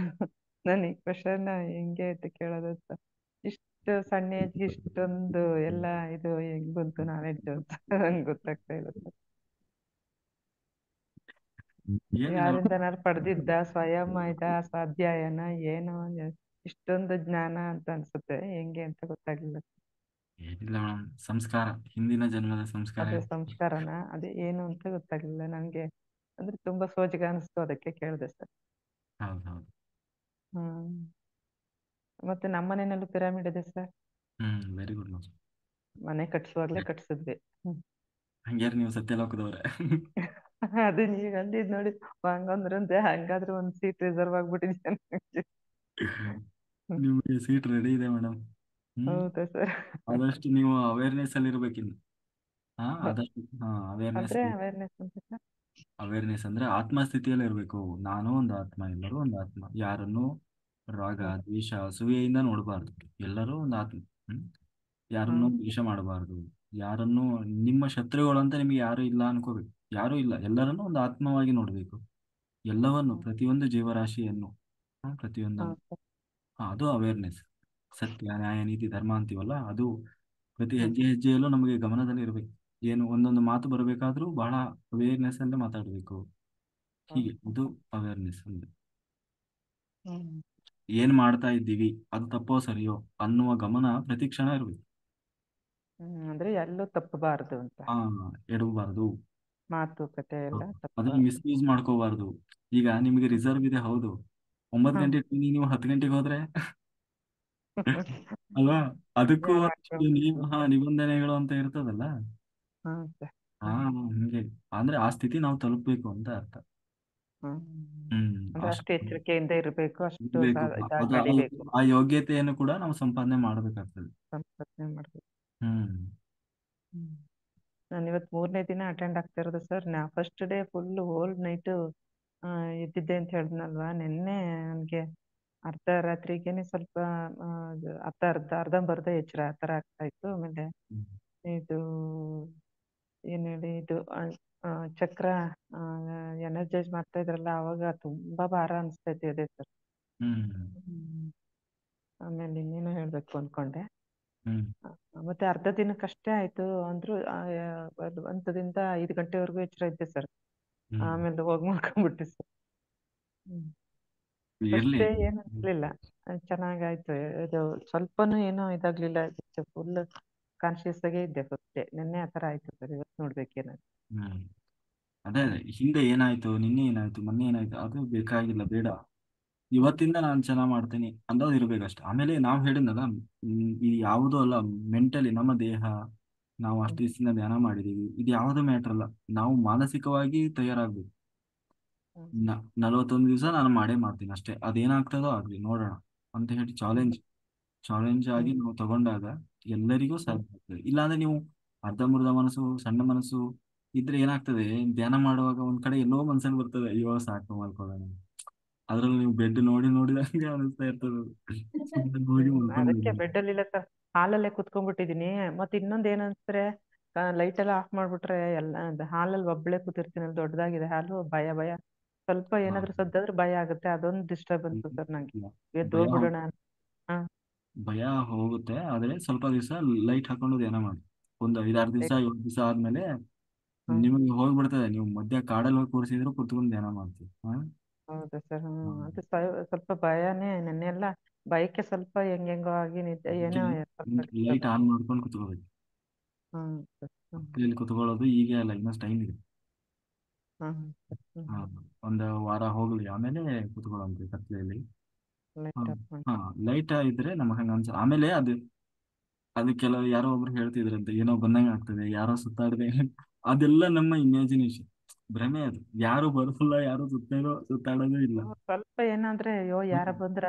ನಾನು ಈ ಕ್ವಶನ್ ಹೆಂಗೆ ಅಂತ ಕೇಳೋದು ಸರ್. ಇಷ್ಟು ಸಣ್ಣ ಏಜ್ಗೆ ಇಷ್ಟೊಂದು ಎಲ್ಲ ಇದು ಹೆಂಗ್ ಬಂತು ನಾಲೆಡ್ಜ್ ಅಂತ ನಂಗೆ ಗೊತ್ತಾಗ್ತಾ ಇಲ್ಲ ಸರ್. ಏನಿಲ್ಲ ಯಾರಿಂದ ನಾನು ಪಡೆದಿದ್ದ ಸ್ವಯಂ ಆಯ್ತಾ ಸ್ವಾಧ್ಯಾಯನ ಏನೋ ಇಷ್ಟೊಂದು ಜ್ಞಾನ ಅಂತ ಅನ್ಸುತ್ತೆ, ಹೆಂಗೆ ಅಂತ ಗೊತ್ತಾಗ್ಲಿಲ್ಲ. ಏನಿಲ್ಲ ಮೇಡಮ್, ಸಂಸ್ಕಾರ, ಹಿಂದಿನ ಜನ್ಮದ ಸಂಸ್ಕಾರ ಅದೇ ಸಂಸ್ಕಾರನ ಅದೇ ಏನು ಅಂತ ಗೊತ್ತಾಗ್ಲಿಲ್ಲ ನನಗೆ. ಅಂದ್ರೆ ತುಂಬಾ ಸೋಜಿಗ ಅನಿಸ್ತು, ಅದಕ್ಕೆ ಕೇಳಿದೆ ಸರ್. ಹೌದೌದು. ಹ್ಮ್ ಮತ್ತೆ ನಮ್ಮ ಮನೆಯಲ್ಲೂ ಪಿರಾಮಿಡ್ ಇದೆ ಸರ್. Very good master. ಮನೆ ಕಟ್ಸುವಾಗ್ಲೇ ಕಟ್ಸಿದ್ವಿ. ಹಂಗ್ಯಾರು ನೀವು ಸತ್ಯಲೋಕದವ್ರೆ? ಅದು ನೀವ್ ಅಂದಿದ್ ನೋಡಿ, ಹಂಗಂದ್ರಂತೆ ಹಂಗಾದ್ರೆ ಒಂದ್ ಸೀಟ್ ರಿಸರ್ವ್ ಆಗ್ಬಿಟ್ಟಿದೆ ನನಗೆ. ನಿಮಗೆ ಸೀಟ್ ರೆಡಿ ಇದೆ ಮೇಡಮ್. ಹೌದಾ ಸರ್? ಆದಷ್ಟು ನೀವು ಅವೇರ್ನೆಸ್ ಅಲ್ಲಿ ಇರ್ಬೇಕಿನ್ನು. ಆದಷ್ಟು ಅವೇರ್ನೆಸ್. ಅಂದ್ರೆ ಅವೇರ್ನೆಸ್ ಅಂತ ಸರ್? ಅವೇರ್ನೆಸ್ ಅಂದ್ರೆ ಆತ್ಮಸ್ಥಿತಿಯಲ್ಲಿ ಇರಬೇಕು. ನಾನು ಒಂದು ಆತ್ಮ, ಎಲ್ಲರೂ ಒಂದು ಆತ್ಮ. ಯಾರನ್ನು ರಾಗ ದ್ವೇಷ ಅಸೂಯೆಯಿಂದ ನೋಡಬಾರ್ದು. ಎಲ್ಲರೂ ಒಂದು ಆತ್ಮ. ಹ್ಮ್ ಯಾರನ್ನು ದ್ವೇಷ ಮಾಡಬಾರ್ದು. ಯಾರನ್ನು ನಿಮ್ಮ ಶತ್ರುಗಳು ಅಂತ ನಿಮಗೆ ಯಾರು ಇಲ್ಲ ಅನ್ಕೋಬೇಕು. ಯಾರು ಇಲ್ಲ, ಎಲ್ಲರನ್ನು ಒಂದು ಆತ್ಮವಾಗಿ ನೋಡ್ಬೇಕು. ಎಲ್ಲವನ್ನು, ಪ್ರತಿಯೊಂದು ಜೀವರಾಶಿಯನ್ನು, ಪ್ರತಿಯೊಂದನ್ನು. ಅದು ಅವೇರ್ನೆಸ್. ಸತ್ಯ ನ್ಯಾಯ ನೀತಿ ಧರ್ಮ ಅಂತೀವಲ್ಲ, ಅದು ಪ್ರತಿ ಹೆಜ್ಜೆ ಹೆಜ್ಜೆಯಲ್ಲೂ ನಮಗೆ ಗಮನದಲ್ಲಿ ಇರಬೇಕು. ಏನು ಒಂದೊಂದು ಮಾತು ಬರಬೇಕಾದ್ರೂ ಬಹಳ ಅವೇರ್ನೆಸ್ ಅಲ್ಲೇ ಮಾತಾಡಬೇಕು. ಹೀಗೆ ಅದು ಅವೇರ್ನೆಸ್ ಅಂದ್ರೆ. ಏನ್ ಮಾಡ್ತಾ ಇದ್ದೀವಿ, ಅದು ತಪ್ಪೋ ಸರಿಯೋ ಅನ್ನುವ ಗಮನ ಪ್ರತಿ ಕ್ಷಣ ಇರಬೇಕು. ಅಂದ್ರೆ ಎಲ್ಲೂ ತಪ್ಪಬಾರದು ಅಂತ. ಎಡವಬಾರ್ದು. ಮಾತುಕತೆ ಎಲ್ಲ ಅದನ್ನ ತಪ್ಪಬಾರದು. ಮಿಸ್ಯೂಸ್ ಮಾಡ್ಕೋಬಾರ್ದು. ಈಗ ನಿಮಗೆ ರಿಸರ್ವ್ ಇದೆ, ಹೌದು. 9 ಗಂಟೆ ನೀವು 10 ಗಂಟೆಗೆ ಹೋದ್ರೆ ಅಲ್ವಾ? ಅದಕ್ಕೂ ಒಂದಿಷ್ಟು ನಿಬಂಧನೆಗಳು ಅಂತ ಇರ್ತದಲ್ಲ. ಹಂಗೆ ಅಂದ್ರೆ ಆ ಸ್ಥಿತಿ ನಾವು ತಲುಪಬೇಕು ಅಂತ ಅರ್ಥ. ಅಂದ್ರೆ ಅಷ್ಟು ಅಷ್ಟು ಎಚ್ಚರಿಕೆಯಿಂದ ಇರಬೇಕು, ಅಷ್ಟು ಬೇಕು. ನಡಿಬೇಕು, ಆ ಯೋಗ್ಯತೆಯನ್ನು ಕೂಡ ನಾವು ಸಂಪಾದನೆ ಮಾಡಬೇಕಾಗ್ತದೆ. ಸಂಪಾದನೆ ಮಾಡ್ಬೇಕು. ಹ್ಮ್ ನಾನು ಇವತ್ತು 3ನೇ ದಿನ ಅಟೆಂಡ್ ಆಗ್ತಾ ಇರೋದು ಸರ್. ನಾ first day full hole night ಇದ್ದಿದ್ದೆ ಅಂತ ಹೇಳಿದ್ನಲ್ವಾ. ನಿನ್ನೆ ನನಗೆ ಅರ್ಧ ರಾತ್ರಿಗೇನೆ ಸ್ವಲ್ಪ ಅರ್ಧಂಬರ್ಧ ಎಚ್ಚರ ಆ ಥರ ಆಗ್ತಾ ಇತ್ತು. ಆಮೇಲೆ ಇದು ಏನ್ ಹೇಳಿ ಇದು ಚಕ್ರ ಎನರ್ಜೈಸ್ ಮಾಡ್ತಾ ಇದ್ರಲ್ಲ, ಅವಾಗ ತುಂಬಾ ಭಾರ ಅನಿಸ್ತಾ ಇದೆ ಸರ್. ಆಮೇಲೆ ಇನ್ನೇನು ಹೇಳ್ಬೇಕು ಅನ್ಕೊಂಡೆ. ಮತ್ತೆ ಅರ್ಧ ದಿನಕ್ಕಷ್ಟೇ ಆಯ್ತು ಅಂದ್ರು. 1 ದಿಂದ 5 ಗಂಟೆವರೆಗೂ ಎಚ್ಚರ ಇದ್ದೆ ಸರ್. ಆಮೇಲೆ ಹೋಗಿ ಮಾಡ್ಕೊಂಡ್ಬಿಟ್ಟೆ ಸರ್. ಹ್ಮ್ ಇರ್ಲಿ. ಫಸ್ಟ್ ಏನು ಇರ್ಲಿಲ್ಲ, ಚೆನ್ನಾಗಾಯ್ತು. ಇದು ಸ್ವಲ್ಪನೂ ಏನೋ ಇದಾಗ್ಲಿಲ್ಲ, ಫುಲ್ ಕಾನ್ಶಿಯಸ್ ಆಗೇ ಇದ್ದೆ ಫಸ್ಟ್. ನಿನ್ನೆ ಆ ಥರ ಆಯ್ತು ಸರ್, ಇವತ್ತು ನೋಡ್ಬೇಕೇನಾದ್ರು. ಹ್ಮ್ ಅದೇ ಹಿಂದೆ ಏನಾಯ್ತು, ನಿನ್ನೆ ಏನಾಯ್ತು, ಮೊನ್ನೆ ಏನಾಯ್ತು ಅದು ಬೇಕಾಗಿಲ್ಲ, ಬೇಡ. ಇವತ್ತಿಂದ ನಾನು ಚೆನ್ನಾಗಿ ಮಾಡ್ತೀನಿ ಅನ್ನೋದು ಇರ್ಬೇಕಷ್ಟೆ. ಆಮೇಲೆ ನಾವು ಹೇಳಿದ್ನಲ್ಲ, ಈ ಯಾವುದೂ ಅಲ್ಲ, ಮೆಂಟಲಿ ನಮ್ಮ ದೇಹ, ನಾವು ಅಷ್ಟು ದಿವಸದಿಂದ ಧ್ಯಾನ ಮಾಡಿದೀವಿ, ಇದು ಯಾವುದೂ ಮ್ಯಾಟ್ರ್ ಅಲ್ಲ. ನಾವು ಮಾನಸಿಕವಾಗಿ ತಯಾರಾಗ್ಬೇಕು. 41 ದಿವಸ ನಾನು ಮಾಡೇ ಮಾಡ್ತೀನಿ ಅಷ್ಟೇ, ಅದೇನಾಗ್ತದೋ ಆಗ್ಲಿ ನೋಡೋಣ ಅಂತ ಹೇಳಿ ಚಾಲೆಂಜ್ ಆಗಿ ನಾವು ತಗೊಂಡಾಗ ಎಲ್ಲರಿಗೂ ಸಾಧ್ಯ ಆಗ್ತದೆ. ಇಲ್ಲಾಂದ್ರೆ ನೀವು ಅರ್ಧಂಬರ್ಧ ಮನಸ್ಸು, ಸಣ್ಣ ಮನಸ್ಸು ಇದ್ರೆ ಏನಾಗ್ತದೆ, ಧ್ಯಾನ ಮಾಡುವಾಗ ಒಂದ್ ಕಡೆ ಎಲ್ಲೋ ಮನ್ಸಲ್ಲಿ ಬರ್ತದೆ, ಅಯ್ಯೋ ಸಾಕು ಮಾಡ್ಕೊಳ್ಳೋಣ. ಅದ್ರಲ್ಲಿ ನೀವು ಬೆಡ್ ನೋಡಿ ನೋಡಿದಂಗೆ ಅನಿಸ್ತಾ ಇರ್ತದೆ ಅದು. ಸುಮ್ನೆ ಹೋಗಿ ಅದಕ್ಕೆ ಮಲ್ಕೊಂಡ್ಬಿಡಿ. ಬೆಡ್ ಅಲ್ಲಿ ಇಲ್ಲ ಸರ್, ಹಾಲಲ್ಲೇ ಕುತ್ಕೊಂಡ್ಬಿಟ್ಟಿದೀನಿ. ಮತ್ತೆ ಇನ್ನೊಂದ್ ಏನಂದ್ರೆ, ಲೈಟ್ ಎಲ್ಲ ಆಫ್ ಮಾಡ್ಬಿಟ್ರೆ ಎಲ್ಲ ಹಾಲಲ್ಲಿ ಒಬ್ಳೆ ಕೂತಿರ್ತೀನಿ, ದೊಡ್ಡದಾಗಿದೆ ಹಾಲು, ಭಯ ಭಯ. ಸ್ವಲ್ಪ ಹಾ. ಏನಾದ್ರೂ ಸದ್ದಾದ್ರೂ ಭಯ ಆಗುತ್ತೆ, ಅದೊಂದು ಡಿಸ್ಟರ್ಬೆನ್ಸ್ ಸರ್ ನಂಗೆ. ಇಲ್ಲ. ಎದ್ದು ಭಯ ಹೋಗ್ಬಿಡೋಣ ಅಂತ. ಹಾ. ಭಯ ಹೋಗುತ್ತೆ, ಆದ್ರೆ ಸ್ವಲ್ಪ ದಿವಸ ಲೈಟ್ ಹಾಕೊಂಡು ಧ್ಯಾನ ಮಾಡಿ. ಒಂದು 5-6 ದಿವಸ, 7 ದಿವಸ ಆದ್ಮೇಲೆ ಹ್ಮ್ ನಿಮಗೆ ಹೋಗ್ಬಿಡ್ತದೆ. ನೀವು ಮಧ್ಯ ಕಾಡಲ್ಲಿ ಹೋಗಿ ಕೂರಿಸಿದ್ರು ಕುತ್ಕೊಂಡು ಧ್ಯಾನ ಮಾಡ್ತೀವಿ. ಹೌದಾ ಸರ್. ಹ್ಮ್. ಅದು ಸ್ವಲ್ಪ ಭಯನೇ ನೆನ್ನೆಲ್ಲ. ಭಯಕ್ಕೆ ಸ್ವಲ್ಪ ಹೆಂಗೆಂಗೋ ಆಗಿ ನಿದ್ದೆ ಏನೋ ಸ್ವಲ್ಪ ಲೈಟ್ ಡಿಸ್ಟರ್ಬ್. ಆನ್ ಮಾಡ್ಕೊಂಡು ಕುತ್ಕೋಬೇಕು. ಹ್ಮ್ ಸರ್. ಇಲ್ಲಿ ಕುತ್ಕೊಳ್ಳೋದು ಈಗ ಅಲ್ಲ, ಇನ್ನಷ್ಟು ಟೈಮ್ ಇದೆ. ಹ್ಮ್ ಹ್ಮ್ ಹಾ, ಒಂದು ವಾರ ಹೋಗ್ಲಿ, ಆಮೇಲೆ ಕುತ್ಕೊಳ್ಳೋಂತೆ ಕತ್ಲೆಯಲ್ಲಿ. ಹಾ. ಲೈಟ್ ಆಫ್ ಮಾಡಿ. ಹಾ, ಲೈಟ್ ಇದ್ರೆ ನಮಗೆ ಹಂಗ ಅನ್ಸ. ಆಮೇಲೆ ಅದು ಕೆಲವು ಯಾರೋ ಒಬ್ರು ಹೇಳ್ತಿದ್ರಂತೆ, ಏನೋ ಬಂದಂಗೆ ಆಗ್ತದೆ, ಯಾರೋ ಸುತ್ತಾಡಿದೆ. ಅದೆಲ್ಲ ನಮ್ಮ ಇಮ್ಯಾಜಿನೇಷನ್, ಭ್ರಮೆ ಅದು. ಯಾರು ಬರೋಲ್ಲ, ಯಾರು ಸುತ್ತಾಡೋದು ಇಲ್ಲ. ಸ್ವಲ್ಪ ಏನಾದ್ರೆ ಅಯ್ಯೋ ಯಾರ ಬಂದ್ರ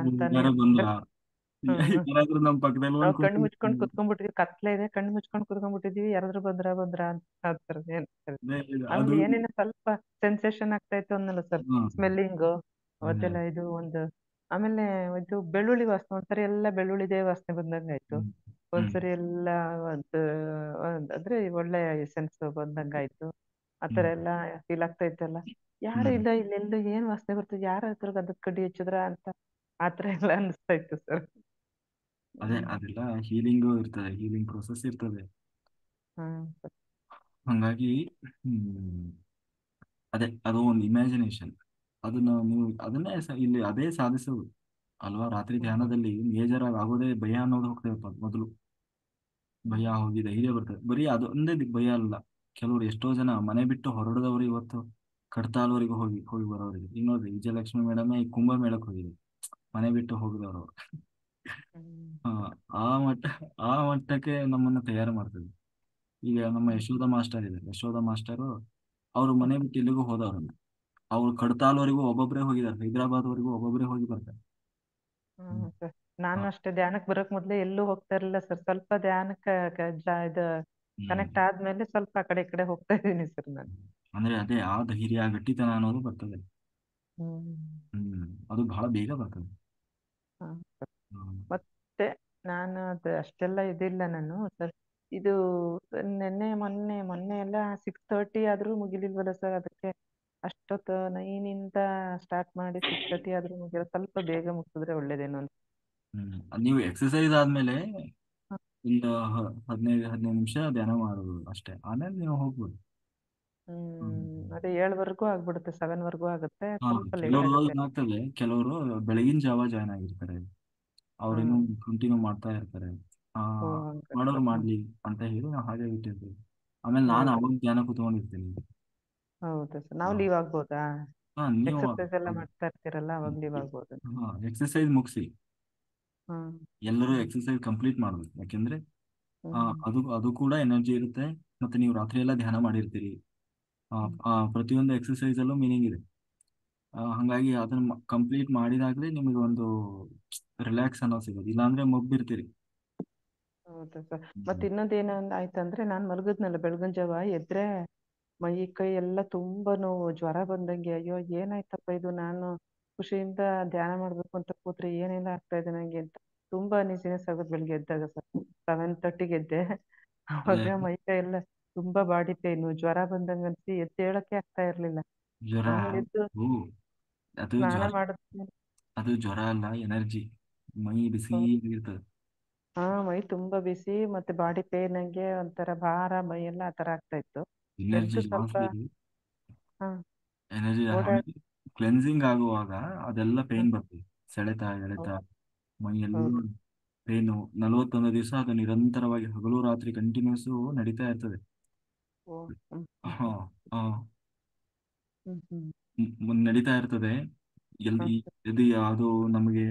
ಅಂತಾನೆ ಯಾರೋ ಬಂದ್ರ, ಅನ್ಸುತ್ತೆ. ಹ್ಮ್ ಯಾರಾದ್ರೂ ನಮ್ಮ ಪಕ್ಕದಲ್ಲಿ ನಾವು ಬಂದು ಕಣ್ಣು ಮುಚ್ಕೊಂಡು ಕೂತ್ಕೊಂಡು. ಕುತ್ಕೊಂಡ್ಬಿಟ್ಟಿದೀವಿ, ಕತ್ಲೆ ಇದೆ, ಕಣ್ಣು ಮುಚ್ಕೊಂಡು ಕುತ್ಕೊಂಡ್ಬಿಟ್ಟಿದೀವಿ, ಯಾರಾದ್ರೂ ಬಂದ್ರ ಅಂತ ಆ ಥರನೇ ಅನ್ಸುತ್ತೆ. ಅದು. ಆಮೇಲೆ ಏನೇನೋ ಸ್ವಲ್ಪ ಸೆನ್ಸೇಷನ್ ಆಗ್ತಾ ಇತ್ತು ಅನ್ನಲ್ಲ ಸರ್, ಹಾ. ಸ್ಮೆಲ್ಲಿಂಗು ಅದೇ. ಅವತ್ತೆಲ್ಲ ಇದು ಒಂದು. ಆಮೇಲೆ ಇದು ಬೆಳ್ಳುಳ್ಳಿ ವಾಸನೆ, ಒಂದ್ಸರಿ ಎಲ್ಲ ಬೆಳ್ಳುಳ್ಳಿದೇ ವಾಸನೆ ಬಂದಂಗ ಆಯ್ತು. ಹ್ಮ್. ಹ್ಮ್. ಒಂದ್ಸರಿ ಎಲ್ಲ ಒಂದು ಅಂದ್ರೆ ಒಳ್ಳೆ ಸೆನ್ಸ್ ಬಂದಂಗ ಆಯ್ತು. ಆತರ ಹ್ಮ್. ಎಲ್ಲ ಫೀಲ್ ಆಗ್ತಾ ಇತ್ತಲ್ಲ. ಯಾರು ಹ್ಮ್. ಇಲ್ಲ ಇಲ್ಲೆಲ್ಲ ಏನ್ ವಾಸನೆ ಬರ್ತದೆ, ಯಾರ ಹತ್ರ ಗಂಧದ ಕಡ್ಡಿ ಹಚ್ಚಿದ್ರ ಅಂತ ಆತರ ಎಲ್ಲ ಅನಿಸ್ತಾ ಇತ್ತು ಸರ್. ಅದೇ, ಅದೆಲ್ಲ ಹೀಲಿಂಗು ಇರ್ತದೆ, ಹೀಲಿಂಗ್ ಪ್ರೊಸೆಸ್ ಇರ್ತದೆ. ಹ್ಮ್ ಹಂಗಾಗಿ ಹ್ಮ್ ಅದೇ, ಅದು ಒಂದು ಇಮ್ಯಾಜಿನೇಷನ್. ಅದನ್ನ ನೀವು ಅದನ್ನೇ ಇಲ್ಲಿ ಅದೇ ಸಾಧಿಸೋದು ಅಲ್ವಾ. ರಾತ್ರಿ ಧ್ಯಾನದಲ್ಲಿ ಮೇಜರ್ ಆಗಿ ಆಗೋದೇ ಭಯ ಅನ್ನೋದು ಹೋಗ್ತದೆ ಮೊದಲು. ಭಯ ಹೋಗಿ ಧೈರ್ಯ ಬರ್ತದೆ. ಬರೀ ಅದು ಒಂದೇ ಭಯ ಅಲ್ಲ, ಕೆಲವರು ಎಷ್ಟೋ ಜನ ಮನೆ ಬಿಟ್ಟು ಹೊರಡದವರು ಇವತ್ತು ಕಡ್ತಾಲ್ವರೆಗೂ ಹೋಗಿ ಹೋಗಿ ಬರೋರಿಗೆ. ಈಗ ನೋಡ್ರಿ, ವಿಜಯಲಕ್ಷ್ಮಿ ಮೇಡಮ್ ಈ ಕುಂಭಮೇಳಕ್ಕೆ ಹೋಗಿದೆ, ಮನೆ ಬಿಟ್ಟು ಹೋಗಿದವರು. ಹ್ಮ್ ಹಾ, ಆ ಮಟ್ಟ ಆ ಮಟ್ಟಕ್ಕೆ ನಮ್ಮನ್ನ ತಯಾರು ಮಾಡ್ತದೆ. ಈಗ ನಮ್ಮ ಯಶೋಧ ಮಾಸ್ಟರ್ ಇದೆ, ಯಶೋಧ ಮಾಸ್ಟರು ಅವರು ಮನೆ ಬಿಟ್ಟು ಎಲ್ಲಿಗೂ ಹೋದವ್ರನ್ನ, ಅವ್ರು ಕಡ್ತಾಲ್ವರೆಗೂ ಒಬ್ಬೊಬ್ಬರೇ ಹೋಗಿದ್ದಾರೆ, ಹೈದರಾಬಾದ್ವರೆಗೂ ಒಬ್ಬೊಬ್ಬರೇ ಹೋಗಿ ಬರ್ತಾರೆ. ಸರ್, ನಾನು ಹಾ. ಅಷ್ಟೇ ಧ್ಯಾನಕ್ಕೆ ಬರೋಕ್ ಮೊದ್ಲೇ ಎಲ್ಲೂ ಹೋಗ್ತಾ ಇರಲಿಲ್ಲ ಸರ್. ಸ್ವಲ್ಪ ಧ್ಯಾನಕ್ಕೆ ಇದು ಹ್ಮ್. ಕನೆಕ್ಟ್ ಆದ್ಮೇಲೆ ಸ್ವಲ್ಪ ಆ ಕಡೆ ಈ ಕಡೆ ಹೋಗ್ತಾ ಇದ್ದೀನಿ ಸರ್ ನಾನು. ಅಂದ್ರೆ ಅದೇ ಆ ಧೈರ್ಯ, ಆ ಗಟ್ಟಿತನ ಅನ್ನೋದು ಬರ್ತದೆ. ಹ್ಮ್ ಅದು ಬಹಳ ಬೇಗ ಬರ್ತದೆ. ಹಾ. ಹ್ಮ್. ಮತ್ತೆ ನಾನು ಅದು ಅಷ್ಟೆಲ್ಲ ಇದಿಲ್ಲ ನಾನು ಸರ್. ಇದು ಮೊನ್ನೆ ಎಲ್ಲ 6:30 ಆದ್ರೂ ಮುಗಿಲಿಲ್ವಲ್ಲ ಸರ್. ಅದಕ್ಕೆ ಅಷ್ಟೊತ್ತು 9 ಇಂದ ಸ್ಟಾರ್ಟ್ ಮಾಡಿ 6:30 ಆದ್ರೂ ಮುಗಿಲ್ಲ. ಸ್ವಲ್ಪ ಬೇಗ ಮುಗಿಸಿದ್ರೆ ಒಳ್ಳೇದೇನೋ ಅಂತ. ಅದ್ ನೀವು ಎಕ್ಸಸೈಸ್ ಆದ್ಮೇಲೆ ಹ, ಒಂದು 15 ನಿಮಿಷ ಧ್ಯಾನ ಮಾಡೋದು ಅಷ್ಟೇ, ಆಮೇಲೆ ನೀವು ಹೋಗ್ಬೋದು. ಹ್ಮ್. ಅದೇ 7 ವರ್ಗೂ ಆಗ್ಬಿಡುತ್ತೆ, 7 ವರ್ಗೂ ಆಗುತ್ತೆ, ಹಾ, ಸ್ವಲ್ಪ ಲೇಟ್ ಕೆಲವರು ಆಗುತ್ತೆ. ಏನಾಗ್ತದೆ, ಕೆಲವರು ಬೆಳಗಿನ ಜಾವ ಜಾಯ್ನ್ ಆಗಿರ್ತಾರೆ, ಹಾ. ಅವ್ರೇನು ಕಂಟಿನ್ಯೂ ಮಾಡ್ತಾ ಇರ್ತಾರೆ. ಆ ಓ ಹಂಗ ಮಾಡೋರು ಸರ್. ಮಾಡ್ಲಿ ಅಂತ ಹೇಳಿ ನಾವು ಹಾಗೆ ಬಿಟ್ಟಿರ್ತೀವಿ. ಆಮೇಲೆ ನಾನು ಹೌದಾ ಅವಾಗ ಧ್ಯಾನ ಕೂತ್ಕೊಂಡಿರ್ತೀನಿ. ಹೌದಾ ಸರ್, ನಾವು ಹಾ. ಲೀವ್ ಆಗ್ಬೋದಾ? ಹಾ, ನೀವು ಎಕ್ಸರ್ಸೈಸ್ ಎಲ್ಲ ಮಾಡ್ತಾ ಇರ್ತೀರಲ್ಲ, ಅವಾಗ ಲೀವ್ ಆಗ್ಬೋದು. ಹಾ, ಎಕ್ಸಸೈಸ್ ಮುಗಿಸಿ. ಹ್ಮ್ ಎಲ್ಲರೂ ಎಕ್ಸಸೈಸ್ ಕಂಪ್ಲೀಟ್ ಮಾಡ್ಬೇಕು, ಯಾಕೆಂದ್ರೆ ಹ್ಮ್ ಅದು ಕೂಡ ಎನರ್ಜಿ ಇರುತ್ತೆ. ಮತ್ತೆ ನೀವು ರಾತ್ರಿ ಎಲ್ಲ ಧ್ಯಾನ ಮಾಡಿರ್ತೀರಿ. ಹ್ಮ್ ಪ್ರತಿಯೊಂದು ಎಕ್ಸಸೈಸ್ ಅಲ್ಲೂ ಮೀನಿಂಗ್ ಇದೆ. ಹಂಗಾಗಿ ಅದನ್ನ ಕಂಪ್ಲೀಟ್ ಮಾಡಿದಾಗಲೇ ನಿಮಗೆ ಒಂದು ರಿಲ್ಯಾಕ್ಸ್ ಅನ್ನೋ ಸಿಗೋದು, ಇಲ್ಲಾಂದ್ರೆ ಮಬ್ಬಿರ್ತೀರಿ. ಹೌದಾ ಸರ್. ಮತ್ತೆ ಹ್ಮ್. ಇನ್ನೊಂದು ಏನು ಆಯ್ತಂದ್ರೆ, ನಾನ್ ಮಲಗಿದ್ನಲ್ಲ ಬೆಳಗಿನ ಜಾವ ಎದ್ರೆ ಮೈ ಕೈ ಎಲ್ಲ ತುಂಬಾ ನೋವು, ಜ್ವರ ಬಂದಂಗೆ. ಅಯ್ಯೋ ಏನಾಯ್ತಪ್ಪ ಇದು, ನಾನು ಖುಷಿಯಿಂದ ಧ್ಯಾನ ಮಾಡ್ಬೇಕು ಅಂತ ಕೂತ್ರೆ ಏನೆಲ್ಲ ಆಗ್ತಾ ಇದೆ ನಂಗೆ ಅಂತ ತುಂಬಾ ಅನಿಸಿನೆಸ್ ಆಗೋದು ಬೆಳಿಗ್ಗೆ ಎದ್ದಾಗ ಸರ್. 7:30ಗೆ ಎದ್ದೆ. ಅದೇ ಅವಾಗ ಮೈ ಕೈ ಎಲ್ಲ ತುಂಬಾ ಬಾಡಿ ಪೇನು, ಜ್ವರ ಬಂದಂಗ ಅನ್ಸಿ ಎದ್ದೇಳಕ್ಕೆ ಆಗ್ತಾ ಇರ್ಲಿಲ್ಲ. ಜ್ವರ. ಆಮೇಲೆ ಎದ್ದು ಓ, ಅದು ಸ್ನಾನ ಜ್ವರ. ಮಾಡಿದ್ಮೇಲೆ ಅದು ಜ್ವರ ಅಲ್ಲ, ಎನರ್ಜಿ. ಮೈ ಬಿಸಿ ಇರ್ತದೆ. ಹಾ, ಮೈ ತುಂಬಾ ಬಿಸಿ, ಮತ್ತೆ ಬಾಡಿ ಪೇನ್, ನಂಗೆ ಒಂಥರ ಭಾರ ಮೈ ಎಲ್ಲ ಆತರ ಆಗ್ತಾ ಇತ್ತು. ಎನರ್ಜಿ ಎದ್ದು ಸ್ವಲ್ಪ ಲಾಸ್ ಆಗಿ, ಹಾ ಎನರ್ಜಿ ಓಡಾಡ್ ಆಮೇಲೆ ಕ್ಲೆನ್ಸಿಂಗ್ ಆಗುವಾಗ ಅದೆಲ್ಲ ಪೇನ್ ಹ್ಮ್. ಬರ್ತದೆ, ಸೆಳೆತ ಎಳೆತ, ಹೌದು. ಮೈ ಎಲ್ಲ ಹೌದು. ಪೇನು. 41 ದಿವಸ ಅದು ನಿರಂತರವಾಗಿ ಹಗಲು ರಾತ್ರಿ ಕಂಟಿನ್ಯೂಸ್ ನಡೀತಾ ಇರ್ತದೆ. ಓ. ಹ್ಮ್. ಹ್ಮ್. ಹಾ, ಹ್ಮ್. ಹಾ, ಹ್ಮ್. ಹ್ಮ್. ನಡೀತಾ ಇರ್ತದೆ. ಹ್ಮ್. ಎಲ್ಲಿ ಇದು ಅದು ನಮಗೆ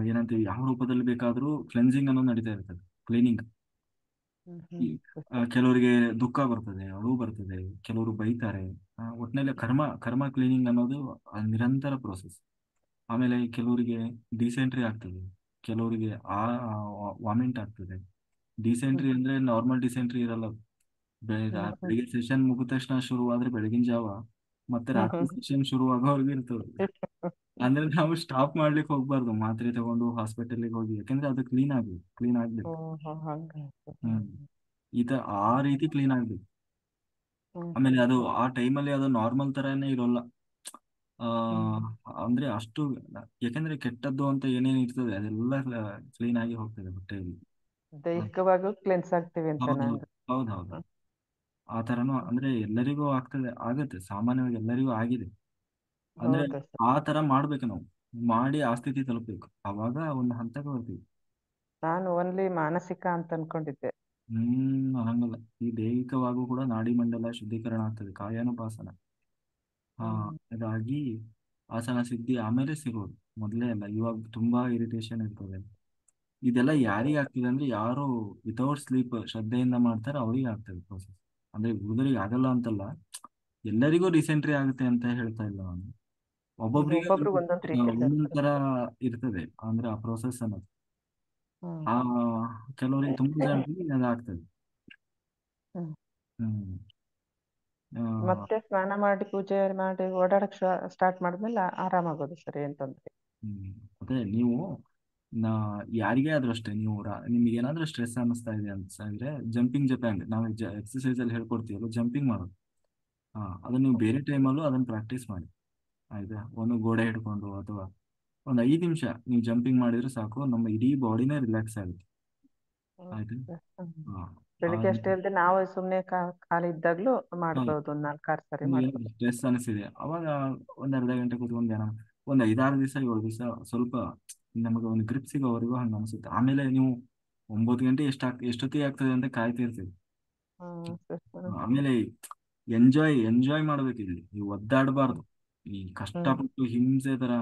ಏನಂತೀವಿ, ಯಾವ ರೂಪದಲ್ಲಿ ಬೇಕಾದರೂ ಕ್ಲೆನ್ಸಿಂಗ್ ಅನ್ನೋದು ನಡೀತಾ ಇರ್ತದೆ, ಕ್ಲೀನಿಂಗ್. ಹ್ಮ್. ಈ ಹ್ಮ್. ಕೆಲವರಿಗೆ ದುಃಖ ಬರ್ತದೆ, ಅಳು ಬರ್ತದೆ, ಕೆಲವರು ಬೈತಾರೆ. ಒಟ್ಟಿನಲ್ಲಿ ಕರ್ಮ ಕರ್ಮ ಕ್ಲೀನಿಂಗ್ ಅನ್ನೋದು ನಿರಂತರ ಪ್ರೋಸೆಸ್. ಆಮೇಲೆ ಕೆಲವರಿಗೆ ಡಿಸೆಂಟ್ರಿ ಆಗ್ತದೆ, ಕೆಲವರಿಗೆ ವಾಮಿಂಟ್ ಆಗ್ತದೆ. ಹ್ಮ್. ಡಿಸೆಂಟ್ರಿ ಅಂದ್ರೆ ನಾರ್ಮಲ್ ಡಿಸೆಂಟ್ರಿ ಇರಲ್ಲ. ಹ್ಮ್. ಹ್ಮ್. ಬೆಳಿಗ್ಗೆ ಸೆಷನ್ ಮುಗಿದ ತಕ್ಷಣ ಶುರು ಆದ್ರೆ ಬೆಳಗಿನ ಜಾವ ಮತ್ತೆ ಹ್ಮ್. ರಾತ್ರಿ ಹ್ಮ್. ಸೆಷನ್ ಶುರು ಆಗೋವರೆಗೂ ಇರ್ತದೆ. ಅಂದ್ರೆ ನಾವು ಸ್ಟಾಪ್ ಮಾಡ್ಲಿಕ್ಕೆ ಹೋಗ್ಬಾರ್ದು, ಮಾತ್ರೆ ತಗೊಂಡು ಹಾಸ್ಪಿಟಲ್ಗೆ ಹೋಗಿ, ಯಾಕಂದ್ರೆ ಅದು ಕ್ಲೀನ್ ಆಗ್ಬೇಕು. ಓ ಹಂಗ. ಹ್ಮ್ ಈತ ಆ ರೀತಿ ಕ್ಲೀನ್ ಆಗ್ಬೇಕು. ಹ್ಮ್. ಆಮೇಲೆ ಹ್ಮ್. ಅದು ಹ್ಮ್. ಆ ಟೈಮಲ್ಲಿ ಅದು ನಾರ್ಮಲ್ ತರಾನೇ ಇರೋಲ್ಲ. ಆ ಹ್ಮ್. ಅಂದ್ರೆ ಅಷ್ಟು, ಯಾಕಂದ್ರೆ ಕೆಟ್ಟದ್ದು ಅಂತ ಏನೇನು ಇರ್ತದೆ ಅದೆಲ್ಲ ಕ್ಲೀನ್ ಆಗಿ ಹೋಗ್ತದೆ ಬಟ್ಟೆಯಲ್ಲಿ. ದೈಹಿಕವಾಗೂ ಕ್ಲೆನ್ಸ್ ಆಗ್ತೀವಿ ಅಂತ ಹೌದು, ನಂದು. ಹೌದೌದು. ಆ ತರನು ಅಂದ್ರೆ ಎಲ್ಲರಿಗೂ ಆಗತ್ತೆ, ಸಾಮಾನ್ಯವಾಗಿ ಎಲ್ಲರಿಗೂ ಆಗಿದೆ. ಅಂದ್ರೆ ಹೌದಾ ಸರ್. ಆ ತರ ಮಾಡ್ಬೇಕು ನಾವು, ಮಾಡಿ ಆ ಸ್ಥಿತಿ ತಲುಪಬೇಕು, ಅವಾಗ ಒಂದು ಹಂತಕ್ಕೆ ಬರ್ತೀವಿ. ನಾನು ಓನ್ಲಿ ಮಾನಸಿಕ ಅಂತ ಅನ್ಕೊಂಡಿದ್ದೆ. ಹಂಗಲ್ಲ. ಈ ದೈಹಿಕವಾಗೂ ಕೂಡ ನಾಡಿ ಮಂಡಲ ಶುದ್ಧೀಕರಣ ಆಗ್ತದೆ, ಕಾಯಾನುಪಾಸನ. ಹಾ, ಹ್ಮ್. ಅದಾಗಿ ಆಸನ ಸಿದ್ಧಿ ಆಮೇಲೆ ಸಿಗೋದು, ಮೊದಲೇ ಅಲ್ಲ. ಇವಾಗ ತುಂಬಾ ಇರಿಟೇಷನ್ ಇರ್ತದೆ. ಇದೆಲ್ಲ ಯಾರಿಗೆ ಆಗ್ತಿದೆ ಅಂದ್ರೆ, ಯಾರು ವಿತೌಟ್ ಸ್ಲೀಪ್ ಶ್ರದ್ಧೆಯಿಂದ ಮಾಡ್ತಾರೆ ಅವ್ರಿಗೆ ಆಗ್ತದೆ ಪ್ರೋಸೆಸ್. ಅಂದ್ರೆ ಉಳಿದರಿಗೆ ಆಗಲ್ಲ ಅಂತಲ್ಲ, ಎಲ್ಲರಿಗೂ ಡಿಸೆಂಟ್ರಿ ಆಗುತ್ತೆ ಅಂತ ಹೇಳ್ತಾ ಇಲ್ಲ ನಾನು. ಈಗ ಒಬ್ಬೊಬ್ರಿಗೆ ಒಬ್ಬೊಬ್ರಿಗೆ ಒಂದೊಂದ್ ರೀತಿ ಸರ್. ಒಂದೊಂದ್ ತರ ಇರ್ತದೆ, ಅಂದ್ರೆ ಆ ಪ್ರೋಸೆಸ್ ಅನ್ನೋದು. ಹ್ಮ್. ಆ ಕೆಲವರಿಗೆ, ತುಂಬಾ ಜನರಿಗೆ ಅದಾಗ್ತದೆ. ಹ್ಮ್. ಹ್ಮ್ ಆ, ಮತ್ತೆ ಸ್ನಾನ ಮಾಡಿ ಪೂಜೆ ಮಾಡಿ ಓಡಾಡಕ್ ಸ್ಟಾರ್ಟ್ ಮಾಡಿದ್ಮೇಲೆ ಆರಾಮಾಗೋದು ಸರ್, ಏನ್ ತೊಂದ್ರೆ ಇಲ್ಲ. ಹ್ಮ್ ಅದೇ ನೀವು ನಾ ಯಾರಿಗೇ ಆದ್ರೂ ಅಷ್ಟೇ, ನೀವು ನಿಮ್ಗೆ ಏನಾದ್ರೂ ಸ್ಟ್ರೆಸ್ ಅನ್ನಿಸ್ತಾ ಇದೆ ಅಂತ ಅಂದ್ರೆ, ಜಂಪಿಂಗ್ ಜಪಾಂಗ್ ನಾವು ಎಕ್ಸಸೈಸ್ ಅಲ್ಲಿ ಹೇಳ್ಕೊಡ್ತೀವಲ್ಲ, ಜಂಪಿಂಗ್ ಮಾಡೋದು. ಅದನ್ನ ನೀವು ಬೇರೆ ಟೈಮಲ್ಲೂ ಅದನ್ನ ಪ್ರಾಕ್ಟೀಸ್ ಮಾಡಿ. ಆಯ್ತಾ, ಒಂದು ಗೋಡೆ ಹಿಡ್ಕೊಂಡು ಅಥವಾ ಒಂದು 5 ನಿಮಿಷ ನೀವು ಜಂಪಿಂಗ್ ಮಾಡಿದ್ರೆ ಸಾಕು, ನಮ್ಮ ಇಡೀ ಬಾಡಿನೇ ರಿಲ್ಯಾಕ್ಸ್ ಆಗುತ್ತೆ. ಹೌದು ಆಯ್ತು. ಸರ್. ಹ್ಮ್. ಹಾ, ಆ ಬೆಳಿಗ್ಗೆ ಅಷ್ಟೇ ರೀತಿ. ಅಲ್ಲದೆ ನಾವು ಸುಮ್ನೆ ಖಾಲಿ ಇದ್ದಾಗ್ಲೂ ಹಾ, ಮಾಡ್ಬೋದು, ಒಂದ್ 4-6 ಸರಿ ನಿಮ್ಗೆ ಮಾಡ್ಬೋದು. ಸ್ಟ್ರೆಸ್ ಅನಿಸಿದೆ ಅವಾಗ ಒಂದ್ ಅರ್ಧ ಗಂಟೆ ಕೂತ್ಕೊಂಡು ಧ್ಯಾನ ಒಂದ್ 5-6 ದಿವಸ 7 ದಿವಸ ಸ್ವಲ್ಪ ನಮಗೆ ಒಂದು ಗ್ರಿಪ್ ಸಿಗೋವರೆಗೂ ಹಂಗ ಅನ್ಸುತ್ತೆ. ಆಮೇಲೆ ನೀವು 9 ಗಂಟೆ ಎಷ್ಟೊತ್ತಿಗೆ ಆಗ್ತದೆ ಅಂತ ಕಾಯ್ತಿರ್ತೀವಿ. ಹ್ಮ್ ಸರ್. ಹ್ಮ್. ಆಮೇಲೆ ಎಂಜಾಯ್ ಮಾಡ್ಬೇಕು, ಇಲ್ಲಿ ನೀವು ಒದ್ದಾಡಬಾರ್ದು. ಈ ಹ್ಮ್. ಕಷ್ಟಪಟ್ಟು ಹಿಂಸೆ ತರ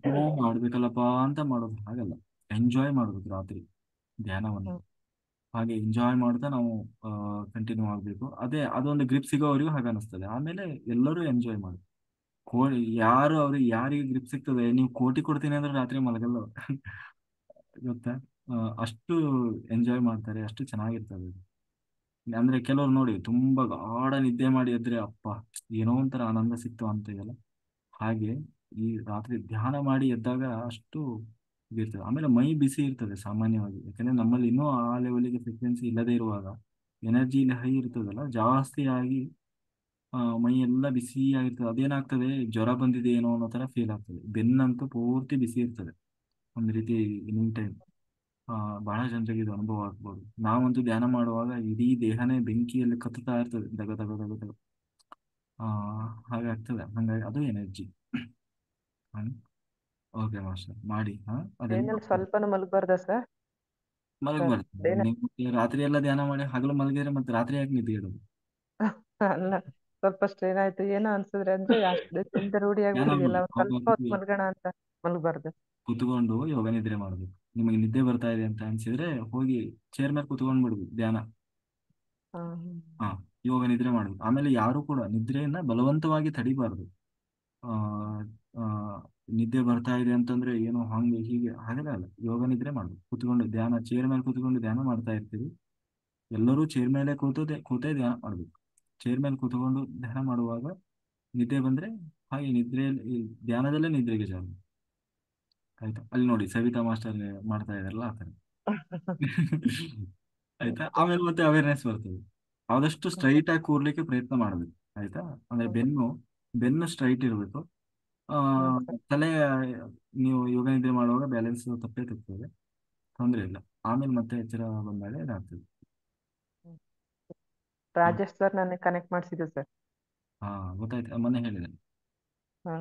ಏನೋ ಮಾಡ್ಬೇಕಲ್ಲಪ್ಪ ಅಂತ ಮಾಡೋದು ಹಾಗಲ್ಲ. ಎಂಜಾಯ್ ಮಾಡ್ಬೇಕು ರಾತ್ರಿ ಧ್ಯಾನವನ್ನು. ಹ್ಮ್. ಹಾಗೆ ಎಂಜಾಯ್ ಮಾಡ್ತಾ ನಾವು ಕಂಟಿನ್ಯೂ ಆಗಬೇಕು. ಅದೇ ಅದೊಂದು ಗ್ರಿಪ್ ಸಿಗೋವರೆಗೂ ಹಾಗೆ ಅನಿಸ್ತದೆ. ಆಮೇಲೆ ಎಲ್ಲರೂ ಎಂಜಾಯ್ ಮಾಡಿ. ಅವ್ರಿಗೆ ಯಾರಿಗೆ ಗ್ರಿಪ್ ಸಿಗ್ತದೆ, ನೀವು ಕೋಟಿ ಕೊಡ್ತೀನಿ ಅಂದ್ರೆ ರಾತ್ರಿ ಮಲಗಲ್ಲ ಅವ್ರು. ಗೊತ್ತಾ. ಅಷ್ಟು ಎಂಜಾಯ್ ಮಾಡ್ತಾರೆ, ಅಷ್ಟು ಚೆನ್ನಾಗಿರ್ತದೆ ಇದು. ಅಂದ್ರೆ ಕೆಲವ್ರು ನೋಡಿ, ತುಂಬಾ ಗಾಢ ನಿದ್ದೆ ಮಾಡಿ ಎದ್ರೆ ಅಪ್ಪ ಏನೋ ಒಂಥರ ಆನಂದ ಸಿಕ್ತು ಅಂತ ಇದೆಯಲ್ಲ, ಹಾಗೆ ಈ ರಾತ್ರಿ ಧ್ಯಾನ ಮಾಡಿ ಎದ್ದಾಗ ಅಷ್ಟು ಇದಿರ್ತದೆ. ಆಮೇಲೆ ಮೈ ಬಿಸಿ ಇರ್ತದೆ ಸಾಮಾನ್ಯವಾಗಿ, ಯಾಕಂದ್ರೆ ನಮ್ಮಲ್ಲಿ ಇನ್ನೂ ಆ ಲೆವೆಲ್ಗೆ ಫ್ರೀಕ್ವೆನ್ಸಿ ಇಲ್ಲದೆ ಇರುವಾಗ ಎನರ್ಜಿ ಇಲ್ಲಿ ಹೈ ಇರ್ತದಲ್ಲ, ಜಾಸ್ತಿ ಆಗಿ ಮೈ ಎಲ್ಲ ಬಿಸಿ ಆಗಿರ್ತದೆ. ಅದೇನಾಗ್ತದೆ, ಜ್ವರ ಬಂದಿದೆ ಏನೋ ಅನ್ನೋ ತರ ಫೀಲ್ ಆಗ್ತದೆ. ಬೆನ್ನಂತೂ ಪೂರ್ತಿ ಬಿಸಿ ಇರ್ತದೆ ಒಂದ್ ರೀತಿ ಈವ್ನಿಂಗ್ ಟೈಮ್. ಬಹಳ ಜನರಿಗೆ ಇದು ಅನುಭವ ಆಗ್ಬೋದು. ನಾವಂತೂ ಧ್ಯಾನ ಮಾಡುವಾಗ ಇಡೀ ದೇಹನೇ ಬೆಂಕಿಯಲ್ಲಿ ಕತ್ತುತ್ತಾ ಇರ್ತದೆ, ದಗ ದಗ ದಗ ದಗ. ಆ ಹಾಗೆ ಆಗ್ತದೆ. ಹಂಗಾಗಿ ಅದು ಎನರ್ಜಿ. ಓಕೆ ಮಾಸ್ಟರ್, ಮಾಡಿ. ಅದೆಲ್ಲ ಏನಲ್ಲಿ ಸ್ವಲ್ಪನೂ ಮಲಗಬಾರ್ದ ಸರ್? ಸರ್ ಮಲಗಬಾರ್ದು. ಡೇನ ನೀವು ಮತ್ತೆ ರಾತ್ರಿ ಎಲ್ಲ ಧ್ಯಾನ ಮಾಡಿ ಹಗಲು ಮಲಗಿದ್ರೆ ಮತ್ತೆ ರಾತ್ರಿ ಯಾಕೆ ನಿದ್ದೆ ಇಡೋದು? ಅಲ್ಲ, ಸ್ವಲ್ಪ ಸ್ಟ್ರೈನ್ ಆಯ್ತು ಏನೋ ಅನ್ಸಿದ್ರೆ ಅಂದ್ರೆ ಅಷ್ಟು ಚಿಂತೆ ರೂಢಿ ಧ್ಯಾನ ಆಗ್ಬಿಟ್ಟಿದೆಯಲ್ಲ, ಮಾಡಿ ಒಂದ್ ಸ್ವಲ್ಪ ಹೊತ್ತು ಮಲ್ಗೋಣ ಅಂತ ಮಲಗಬಾರ್ದು. ಕುತ್ಕೊಂಡು ಯೋಗ ನಿದ್ರೆ ಮಾಡಬೇಕು. ನಿಮಗೆ ನಿದ್ದೆ ಬರ್ತಾ ಇದೆ ಅಂತ ಅನ್ಸಿದ್ರೆ ಹೋಗಿ ಚೇರ್ ಮೇಲೆ ಕುತ್ಕೊಂಡು ಬಿಡ್ಬೇಕು ಧ್ಯಾನ. ಹ್ಮ್. ಹಾ, ಯೋಗ ನಿದ್ರೆ ಮಾಡ್ಬೇಕು. ಆಮೇಲೆ ಯಾರು ಕೂಡ ನಿದ್ರೆಯನ್ನ ಬಲವಂತವಾಗಿ ತಡಿಬಾರ್ದು. ಆ ಆ, ನಿದ್ದೆ ಬರ್ತಾ ಇದೆ ಅಂತಂದ್ರೆ ಏನೋ ಹಂಗೆ ಹೀಗೆ ಹಾಗೆಲ್ಲ ಅಲ್ಲ. ಯೋಗ ನಿದ್ರೆ ಮಾಡ್ಬೇಕು, ಕುತ್ಕೊಂಡು ಧ್ಯಾನ, ಚೇರ್ ಮೇಲೆ ಕುತ್ಕೊಂಡು ಧ್ಯಾನ ಮಾಡ್ತಾ ಇರ್ತೀವಿ. ಎಲ್ಲರೂ ಚೇರ್ ಮೇಲೆ ಕೂತೇ ಧ್ಯಾನ ಮಾಡ್ಬೇಕು. ಚೇರ್ ಮೇಲೆ ಕೂತ್ಕೊಂಡು ಧ್ಯಾನ ಮಾಡುವಾಗ ನಿದ್ದೆ ಬಂದ್ರೆ ಹಾಗೆ ನಿದ್ರೆಯಲ್ಲಿ, ಈ ಧ್ಯಾನದಲ್ಲೇ ನಿದ್ರೆಗೆ ಜಾರು. ಆಯ್ತಾ, ಅಲ್ಲಿ ನೋಡಿ ಸವಿತಾ ಮಾಸ್ಟರ್ ಮಾಡ್ತಾ ಇದಾರಲ್ಲ ಆ ಥರ. ಆಯ್ತಾ, ಆಮೇಲೆ ಮತ್ತೆ ಅವೇರ್ನೆಸ್ ಬರ್ತದೆ. ಆದಷ್ಟು ಸ್ಟ್ರೈಟ್ ಆಗಿ ಕೂರ್ಲಿಕ್ಕೆ ಪ್ರಯತ್ನ ಮಾಡಬೇಕು. ಆಯ್ತಾ, ಅಂದ್ರೆ ಬೆನ್ನು ಸ್ಟ್ರೈಟ್ ಇರಬೇಕು. ಆ ಹ್ಮ್ ಸರ್. ತಲೆ, ನೀವು ಯೋಗ ನಿದ್ರೆ ಮಾಡುವಾಗ ಬ್ಯಾಲೆನ್ಸ್ ತಪ್ಪೇ ತಪ್ಪದೆ, ತೊಂದರೆ ಇಲ್ಲ. ಆಮೇಲೆ ಮತ್ತೆ ಎಚ್ಚರ ಬಂದಾಗ ಇದಾಗ್ತದೆ. ಹ್ಮ್. ರಾಜೇಶ್ ಸರ್ ನನಗೆ ಕನೆಕ್ಟ್ ಮಾಡಿಸಿದ್ರು ಸರ್. ಹಾ, ಗೊತ್ತಾಯ್ತು, ಮೊನ್ನೆ ಹೇಳಿದೆ. ಹಾ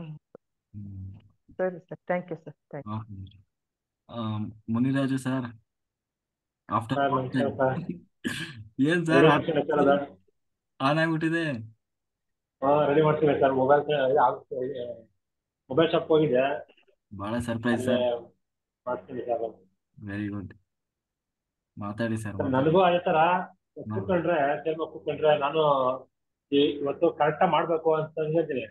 ಹ್ಮ್. ಸರಿ sir, thank you sir, thank you. Okay. Muniraju sir, after sir long ನಮಸ್ಕಾರ ಟೈಮ್. ಸರ್. ಏನ್ ರೆಡಿ ಸರ್ ಮಾಡ್ತೀನಿ ಸರ್ ಅದ. ಆನ್ ಆಗ್ಬಿಟ್ಟಿದೆ? ರೆಡಿ ಮಾಡ್ತೀನಿ ಸರ್. ಮೊಬೈಲ್ ಶಾಪ್ ಹೋಗಿದ್ದೆ, ಬಹಳ ಸರ್ಪ್ರೈಸ್ ಅಲ್ಲೇ ಸರ್. ಮಾಡ್ತೀನಿ ಸರ್. Very good. ಮಾತಾಡಿ ಸರ್, ಸರ್ ಮಾತಾಡಿ. ನನಗೂ ಅದೇ ಥರ ಹಾ. ಕೂತ್ಕೊಂಡ್ರೆ ಕೂತ್ಕೊಂಡ್ರೆ ನಾನು ಇವತ್ತು ಕರೆಕ್ಟಾಗಿ ಮಾಡಬೇಕು ಅಂತ ಹೇಳ್ತೀನಿ.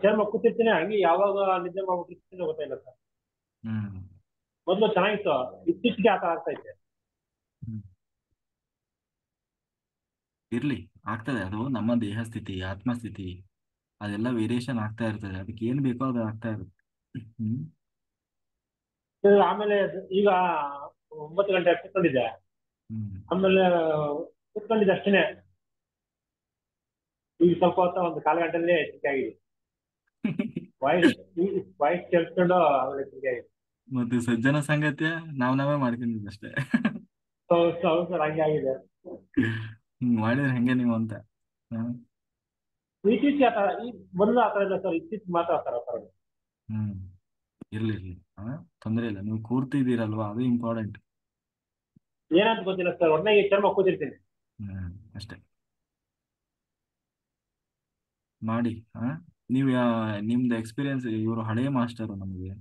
ಚೇರ್ ಮೇಲೆ ಕೂತಿರ್ತೀನಿ, ಹಂಗೆ ಯಾವಾಗ ನಿದ್ದೆ ಮಾಡ್ಬಿಟ್ಟಿರ್ತೀನಿ ಗೊತ್ತಾಯಿಲ್ಲ ಸರ್. ಹ್ಮ್ ಮೊದಲು ಚೆನ್ನಾಗಿತ್ತು, ಇತ್ತೀಚೆಗೆ ಆ ಥರ ಆಗ್ತಾ ಇದೆ. ಹ್ಮ್. ಇರ್ಲಿ, ಆಗ್ತದೆ. ಅದು ನಮ್ಮ ದೇಹ ಸ್ಥಿತಿ, ಆತ್ಮಸ್ಥಿತಿ, ಅದೆಲ್ಲ ವೇರಿಯೇಷನ್ ಆಗ್ತಾ ಇರ್ತದೆ. ಅದಕ್ಕೆ ಏನ್ ಬೇಕೋ ಅದು ಆಗ್ತಾ ಇರುತ್ತೆ. ಹ್ಮ್ ಆಮೇಲೆ ಈಗ 9 ಗಂಟೆ ಕೂತ್ಕೊಂಡಿದ್ದೆ, ಹ್ಮ್ ಆಮೇಲೆ ಕೂತ್ಕೊಂಡಿದ್ದೆ ಅಷ್ಟೇ. ಈಗ ಸ್ವಲ್ಪ ಹೊತ್ತು ಒಂದು ಕಾಲು ಗಂಟೆಯಲ್ಲೇ ಹೆಚ್ಚಿಗೆ ಆಗಿದೆ. ವಾಯ್ಸ್ ಕೇಳಿಸ್ಕೊಂಡು ಆಮೇಲೆ ಹೆಚ್ಚಿಗೆ ಆಗಿದೆ. ಮತ್ತೆ ಸಜ್ಜನ ಸಂಗತಿಯ ನಾವೇ ಮಾಡ್ಕೊಂಡಿದ್ದು ಅಷ್ಟೇ. ಹೌದು ಸರ್, ಹಂಗೆ ಆಗಿದೆ. ಮಾಡಿದ್ರೆ ಹೆಂಗೆ ನೀವು ಅಂತ. ಹ್ಮ್ ಇತ್ತೀಚೆಗೆ ಆ ಥರ, ಈ ಮೊದಲು ಆ ಥರ ಇಲ್ಲ ಸರ್, ಇತ್ತೀಚೆಗೆ ಮಾತ್ರ ಆ ಥರ ಇದೆ. ಹ್ಮ್ ಇರ್ಲಿ ಇರ್ಲಿ, ತೊಂದರೆ ಇಲ್ಲ. ನೀವು ಕೂರ್ತಿದ್ದೀರಲ್ವಾ, ಅದು ಇಂಪಾರ್ಟೆಂಟ್. ಏನಂತ ಗೊತ್ತಿಲ್ಲ ಸರ್, ಒಟ್ಟಾಗಿ ಚರ್ಮ ಕೂತಿರ್ತೀನಿ. ಅಷ್ಟೇ ಮಾಡಿ. ನೀವು ನಿಮ್ದು ಎಕ್ಸ್ಪೀರಿಯನ್ಸ್, ಇವರು ಹಳೆಯ ಮಾಸ್ಟರು ನಮಗೆ,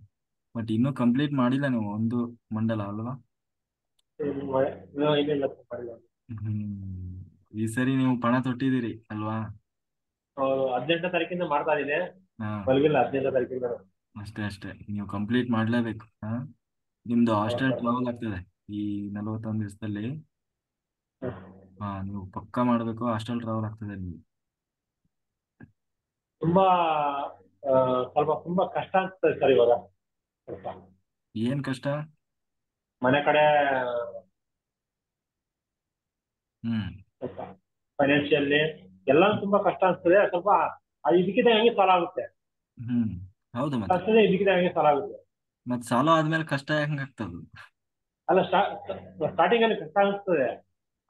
ಬಟ್ ಇನ್ನೂ ಕಂಪ್ಲೀಟ್ ಮಾಡಿಲ್ಲ ನೀವು ಒಂದು ಮಂಡಲ ಅಲ್ವಾ? ಇಲ್ಲ ಸರ್, ಮಾಡಿಲ್ಲ. ಹ್ಮ್ ಈ ಸರಿ ನೀವು ಪಣ ತೊಟ್ಟಿದ್ದೀರಿ ಅಲ್ವಾ? 18ನೇ ತಾರೀಕಿಂದ ಮಾಡ್ತಾ ಇದ್ದೀನಿ, ಹಾ, ಮಲಗಿಲ್ಲ 18ನೇ ತಾರೀಕಿಂದ. ಅಷ್ಟೇ ಅಷ್ಟೇ, ನೀವು ಕಂಪ್ಲೀಟ್ ಮಾಡ್ಲೇಬೇಕು. ನಿಮ್ದು ಹಾಸ್ಟೆಲ್ ಸರ್. ಟ್ರಾವೆಲ್ ಆಗ್ತದೆ ಈ 41 ದಿವಸದಲ್ಲಿ. ನೀವು ಪಕ್ಕಾ ಮಾಡಬೇಕು. ಹಾಸ್ಟೆಲ್ ಟ್ರಾವೆಲ್ ಆಗ್ತದೆ ನಿಮ್ಗೆ. ತುಂಬಾ ತುಂಬಾ ಕಷ್ಟ ಅನ್ಸ್ತದೆ ಸರ್ ಇವಾಗ. ಸ್ವಲ್ಪ ಏನ್ ಕಷ್ಟ? ಮನೆ ಕಡೆ ಹ್ಮ್ ಸ್ವಲ್ಪ ಫೈನಾನ್ಷಿಯಲಿ ಎಲ್ಲ ತುಂಬಾ ಕಷ್ಟ ಅನ್ಸ್ತದೆ. ಸ್ವಲ್ಪ ಇದಕ್ಕಿಂತ ಹೆಂಗೆ ಸಾಲ ಆಗುತ್ತೆ, ಹ್ಮ್ ಹೌದು. ಮತ್ತೆ ಕಷ್ಟನೇ ಇದಕ್ಕಿಂತ ಹೆಂಗೆ ಸಾಲ ಆಗುತ್ತೆ. ಮತ್ ಸಾಲ ಆದ್ಮೇಲೆ ಕಷ್ಟ ಹೆಂಗಾಗ್ತದ? ಅಲ್ಲ, ಸ್ಟಾರ್ಟಿಂಗ್ ಅಲ್ಲಿ ಕಷ್ಟ ಅನಿಸ್ತದೆ,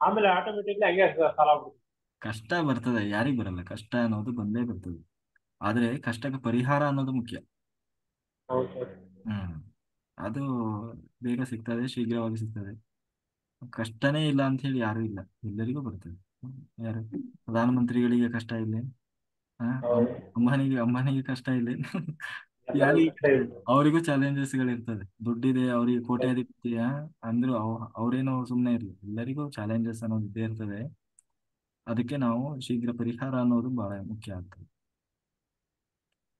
ಆಮೇಲೆ ಆಟೋಮೆಟಿಕ್ಲಿ ಹಂಗೆ ಸಾಲ ಆಗ್ಬಿಡುತ್ತೆ. ಕಷ್ಟ ಬರ್ತದೆ, ಯಾರಿಗ್ ಬರಲ್ಲ? ಕಷ್ಟ ಅನ್ನೋದು ಬಂದೇ ಬರ್ತದೆ. ಆದ್ರೆ ಕಷ್ಟಕ್ಕೆ ಪರಿಹಾರ ಅನ್ನೋದು ಮುಖ್ಯ. ಹೌದು ಸರ್. ಹ್ಮ್ ಅದು ಬೇಗ ಸಿಗ್ತದೆ, ಶೀಘ್ರವಾಗಿ ಸಿಗ್ತದೆ. ಕಷ್ಟನೇ ಇಲ್ಲ ಅಂತ ಹೇಳಿ ಯಾರು ಇಲ್ಲ, ಎಲ್ಲರಿಗೂ ಬರ್ತದೆ. ಯಾರು ಪ್ರಧಾನಮಂತ್ರಿಗಳಿಗೆ ಕಷ್ಟ ಇಲ್ಲ? ಹೌದು. ಅಂಬಾನಿಗೆ ಕಷ್ಟ ಇಲ್ಲ? ಎಲ್ಲರಿಗೂ ಯಾರಿಗೆ? ಕಷ್ಟ ಇದೆ. ಅವರಿಗೂ ಚಾಲೆಂಜಸ್ ಗಳಿರ್ತದೆ. ದುಡ್ಡಿದೆ ಅವರಿಗೆ, ಕೋಟ್ಯಾಧಿಪತಿ ಅಂದ್ರು ಅವ್ರೇನೋ ಸುಮ್ಮನೆ ಇರಲಿ, ಎಲ್ಲರಿಗೂ ಚಾಲೆಂಜಸ್ ಅನ್ನೋದು ಇದ್ದೇ ಇರ್ತದೆ. ಅದಕ್ಕೆ ನಾವು ಶೀಘ್ರ ಪರಿಹಾರ ಅನ್ನೋದು ಬಹಳ ಮುಖ್ಯ ಆಗ್ತದೆ.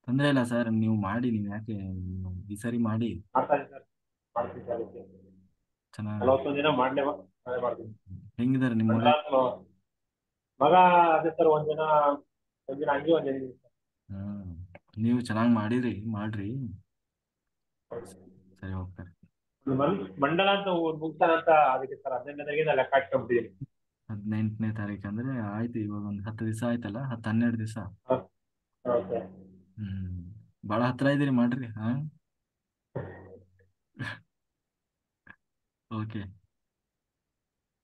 ತೊಂದರೆ ಇಲ್ಲ ಸರ್, ನೀವು ಮಾಡಿ. ನೀವು ಯಾಕೆ, ನೀವು ಈ ಸರಿ ಮಾಡಿ. ಮಾಡ್ತಾ ಇದ್ದೀನಿ ಸರ್, ಮಾಡ್ತೀನಿ ಸರ್. ಚೆನ್ನಾಗಿ 41 ದಿನ ಮಾಡಲೇ ಮಾಡ್ತೀನಿ. ಹೆಂಗಿದ್ದಾರೆ ನಿಮ್ಮ ಮಗ? ಮಗ ಅದೇ ಸರ್, ಒಂದಿನ ಹಂಗೆ ಒಂದಿನ. ಹ್ಮ್ ನೀವು ಚೆನ್ನಾಗಿ ಮಾಡಿದ್ರಿ, ಮಾಡ್ರಿ. ಸರಿ, ಹೋಗ್ತಾರೆ. ಮಂಡಲ ಅಂತ ಮುಗ್ತಾನ ಅಂತ, ಅದಕ್ಕೆ ಸರ್ 15ನೇ ತಾರೀಕಿಂದ ಲೆಕ್ಕ ಹಾಕ್ಕೊಂಡ್ಬಿಟ್ಟಿದ್ದೀನಿ. 18ನೇ ತಾರೀಕು ಅಂದ್ರೆ ಆಯ್ತು, ಇವಾಗ ಒಂದು 10 ದಿವಸ ಆಯ್ತಲ್ಲ, 12 ದಿವಸ. ಹೌದು ಸರ್. ಬಹಳ ಹತ್ರ ಇದೀರಿ, ಮಾಡ್ರಿ. ಓಕೆ,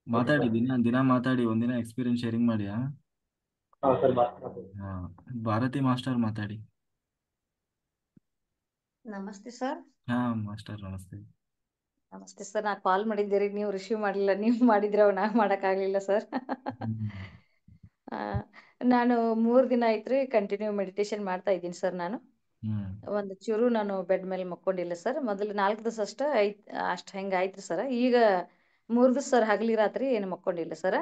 ಮಾತಾಡಿ. ದಿನ ಮಾತಾಡಿ, ಒಂದಿನ ಎಕ್ಸ್ಪೀರಿಯನ್ಸ್ ಶೇರಿಂಗ್ ಮಾಡಿ. ಹಾಂ ಸರ್, ಮಾಡ್ತೀನಿ. ಭಾರತಿ ಮಾಸ್ಟರ್ ಮಾತಾಡಿ. ನಮಸ್ತೆ ಸರ್. ಮಾಸ್ಟರ್ ನಮಸ್ತೆ. ನಮಸ್ತೆ ಸರ್, ನಾ ಕಾಲ್ ಮಾಡಿದ್ದೀರಿ, ನೀವು ರಿಸೀವ್ ಮಾಡಲಿಲ್ಲ. ನೀವು ಮಾಡಿದ್ರೆ ನಾ ಮಾಡೋಕ್ಕಾಗಲಿಲ್ಲ ಸರ್. ನಾನು 3 ದಿನ ಆಯ್ತು ಕಂಟಿನ್ಯೂ ಮೆಡಿಟೇಷನ್ ಮಾಡ್ತಾ ಇದ್ದೀನಿ ಸರ್. ನಾನು ಒಂದು ಚೂರು ನಾನು ಬೆಡ್ ಮೇಲೆ ಮಕ್ಕೊಂಡಿಲ್ಲ ಸರ್. ಮೊದಲು 4 ದಿವಸ ಅಷ್ಟು ಅಷ್ಟು ಹೆಂಗೆ ಆಯ್ತು ಸರ್. ಈಗ 3 ದಿವಸ ಸರ್, ಹಗಲಿ ರಾತ್ರಿ ಏನು ಮಕ್ಕೊಂಡಿಲ್ಲ ಸರ್.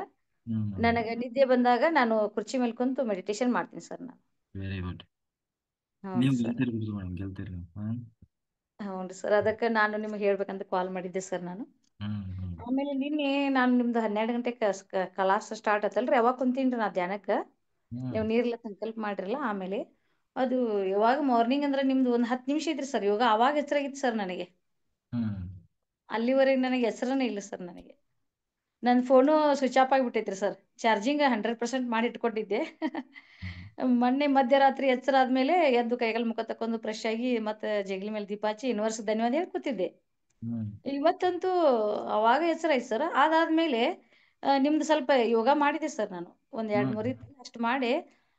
ನನಗೆ ನಿದ್ದೆ ಬಂದಾಗ ನಾನು ಕುರ್ಚಿ ಮೇಲೆ ಕುಂತು ಮೆಡಿಟೇಷನ್ ಮಾಡ್ತೀನಿ ಸರ್ ನಾನು. Very good. ಹ್ಞೂ ನೀವು ಸರ್. ಗೆಲ್ತೀರಿ. ಹ್ಞೂ ಸರ್, ಅದಕ್ಕೆ ನಾನು ನಿಮಗೆ ಹೇಳ್ಬೇಕಂತ ಕಾಲ್ ಮಾಡಿದ್ದೆ ಸರ್ ನಾನು. ಆಮೇಲೆ ನಿನ್ನೆ ನಾನು ನಿಮ್ದು 12 ಗಂಟೆಗೆ ಕ್ಲಾಸ್ ಸ್ಟಾರ್ಟ್ ಆತಲ್ರಿ, ಅವಾಗ ಕುಂತೀನಿ ನಾ ಧ್ಯಾನಕ್ಕೆ. ನೀವು ನೀರ್ಲ ಸಂಕಲ್ಪ ಮಾಡಿರಲ್ಲ. ಆಮೇಲೆ ಅದು ಯಾವಾಗ ಮಾರ್ನಿಂಗ್ ಅಂದ್ರೆ ನಿಮ್ದು ಒಂದು 10 ನಿಮಿಷ ಇದ್ರಿ ಸರ್ ಯೋಗ, ಅವಾಗ ಹೆಸರಾಗಿತ್ತು ಸರ್ ನನಗೆ. ಅಲ್ಲಿವರೆಗೆ ನನಗೆ ಹೆಸರೇ ಇಲ್ಲ ಸರ್. ನನಗೆ ನನ್ನ ಫೋನು ಸ್ವಿಚ್ ಆಫ್ ಆಗಿಬಿಟ್ಟೈತ್ರಿ ಸರ್. ಚಾರ್ಜಿಂಗ್ 100% ಮಾಡಿ ಇಟ್ಕೊಂಡಿದ್ದೆ. ಮೊನ್ನೆ ಮಧ್ಯರಾತ್ರಿ ಎಚ್ಚರ ಆದ್ಮೇಲೆ ಎದ್ದು ಕೈಗಾಲು ಮುಖ ತಕೊಂಡು ಫ್ರೆಶ್ ಆಗಿ ಮತ್ತೆ ಜಗಲಿ ಮೇಲೆ ದೀಪ ಹಚ್ಚಿ ಯೂನಿವರ್ಸ್ ಧನ್ಯವಾದ ಹೇಳಿ ಕೂತಿದ್ದೆ. ಇವತ್ತಂತೂ ಅವಾಗ ಎಚ್ಚರ ಆಯ್ತು ಸರ್. ಅದಾದ್ಮೇಲೆ ನಿಮ್ದು ಸ್ವಲ್ಪ ಯೋಗ ಮಾಡಿದೆ ಸರ್ ನಾನು. ಒಂದು 2-3 ಅಷ್ಟು ಮಾಡಿ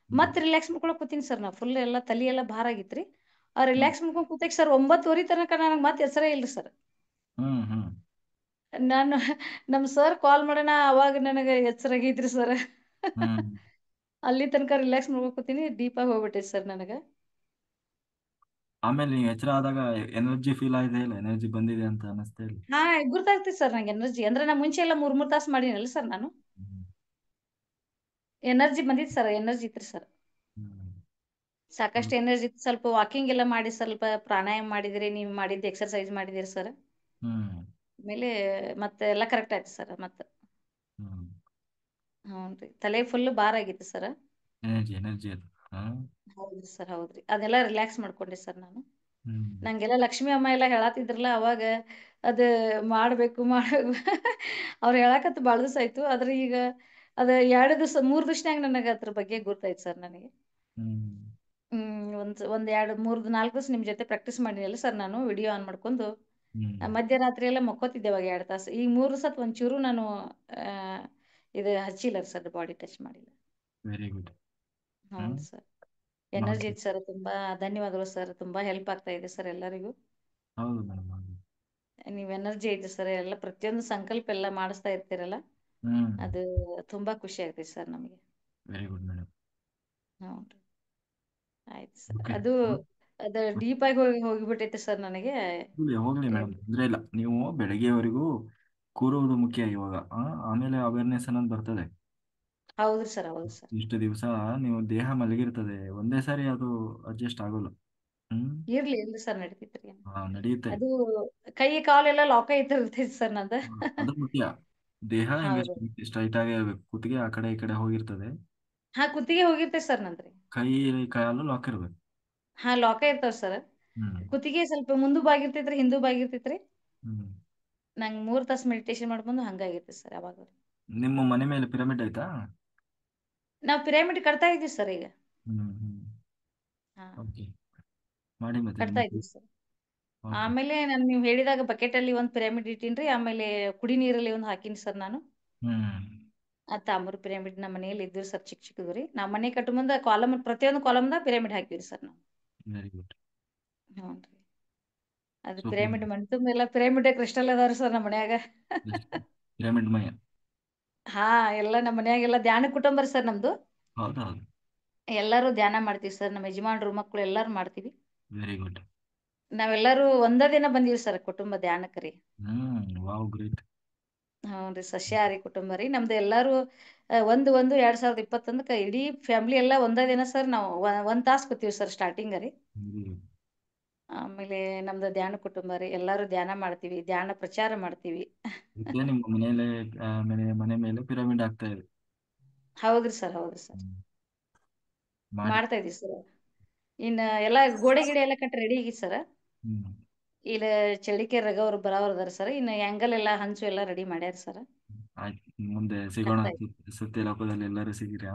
ಮತ್ತೆ ರಿಲ್ಯಾಕ್ಸ್ ಮಾಡ್ಕೊಳಕ್ ಕೂತೀನಿ ಸರ್ ನಾ ಫುಲ್ ಎಲ್ಲ ತಲೆ ಎಲ್ಲ ಭಾರ ಆಗಿತ್ರಿ ಆ ರಿಲ್ಯಾಕ್ಸ್ ಮಾಡ್ಕೊಂಡು ಕೂತಾಗ ಸರ್ 9:30 ತನಕ ನನಗೆ ಮತ್ತೆ ಹೆಸರೇ ಇಲ್ರಿ ಸರ್. ಹ್ಮ್ ಹ್ಮ್ ನಾನು ನಮ್ ಸರ್ ಕಾಲ್ ಮಾಡೋಣ ಅವಾಗ ನನಗೆ ಎಚ್ಚರಾಗೈತ್ರಿ ಸರ್. ಹ್ಮ್ ಅಲ್ಲಿ ತನಕ ರಿಲ್ಯಾಕ್ಸ್ ಮಾಡ್ಕೊಂಡು ಕೂತೀನಿ ಡೀಪ್ ಆಗಿ ಹೋಗ್ಬಿಟ್ಟೈತಿ ಸರ್ ನನಗೆ. ಆಮೇಲೆ ನೀವು ಎಚ್ಚರ ಆದಾಗ ಎನರ್ಜಿ ಫೀಲ್ ಆಗಿದೆ ಇಲ್ಲ, ಎನರ್ಜಿ ಬಂದಿದೆ ಅಂತ ಅನಿಸ್ತಾ ಇಲ್ಲ? ಹಾ ಗುರ್ತಾಗ್ತೈತಿ ಸರ್ ನಂಗೆ ಎನರ್ಜಿ ಅಂದ್ರೆ ನಾ ಮುಂಚೆ ಎಲ್ಲ 3 ತಾಸು ಮಾಡಿನಲ್ಲ ಸರ್ ನಾನು. ಹ್ಮ್ ಎನರ್ಜಿ ಬಂದಿತ್ತು ಸರ್, ಎನರ್ಜಿ ಇತ್ರಿ ಸರ್, ಹ್ಮ್ ಸಾಕಷ್ಟು ಎನರ್ಜಿ ಇತ್ತು. ಸ್ವಲ್ಪ ವಾಕಿಂಗ್ ಎಲ್ಲ ಮಾಡಿ ಸ್ವಲ್ಪ ಪ್ರಾಣಾಯಾಮ ಮಾಡಿದ್ರಿ, ನೀವು ಮಾಡಿದ್ದು ಎಕ್ಸರ್ಸೈಸ್ ಮಾಡಿದಿರಿ ಸರ್. ಹ್ಮ್ ಆಮೇಲೆ ಮತ್ತೆ ಎಲ್ಲ ಕರೆಕ್ಟ್ ಆಯ್ತು ಸರ್ ಮತ್ತೆ. ಹ್ಮ್ ಹ್ಞೂ ರೀ ತಲೆ ಫುಲ್ ಭಾರ ಆಗಿತ್ತು ಸರ್. ಎನರ್ಜಿ ಅದು. ಹೌದ್ರಿ ಸರ್, ಹೌದ್ರಿ ಅದೆಲ್ಲ ರಿಲ್ಯಾಕ್ಸ್ ಮಾಡ್ಕೊಂಡೆ ಸರ್ ನಾನು. ಹ್ಮ್ ನಂಗೆಲ್ಲ ಲಕ್ಷ್ಮಿ ಅಮ್ಮ ಎಲ್ಲ ಹೇಳತ್ತಿದ್ರಲ್ಲ ಅವಾಗ ಅದು ಮಾಡ್ಬೇಕು ಮಾಡ್ಬೇಕು ಅವ್ರು ಹೇಳಕತ್ತು ಭಾಳ ದಿವಸ ಆಯ್ತು. ಆದ್ರೆ ಈಗ ಅದು 2 ದಿವಸ 3 ದಿವಸನಾಗ ನನಗೆ ಅದ್ರ ಬಗ್ಗೆ ಗೊತ್ತಾಯ್ತು ಸರ್ ನನಗೆ. ಹ್ಮ್ ಒಂದ್ 2 3 4 ದಿವಸ ನಿಮ್ ಜೊತೆ ಪ್ರಾಕ್ಟೀಸ್ ಮಾಡಿನಲ್ಲ ಸರ್ ನಾನು ವಿಡಿಯೋ ಆನ್ ಮಾಡ್ಕೊಂಡು. ಹ್ಮ್ ಮಧ್ಯರಾತ್ರಿ ಎಲ್ಲ ಮಕ್ಕೋತಿದ್ದೆ ಅವಾಗ 2 ತಾಸು. ಈಗ 3 ದಿವಸ ಒಂಚೂರು ನಾನು ಆ, ಇದು ಹಚ್ಚಿಲ್ಲ ಸರ್, ಬಾಡಿ ಟಚ್ ಮಾಡಿಲ್ಲ. Very good. ಹ್ಞೂ ಹ್ಮ್ ಸರ್, ಎನರ್ಜಿ ಐತೆ ಸರ್. ತುಂಬಾ ಧನ್ಯವಾದಗಳು ಸರ್, ತುಂಬಾ ಹೆಲ್ಪ್ ಆಗ್ತಾ ಇದೆ ಸರ್ ಎಲ್ಲರಿಗೂ. ಹೌದು ಮೇಡಮ್, ಹೌದು. ನೀವು ಎನರ್ಜಿ ಐತೆ ಸರ್, ಎಲ್ಲ ಪ್ರತಿಯೊಂದು ಸಂಕಲ್ಪ ಎಲ್ಲ ಮಾಡಿಸ್ತಾ ಇರ್ತೀರಲ್ಲ, ಹ್ಮ್ ಅದು ತುಂಬಾ ಖುಷಿ ಆಗ್ತೈತೆ ಸರ್ ನಮಗೆ. Very good madam. ಹ್ಞೂ ಆಯ್ತು ಸರ್. ಓಕೆ. ಅದು ಡೀಪ್ ಆಗಿ ಹೋಗಿಬಿಟ್ಟೈತೆ ಸರ್ ನನಗೆ. ಹೋಗ್ಲಿ ಮೇಡಮ್, ತೊಂದ್ರೆ ಇಲ್ಲ. ನೀವು ಬೆಳಗ್ಗೆವರೆಗೂ ಕೂರುವುದು ಮುಖ್ಯ ಇವಾಗ. ಆಮೇಲೆ ಅವೇರ್ನೆಸ್ ಅನ್ನೋದು ಬರ್ತದೆ. ಹೌದ್ರಿ ಸರ್, ಹೌದು ಸರ್. ಇಷ್ಟು ದಿವಸ ನೀವು ದೇಹ ಮಲಗಿರ್ತದೆ, ಒಂದೇ ಸಾರಿ ಅದು ಅಡ್ಜಸ್ಟ್ ಆಗೋಲ್ಲ. ಹ್ಮ್ ಇರ್ಲಿ ಸರ್, ನಡೀತೈತ್ರಿ. ನಡೆಯುತ್ತೆ. ಅದು ಕೈ ಕಾಲೆಲ್ಲ ಲಾಕ್ ಐತಿರ್ತೈತಿ ಸರ್ ನಂದು. ಅದು ಮುಖ್ಯ. ದೇಹ ಹಿಂಗೆ ಹೌದು. ಸ್ಟ್ರೈಟ್ ಆಗೇ ಇರ್ಬೇಕು. ಕುತ್ತಿಗೆ ಆ ಕಡೆ ಈ ಕಡೆ ಹೋಗಿರ್ತದೆ, ಹಾ ಕುತ್ತಿಗೆ ಹೋಗಿರ್ತೈತಿ ಸರ್ ನಂದ್ರಿ. ಕೈ ಕಾಲು ಲಾಕ್ ಇರ್ಬೇಕು. ಹಾ ಲಾಕ ಇರ್ತಾವ ಸರ್. ಹ್ಮ್ ಕುತ್ತಿಗೆ ಸ್ವಲ್ಪ ಮುಂದು ಬಾಗಿರ್ತೈತ್ರಿ, ಹಿಂದೂ ಬಾಗಿರ್ತೈತ್ರಿ. ಹ್ಮ್ ನಂಗೆ 3 ತಾಸು ಮೆಡಿಟೇಷನ್ ಮಾಡ್ಕೊಂಡು ಹಂಗಾಗಿರ್ತೈತಿ ಸರ್ ಅವಾಗ. ನಿಮ್ಮ ಮನೆ ಮೇಲೆ ಪಿರಮಿಡ್ ಆಯ್ತಾ? ನಾವು ಪಿರಮಿಡ್ ಕಟ್ತಾ ಇದೀವಿ ಸರ್ ಈಗ. ಹ್ಮ್ ಹ್ಮ್ ಹಾ ಓಕೆ, ಮಾಡಿ ಮತ್ತೆ ಕಟ್ತಾ ಇದೀವಿ ಸರ್. ಓಕೆ. ಆಮೇಲೆ ನೀವು ಹೇಳಿದಾಗ ಬಕೆಟ್ ಅಲ್ಲಿ ಒಂದು ಪಿರಮಿಡ್ ಇಟ್ಟೀನ್ರಿ, ಆಮೇಲೆ ಕುಡಿ ನೀರಲ್ಲಿ ಒಂದು ಹಾಕಿನಿ ಸರ್ ನಾನು. ಹ್ಮ್ ಆ ತಾಮ್ರ ಪಿರಮಿಡ್ ನಮ್ಮ ಮನೆಯಲ್ಲಿ ಇದ್ವಿ ಸರ್, ಚಿಕ್ಕ ಚಿಕ್ಕದ್ರಿ. ನಮ್ಮ ಮನೆ ಕಟ್ಟು ಮುಂದೆ ಕಾಲಮ್, ಪ್ರತಿಯೊಂದು ಕಾಲಮ್ದಾಗ ಪಿರಮಿಡ್ ಹಾಕಿವ್ರಿ ಸರ್ ನಾವು. Very good. ಹ್ಞೂ ರೀ. ಅದು ಸೂಪರ್. ಪಿರಮಿಡ್ ಮಣ್ ತುಂಬ ಎಲ್ಲ ಪಿರಮಿಡ್ ಕ್ರಿಸ್ಟಲ್ ಅದಾವ್ರಿ ಸರ್ ನಮ್ಮ ಮನ್ಯಾಗ. ಪಿರಮಿಡ್ ಮಯ. ಹಾ ಎಲ್ಲ ನಮ್ಮ ಮನ್ಯಾಗೆಲ್ಲ ಧ್ಯಾನ ಕುಟುಂಬ ರೀ ಸರ್ ನಮ್ದು. ಹೌದೌದು. ಎಲ್ಲರೂ ಧ್ಯಾನ ಮಾಡ್ತೀವಿ ಸರ್, ನಮ್ಮ ಯಜಮಾನ್ರು ಮಕ್ಕಳು ಎಲ್ಲರೂ ಮಾಡ್ತೀವಿ. Very good. ನಾವೆಲ್ಲರೂ ಒಂದೇ ದಿನ ಬಂದೀವಿ ಸರ್ ಕುಟುಂಬ ಧ್ಯಾನಕ್ಕೆ ರೀ. Wow, great. ಹ್ಞೂ ರೀ, ಸಸ್ಯಾಹಾರಿ ಕುಟುಂಬ ರೀ ನಮ್ದು. ಎಲ್ಲರೂ 1/1/2021 ಇಡೀ ಫ್ಯಾಮಿಲಿ ಎಲ್ಲ ಒಂದೇ ದಿನ ಸರ್. ನಾವು 1 ತಾಸು ಕೂತೀವಿ ಸರ್ ಸ್ಟಾರ್ಟಿಂಗ್ ರೀ. ಆಮೇಲೆ ನಮ್ದು ಧ್ಯಾನ ಕುಟುಂಬ ರೀ, ಎಲ್ಲರೂ ಧ್ಯಾನ ಮಾಡ್ತೀವಿ, ಧ್ಯಾನ ಪ್ರಚಾರ ಮಾಡ್ತೀವಿ. ಇದಕ್ಕೆ ನಿಮ್ಮ ಮನೆ ಮೇಲೆ ಪಿರಮಿಡ್ ಆಗ್ತಾ ಇದೆ. ಹೌದ್ರಿ ಸರ್, ಹೌದ್ರಿ ಸರ್, ಮಾಡಿ. ಮಾಡ್ತಾ ಇದೀವಿ ಸರ್. ಇನ್ನ ಎಲ್ಲ ಗೋಡೆ ಗಿಡ ಎಲ್ಲ ಕಟ್ಟಿ ರೆಡಿ ಆಗಿ ಸರ್. ಹ್ಮ್ ಇಲ್ಲಿ ಚಳಿಕೆ ರಗವ್ರು ಬರೋರು ಅದಾರ ಸರ್. ಇನ್ನು ಆ್ಯಂಗಲ್ ಎಲ್ಲ ಹಂಚು ಎಲ್ಲ ರೆಡಿ ಮಾಡ್ಯಾರ ಸರ್. ಆಯ್ತು, ಮುಂದೆ ಸಿಗೋಣ. ಕಟ್ತಾ ಇದ್ದೀವಿ. ಸತ್ಯ ಲೋಕದಲ್ಲಿ ಎಲ್ಲರೂ ಸಿಗಿರಿ.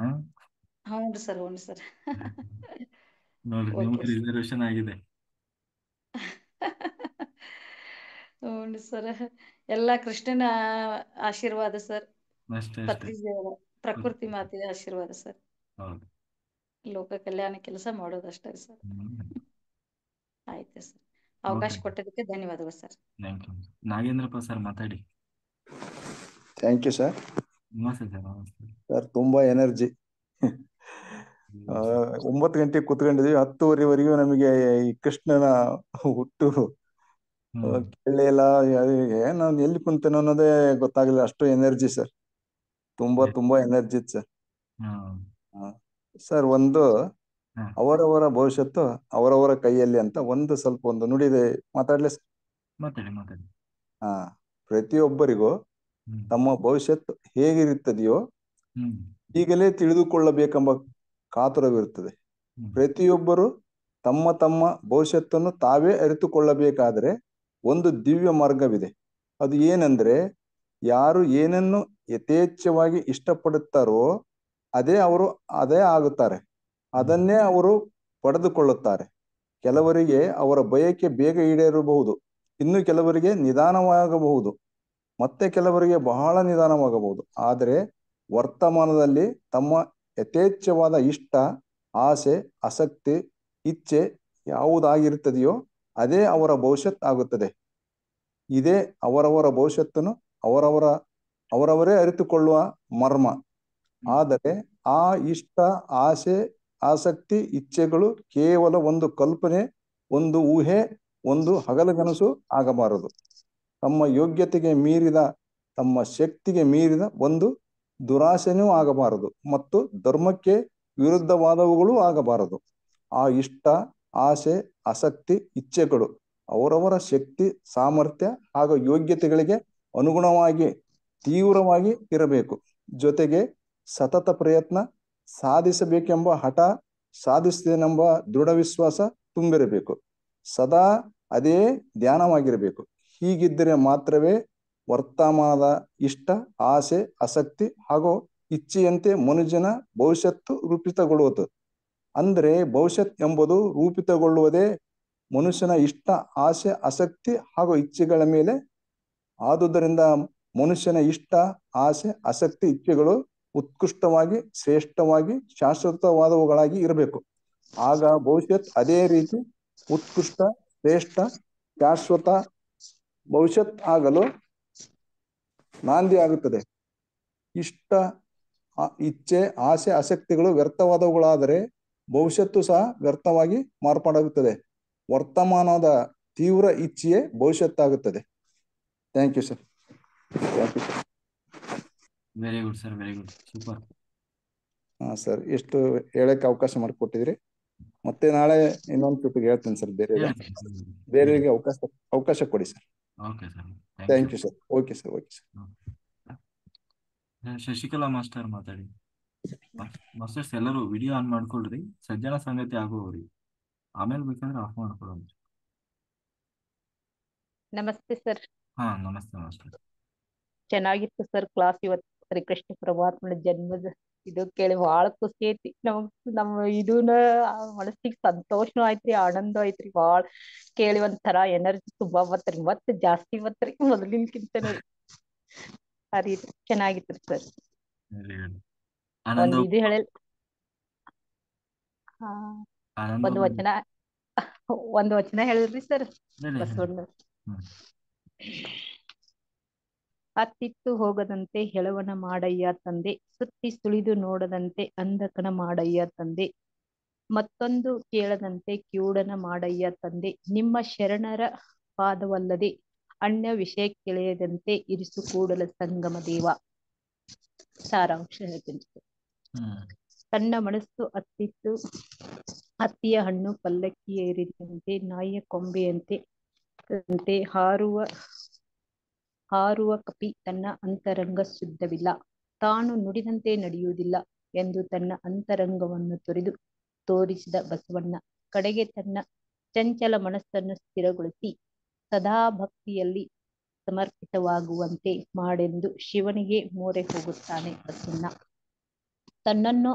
ಹ್ಞೂ ಸರ್, ಹ್ಞೂ ಸರ್. ನೋಡ್ರಿ, ಓಕೆ ನಿಮ್ಗೆ ಸರ್. ರಿಸರ್ವೇಶನ್ ಆಗಿದೆ. ಹ್ಞೂ ಸರ್, ಎಲ್ಲ ಕೃಷ್ಣನ ಆಶೀರ್ವಾದ ಸರ್. ಅಷ್ಟೇ ಅಷ್ಟೇ. ಪತ್ರಿದೇವರ ಪ್ರಕೃತಿ ಮಾತೆಯ ಆಶೀರ್ವಾದ ಸರ್. ಹೌದು. ಲೋಕ ಕಲ್ಯಾಣ ಕೆಲಸ ಮಾಡೋದಷ್ಟೇ ಸರ್. ಹ್ಮ್ ಆಯ್ತು ಸರ್, ಅವಕಾಶ ಓಕೆ, ಕೊಟ್ಟಿದ್ದಕ್ಕೆ ಧನ್ಯವಾದಗಳು sir. Thank you. Nagendrappa sir ಮಾತಾಡಿ. Thank you sir. ನಮಸ್ತೆ ಸರ್. ನಮಸ್ತೆ ಸರ್, ತುಂಬಾ ಎನರ್ಜಿ. 9 ಗಂಟೆಗೆ ಕುತ್ಕೊಂಡಿದ್ವಿ, 10:30ವರೆಗೂ ನಮಗೆ ಈ ಕೃಷ್ಣನ ಹುಟ್ಟು ಕೇಳಲೇ ಇಲ್ಲ. ನಾನು ಎಲ್ಲಿ ಕುಂತೇನೋ ಅನ್ನೋದೇ ಗೊತ್ತಾಗಲಿಲ್ಲ, ಅಷ್ಟು ಎನರ್ಜಿ ಸರ್. ತುಂಬಾ ಎನರ್ಜಿ ಇತ್ತು ಸರ್. ಸರ್, ಒಂದು ಅವರವರ ಭವಿಷ್ಯತ್ತು ಅವರವರ ಕೈಯಲ್ಲಿ ಅಂತ ಒಂದು ನುಡಿದೆ, ಮಾತಾಡ್ಲಿ ಸರ್? ಮಾತಾಡಿ. ಪ್ರತಿಯೊಬ್ಬರಿಗೂ ತಮ್ಮ ಭವಿಷ್ಯತ್ತು ಹೇಗಿರುತ್ತದೆಯೋ ಈಗಲೇ ತಿಳಿದುಕೊಳ್ಳಬೇಕೆಂಬ ಕಾತುರವಿರುತ್ತದೆ. ಪ್ರತಿಯೊಬ್ಬರು ತಮ್ಮ ತಮ್ಮ ಭವಿಷ್ಯತ್ತನ್ನು ತಾವೇ ಅರಿತುಕೊಳ್ಳಬೇಕಾದರೆ ಒಂದು ದಿವ್ಯ ಮಾರ್ಗವಿದೆ. ಅದು ಏನೆಂದ್ರೆ, ಯಾರು ಏನನ್ನು ಯಥೇಚ್ಛವಾಗಿ ಇಷ್ಟಪಡುತ್ತಾರೋ ಅದೇ ಆಗುತ್ತಾರೆ, ಅದನ್ನೇ ಅವರು ಪಡೆದುಕೊಳ್ಳುತ್ತಾರೆ. ಕೆಲವರಿಗೆ ಅವರ ಬಯಕೆ ಬೇಗ ಈಡೇರಬಹುದು, ಇನ್ನು ಕೆಲವರಿಗೆ ನಿಧಾನವಾಗಬಹುದು, ಮತ್ತೆ ಕೆಲವರಿಗೆ ಬಹಳ ನಿಧಾನವಾಗಬಹುದು. ಆದರೆ ವರ್ತಮಾನದಲ್ಲಿ ತಮ್ಮ ಯಥೇಚ್ಛವಾದ ಇಷ್ಟ, ಆಸೆ, ಆಸಕ್ತಿ, ಇಚ್ಛೆ ಯಾವುದಾಗಿರುತ್ತದೆಯೋ ಅದೇ ಅವರ ಭವಿಷ್ಯತ್ ಆಗುತ್ತದೆ. ಇದೇ ಅವರವರ ಭವಿಷ್ಯತ್ತನ್ನು ಅವರವರೇ ಅರಿತುಕೊಳ್ಳುವ ಮರ್ಮ. ಆದರೆ ಆ ಇಷ್ಟ, ಆಸೆ, ಆಸಕ್ತಿ, ಇಚ್ಛೆಗಳು ಕೇವಲ ಒಂದು ಕಲ್ಪನೆ, ಒಂದು ಊಹೆ, ಒಂದು ಹಗಲುಕನಸು ಆಗಬಾರದು. ತಮ್ಮ ಯೋಗ್ಯತೆಗೆ ಮೀರಿದ, ತಮ್ಮ ಶಕ್ತಿಗೆ ಮೀರಿದ ಒಂದು ದುರಾಸೆನೂ ಆಗಬಾರದು ಮತ್ತು ಧರ್ಮಕ್ಕೆ ವಿರುದ್ಧವಾದವುಗಳೂ ಆಗಬಾರದು. ಆ ಇಷ್ಟ, ಆಸೆ, ಆಸಕ್ತಿ, ಇಚ್ಛೆಗಳು ಅವರವರ ಶಕ್ತಿ, ಸಾಮರ್ಥ್ಯ ಹಾಗೂ ಯೋಗ್ಯತೆಗಳಿಗೆ ಅನುಗುಣವಾಗಿ ತೀವ್ರವಾಗಿ ಇರಬೇಕು. ಜೊತೆಗೆ ಸತತ ಪ್ರಯತ್ನ, ಸಾಧಿಸಬೇಕೆಂಬ ಹಠ, ಸಾಧಿಸುತ್ತೇನೆಂಬ ದೃಢ ವಿಶ್ವಾಸ ತುಂಬಿರಬೇಕು. ಸದಾ ಅದೇ ಧ್ಯಾನವಾಗಿರಬೇಕು. ಹೀಗಿದ್ದರೆ ಮಾತ್ರವೇ ವರ್ತಮಾನದ ಇಷ್ಟ, ಆಸೆ, ಆಸಕ್ತಿ ಹಾಗೂ ಇಚ್ಛೆಯಂತೆ ಮನುಷ್ಯನ ಭವಿಷ್ಯತ್ತು ರೂಪಿತಗೊಳ್ಳುವುದು. ಅಂದರೆ ಭವಿಷ್ಯತ್ ಎಂಬುದು ರೂಪಿತಗೊಳ್ಳುವುದೇ ಮನುಷ್ಯನ ಇಷ್ಟ, ಆಸೆ, ಆಸಕ್ತಿ ಹಾಗೂ ಇಚ್ಛೆಗಳ ಮೇಲೆ. ಆದುದರಿಂದ ಮನುಷ್ಯನ ಇಷ್ಟ, ಆಸೆ, ಆಸಕ್ತಿ, ಇಚ್ಛೆಗಳು ಉತ್ಕೃಷ್ಟವಾಗಿ, ಶ್ರೇಷ್ಠವಾಗಿ, ಶಾಶ್ವತವಾದವುಗಳಾಗಿ ಇರಬೇಕು. ಆಗ ಭವಿಷ್ಯತ್ ಅದೇ ರೀತಿ ಉತ್ಕೃಷ್ಟ, ಶ್ರೇಷ್ಠ, ಶಾಶ್ವತ ಭವಿಷ್ಯತ್ ಆಗಲು ನಾಂದಿ ಆಗುತ್ತದೆ. ಇಷ್ಟ, ಇಚ್ಛೆ, ಆಸೆ, ಆಸಕ್ತಿಗಳು ವ್ಯರ್ಥವಾದವುಗಳಾದರೆ ಭವಿಷ್ಯತ್ತು ಸಹ ವ್ಯರ್ಥವಾಗಿ ಮಾರ್ಪಾಡಾಗುತ್ತದೆ. ವರ್ತಮಾನದ ತೀವ್ರ ಇಚ್ಛೆಯೇ ಭವಿಷ್ಯತ್ತಾಗುತ್ತದೆ. Thank you sir. Thank you sir. Very good sir, very good, super. ಹಾಂ ಸರ್, ಎಷ್ಟು ಹೇಳಕ್ಕೆ ಅವಕಾಶ ಮಾಡಿಕೊಟ್ಟಿದ್ರಿ. ಮತ್ತೆ ನಾಳೆ ಇನ್ನೊಂದು ಟ್ರಿಪ್ಗೆ ಹೇಳ್ತೀನಿ ಸರ್. ಬೇರೆಯವರಿಗೆ ಅವಕಾಶ ಕೊಡಿ sir. Okay sir, thank you sir. Okay sir, okay sir. Shashikala master ಮಾತಾಡಿ. ಮಾಸ್ಟರ್ಸ್ ಎಲ್ಲರೂ ವಿಡಿಯೋ ಆನ್ ಮಾಡ್ಕೊಳ್ರಿ, ಸಜ್ಜನ ಸಂಗತಿ ಆಗೋವ್ರಿ, ಆಮೇಲೆ ಬೇಕಂದ್ರೆ ಆಫ್ ಮಾಡ್ಕೊಳ್ಳೋಣ. ನಮಸ್ತೆ ಸರ್. ಹಾ, ನಮಸ್ತೆ ಮಾಸ್ಟರ್. ಚೆನ್ನಾಗಿತ್ತು ಸರ್ ಕ್ಲಾಸ್ ಇವತ್ತು. ಶ್ರೀಕೃಷ್ಣ ಪರಮಾತ್ಮನ ಜನ್ಮದ ಇದು ಕೇಳಿ ಬಹಳ ಖುಷಿ ಐತಿ. ನಮ್ಮ ಇದನ್ನ ಮನಸ್ಸಿಗೆ ಸಂತೋಷನೂ ಆಯ್ತ್ರಿ, ಆನಂದ ಐತ್ರಿ. ಬಹಳ ಕೇಳಿ ಒಂಥರ ಎನರ್ಜಿ ತುಂಬಾ ಬತ್ರಿ, ಮತ್ತೆ ಜಾಸ್ತಿ ಬತ್ರಿ ಮೊದಲಿನಕ್ಕಿಂತ. ಆ ರೀತಿ ಚೆನ್ನಾಗಿತ್ತು ಸರ್. ಒಂದ್ ಇದು ಹೇಳ ಒಂದು ವಚನ ಹೇಳಿದ್ರಿ ಸರ್ ಬಸವಣ್ಣ. ಅತ್ತಿತ್ತು ಹೋಗದಂತೆ ಹೆಳವನ ಮಾಡಯ್ಯ ತಂದೆ, ಸುತ್ತಿ ಸುಳಿದು ನೋಡದಂತೆ ಅಂಧಕನ ಮಾಡಯ್ಯ ತಂದೆ, ಮತ್ತೊಂದು ಕೇಳದಂತೆ ಕಿವುಡನ ಮಾಡಯ್ಯ ತಂದೆ, ನಿಮ್ಮ ಶರಣರ ಪಾದವಲ್ಲದೆ ಅನ್ಯ ವಿಷಯ ಕೆಳೆಯದಂತೆ ಇರಿಸು ಕೂಡಲ ಸಂಗಮ ದೇವ. ಸಾರಾಂಶ ಹೇಳ್ತೀನಿ. ತನ್ನ ಮನಸ್ಸು ಅತ್ತಿತ್ತು, ಹತ್ತಿಯ ಹಣ್ಣು ಪಲ್ಲಕ್ಕಿ ಏರಿದಂತೆ, ನಾಯಿಯ ಕೊಂಬೆಯಂತೆ ಹಾರುವ ಕಪಿ ತನ್ನ ಅಂತರಂಗ ಶುದ್ಧವಿಲ್ಲ, ತಾನು ನುಡಿದಂತೆ ನಡೆಯುವುದಿಲ್ಲ ಎಂದು ತನ್ನ ಅಂತರಂಗವನ್ನು ತೊರೆದು ತೋರಿಸಿದ ಬಸವಣ್ಣ ಕಡೆಗೆ ತನ್ನ ಚಂಚಲ ಮನಸ್ಸನ್ನು ಸ್ಥಿರಗೊಳಿಸಿ ಸದಾ ಭಕ್ತಿಯಲ್ಲಿ ಸಮರ್ಪಿತವಾಗುವಂತೆ ಮಾಡೆಂದು ಶಿವನಿಗೆ ಮೊರೆ ಹೋಗುತ್ತಾನೆ ಬಸವಣ್ಣ. ತನ್ನನ್ನು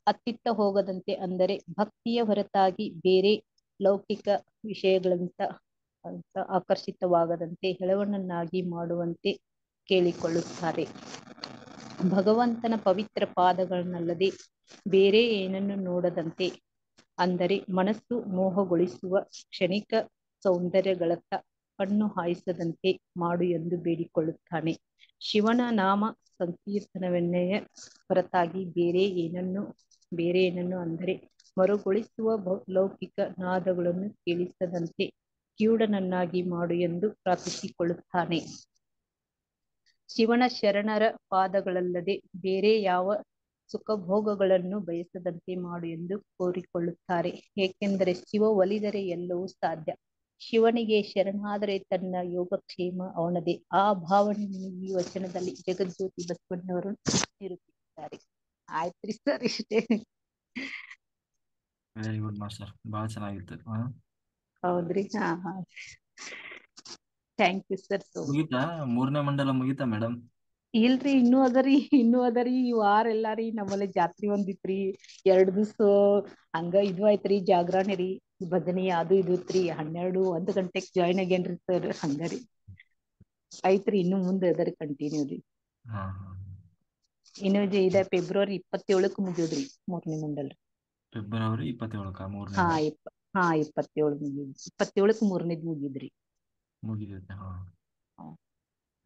ಅತ್ತಿತ್ತ ಹೋಗದಂತೆ ಅಂದರೆ ಭಕ್ತಿಯ ಹೊರತಾಗಿ ಬೇರೆ ಲೌಕಿಕ ವಿಷಯಗಳಂತ ಆಕರ್ಷಿತವಾಗದಂತೆ ಹೆಳವನನ್ನಾಗಿ ಮಾಡುವಂತೆ ಕೇಳಿಕೊಳ್ಳುತ್ತಾರೆ. ಭಗವಂತನ ಪವಿತ್ರ ಪಾದಗಳನ್ನಲ್ಲದೆ ಬೇರೆ ಏನನ್ನು ನೋಡದಂತೆ ಅಂದರೆ ಮನಸ್ಸು ಮೋಹಗೊಳಿಸುವ ಕ್ಷಣಿಕ ಸೌಂದರ್ಯಗಳತ್ತ ಕಣ್ಣು ಹಾಯಿಸದಂತೆ ಮಾಡು ಎಂದು ಬೇಡಿಕೊಳ್ಳುತ್ತಾನೆ. ಶಿವನ ನಾಮ ಸಂಕೀರ್ತನವನ್ನೆಯ ಹೊರತಾಗಿ ಬೇರೆ ಏನನ್ನು ಅಂದರೆ ಮರುಗೊಳಿಸುವ ಲೌಕಿಕ ನಾದಗಳನ್ನು ಕೇಳಿಸದಂತೆ ಕಿವುಡನನ್ನಾಗಿ ಮಾಡು ಎಂದು ಪ್ರಾರ್ಥಿಸಿಕೊಳ್ಳುತ್ತಾನೆ. ಶಿವನ ಶರಣರ ಪಾದಗಳಲ್ಲದೆ ಬೇರೆ ಯಾವ ಸುಖಭೋಗಗಳನ್ನು ಬಯಸದಂತೆ ಮಾಡು ಎಂದು ಕೋರಿಕೊಳ್ಳುತ್ತಾರೆ. ಏಕೆಂದರೆ ಶಿವ ಒಲಿದರೆ ಎಲ್ಲವೂ ಸಾಧ್ಯ. ಶಿವನಿಗೆ ಶರಣಾದರೆ ತನ್ನ ಯೋಗಕ್ಷೇಮ ಅವನದೇ. ಆ ಭಾವನೆಯನ್ನು ಈ ವಚನದಲ್ಲಿ ಜಗಜ್ಯೋತಿ ಬಸವಣ್ಣವರು ನಿರೂಪಿಸಿದ್ದಾರೆ. ಆಯ್ತ್ರಿ ಸರ್, ಇಷ್ಟೇ. ವೆರಿ ಗುಡ್ ಮಾಸ್ಟರ್, ಬಹಳ ಚೆನ್ನಾಗಿತ್ತು. ಹೌದ್ರಿ. ಹಾ, ಥ್ಯಾಂಕ್ ಯು ಸರ್. ಮುಗೀತಾ? 3ನೇ ಮಂಡಲ ಮುಗೀತಾ ಮೇಡಮ್? ಇಲ್ರಿ, ಇನ್ನೂ ಅದರಿ. ಈ ವಾರ ಎಲ್ಲಾರಿ ನಮ್ಮಲ್ಲಿ ಜಾತ್ರೆ ಒಂದಿತ್ರಿ, 2 ದಿವ್ಸ ಹಂಗ ಇದು ಆಯ್ತ್ರಿ, ಜಾಗರಣೆ ರೀ, ಭಜನೆ ಅದು ಇದು ಇತ್ರಿ. 12-1 ಗಂಟೆಗೆ ಜಾಯ್ನ್ ಆಗೇನ್ರಿ ಸರ್. ಹಂಗಾರಿ ಐತ್ರಿ, ಇನ್ನು ಮುಂದೆ ಅದರಿ ಕಂಟಿನ್ಯೂ ರೀ. ಇನ್ನು ಇದೆ ಫೆಬ್ರವರಿ 27ಕ್ಕೆ ಮುಗಿಯೋದ್ರಿ 3ನೇ ಮಂಡಲ್. ಫೆಬ್ರವರಿ 27ಕ್ಕ ಹಾ 3ನೇ 27 ಮುಗಿಯೋದು. 27ಕ್ಕೆ 3ನೇದು ಮುಗಿದ್ರಿ. ಮುಗಿದೈತೆ. ಹಾ,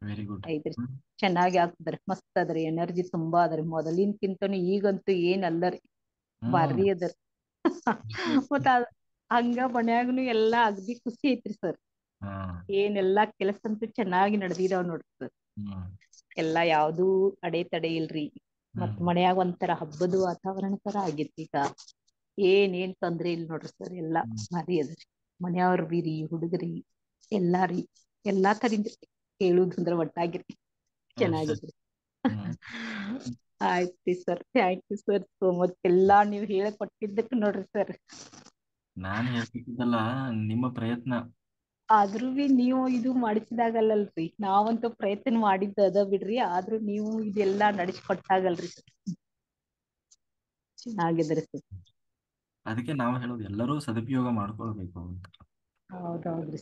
ವೆರಿ ಗುಡ್. ಐತ್ರಿ, ಚೆನ್ನಾಗಿ ಆಗ್ತದ್ರಿ, ಮಸ್ತ್ ಅದ್ರಿ, ಎನರ್ಜಿ ತುಂಬಾ ಅದ್ರಿ, ಮೊದಲಿನ್ಕಿಂತನೂ ಈಗಂತೂ ಏನ್ ಅಲ್ಲರಿ, ಭಾರಿ ಅದರಿ. ಮತ್ತ ಹಂಗ ಮನ್ಯಾಗನು ಎಲ್ಲಾ ಅಗ್ದಿ ಖುಷಿ ಐತ್ರಿ ಸರ್. ಏನೆಲ್ಲಾ ಕೆಲಸ ಅಂತೂ ಚೆನ್ನಾಗಿ ನಡೆದಿದಾವ್ ನೋಡ್ರಿ ಸರ್. ಎಲ್ಲಾ ಯಾವ್ದೂ ಅಡೆ ಇಲ್ರಿ. ಮತ್ ಮನ್ಯಾಗ ಒಂಥರ ಹಬ್ಬದ ವಾತಾವರಣ ತರ ಆಗೇತಿ ಈಗ. ಏನ್ ತೊಂದ್ರೆ ಇಲ್ ನೋಡ್ರಿ ಸರ್, ಎಲ್ಲಾ ಭಾರಿ ಅದ್ರಿ. ಮನ್ಯಾವ್ರ ಬಿರಿ, ಹುಡುಗರಿ ಎಲ್ಲಾರಿ, ಎಲ್ಲಾ ಕಡೆಯಿಂದ ಹೇಳುದಂದ್ರ ಒಟ್ಟಾಗಿರಿ ಚೆನ್ನಾಗಿದ್ರಿ. ಆಯ್ತ್ರಿ sir, thank you sir so much. ಎಲ್ಲಾ ನೀವ್ ಹೇಳ್ಕೊಟ್ಟಿದ್ದಕ್ ನೋಡ್ರಿ ಸರ್. ನಾನು ಹೇಳ್ತಿದ್ದಲ್ಲ, ನಿಮ್ಮ ಪ್ರಯತ್ನ. ಆದ್ರೂ ಬಿ ನೀವು ಇದು ಮಾಡಿಸಿದಾಗಲ್ಲಲ್ರಿ, ನಾವಂತೂ ಪ್ರಯತ್ನ ಮಾಡಿದ್ದ ಅದ ಬಿಡ್ರಿ, ಆದ್ರೂ ನೀವು ಇದೆಲ್ಲಾ ನಡೆಸ್ಕೊಟ್ಟಾಗಲ್ರಿ ಸರ್. ಚೆನ್ನಾಗಿದ್ರಿ ಸರ್. ಅದಕ್ಕೆ ನಾವು ಹೇಳೋದು ಎಲ್ಲರೂ ಸದುಪಯೋಗ ಮಾಡ್ಕೊಳ್ಬೇಕು ಅಂತ. ಹೌದೌದ್ರಿ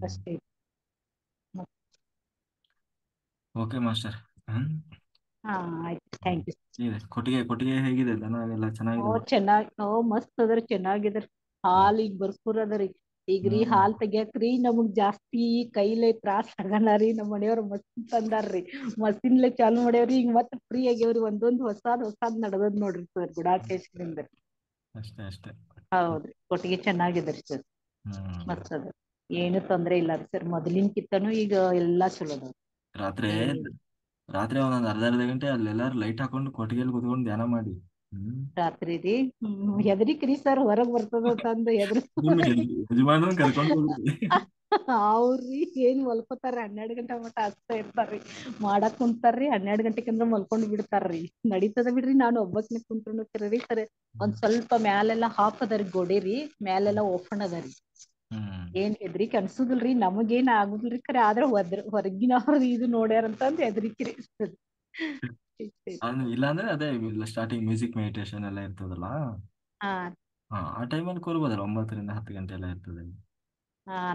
ಅಷ್ಟೇ. Okay master. ಹಾ ಆಯ್ತು, ಥ್ಯಾಂಕ್ ಯು. ಕೊಟ್ಟಿಗೆ ಹೇಗಿದೆ? ದನ ಎಲ್ಲ ಚೆನ್ನಾಗಿದೆ? ಚೆನ್ನಾಗಿ, ಮಸ್ತ್ ಅದ್ರಿ, ಚೆನ್ನಾಗಿದ್ರಿ. ಹಾಲ್ ಈಗ ಬರ್ಪೂರ್ ಅದರಿ. ಈಗ್ರಿ ಹಾಲ್ ತೆಗ್ಯಾಕ್ರಿ ನಮಗ್ ಜಾಸ್ತಿ ಕೈಲೇ ತ್ರಾಸ್ ಆಗಲ್ಲರಿ. ನಮ್ ಮನೆಯವ್ರ ಮಷಿನ್ ತಂದಾರ್ರಿ, ಮಷಿನ್ಲೆ ಚಾಲು ಮಾಡ್ಯಾವ್ರಿ. ಈಗ ಮತ್ ಫ್ರೀ ಆಗ್ಯಾವ್ರಿ. ಒಂದೊಂದ್ ಹೊಸಾದ್ ನಡದದ್ ನೋಡ್ರಿ ಸರ್ ಗುಡಾಕೇಶದಿಂದ. ಅಷ್ಟೇ. ಹೌದ್ರಿ, ಕೊಟ್ಟಿಗೆ ಚೆನ್ನಾಗಿದ್ರಿ ಸರ್, ಮಸ್ತ್ ಅದ, ಏನು ತೊಂದ್ರೆ ಇಲ್ಲ ರೀ ಸರ್. ಮೊದಲಿನ್ಕಿಂತನೂ ಈಗ ಎಲ್ಲಾ ಚಲೋ ಅದ. ರಾತ್ರಿ ಒಂದೊಂದ್ ಅರ್ಧ ಗಂಟೆ ಅಲ್ಲೆಲ್ಲಾರು ಲೈಟ್ ಹಾಕೊಂಡು ಕೊಟ್ಟಿಗೆಲ್ ಕುತ್ಕೊಂಡು ಧ್ಯಾನ ಮಾಡಿ. ರಾತ್ರಿ ರೀ ಹೆದರಿಕ್ರಿ ಸರ್, ಹೊರಗ್ ಬರ್ತದ ತಂದು ಯಜಮಾನನ್ ಕರ್ಕೊಂಡು ಹೋಗ್ರಿ. ಅವ್ರಿ ಏನ್ ಮಲ್ಕೋತಾರ್ರಿ, 12 ಗಂಟೆ ಮಟ್ಟ ಹಚ್ತಾ ಇರ್ತಾರ್ರಿ, ಮಾಡಕ್ ಕುಂತಾರ್ರಿ. 12 ಗಂಟೆಕಂದ್ರ ಮಲ್ಕೊಂಡ್ ಬಿಡ್ತಾರ್ರಿ. ನಡೀತದ ಬಿಡ್ರಿ, ನಾನು ಒಬ್ಬಕ್ನೆ ಕುಂತ್ರಿ ಸರ್. ಒಂದ್ ಸ್ವಲ್ಪ ಮ್ಯಾಲೆಲ್ಲಾ ಹಾಫ್ ಅದರಿ ಗೋಡೆ ರೀ, ಮ್ಯಾಲೆಲ್ಲಾ ಓಪನ್ ಅದರಿ. ಏನ್ ಹೆದ್ರಿಕೆ ಅನ್ಸುದಿಲ್ರಿ, ನಮಗೇನ್ ಆಗುದಿಲ್ರಿ ಖರೆ, ಆದ್ರ ಹೊರಗಿನವ್ರ ಇದು ನೋಡ್ಯಾರಂತಂದ್ ಹೆದ್ರಿಕ್ರಿ. ಇಲ್ಲಾಂದ್ರೆ ಅದೇ ಸ್ಟಾರ್ಟಿಂಗ್ ಮ್ಯೂಸಿಕ್ ಮೆಡಿಟೇಷನ್ ಎಲ್ಲ ಇರ್ತದಲ್ಲ, ಆ ಟೈಮಲ್ಲಿ ಕೂರ್ಬೋದಲ್ಲ, 9 ರಿಂದ 10 ಗಂಟೆ ಎಲ್ಲ ಇರ್ತದೆ.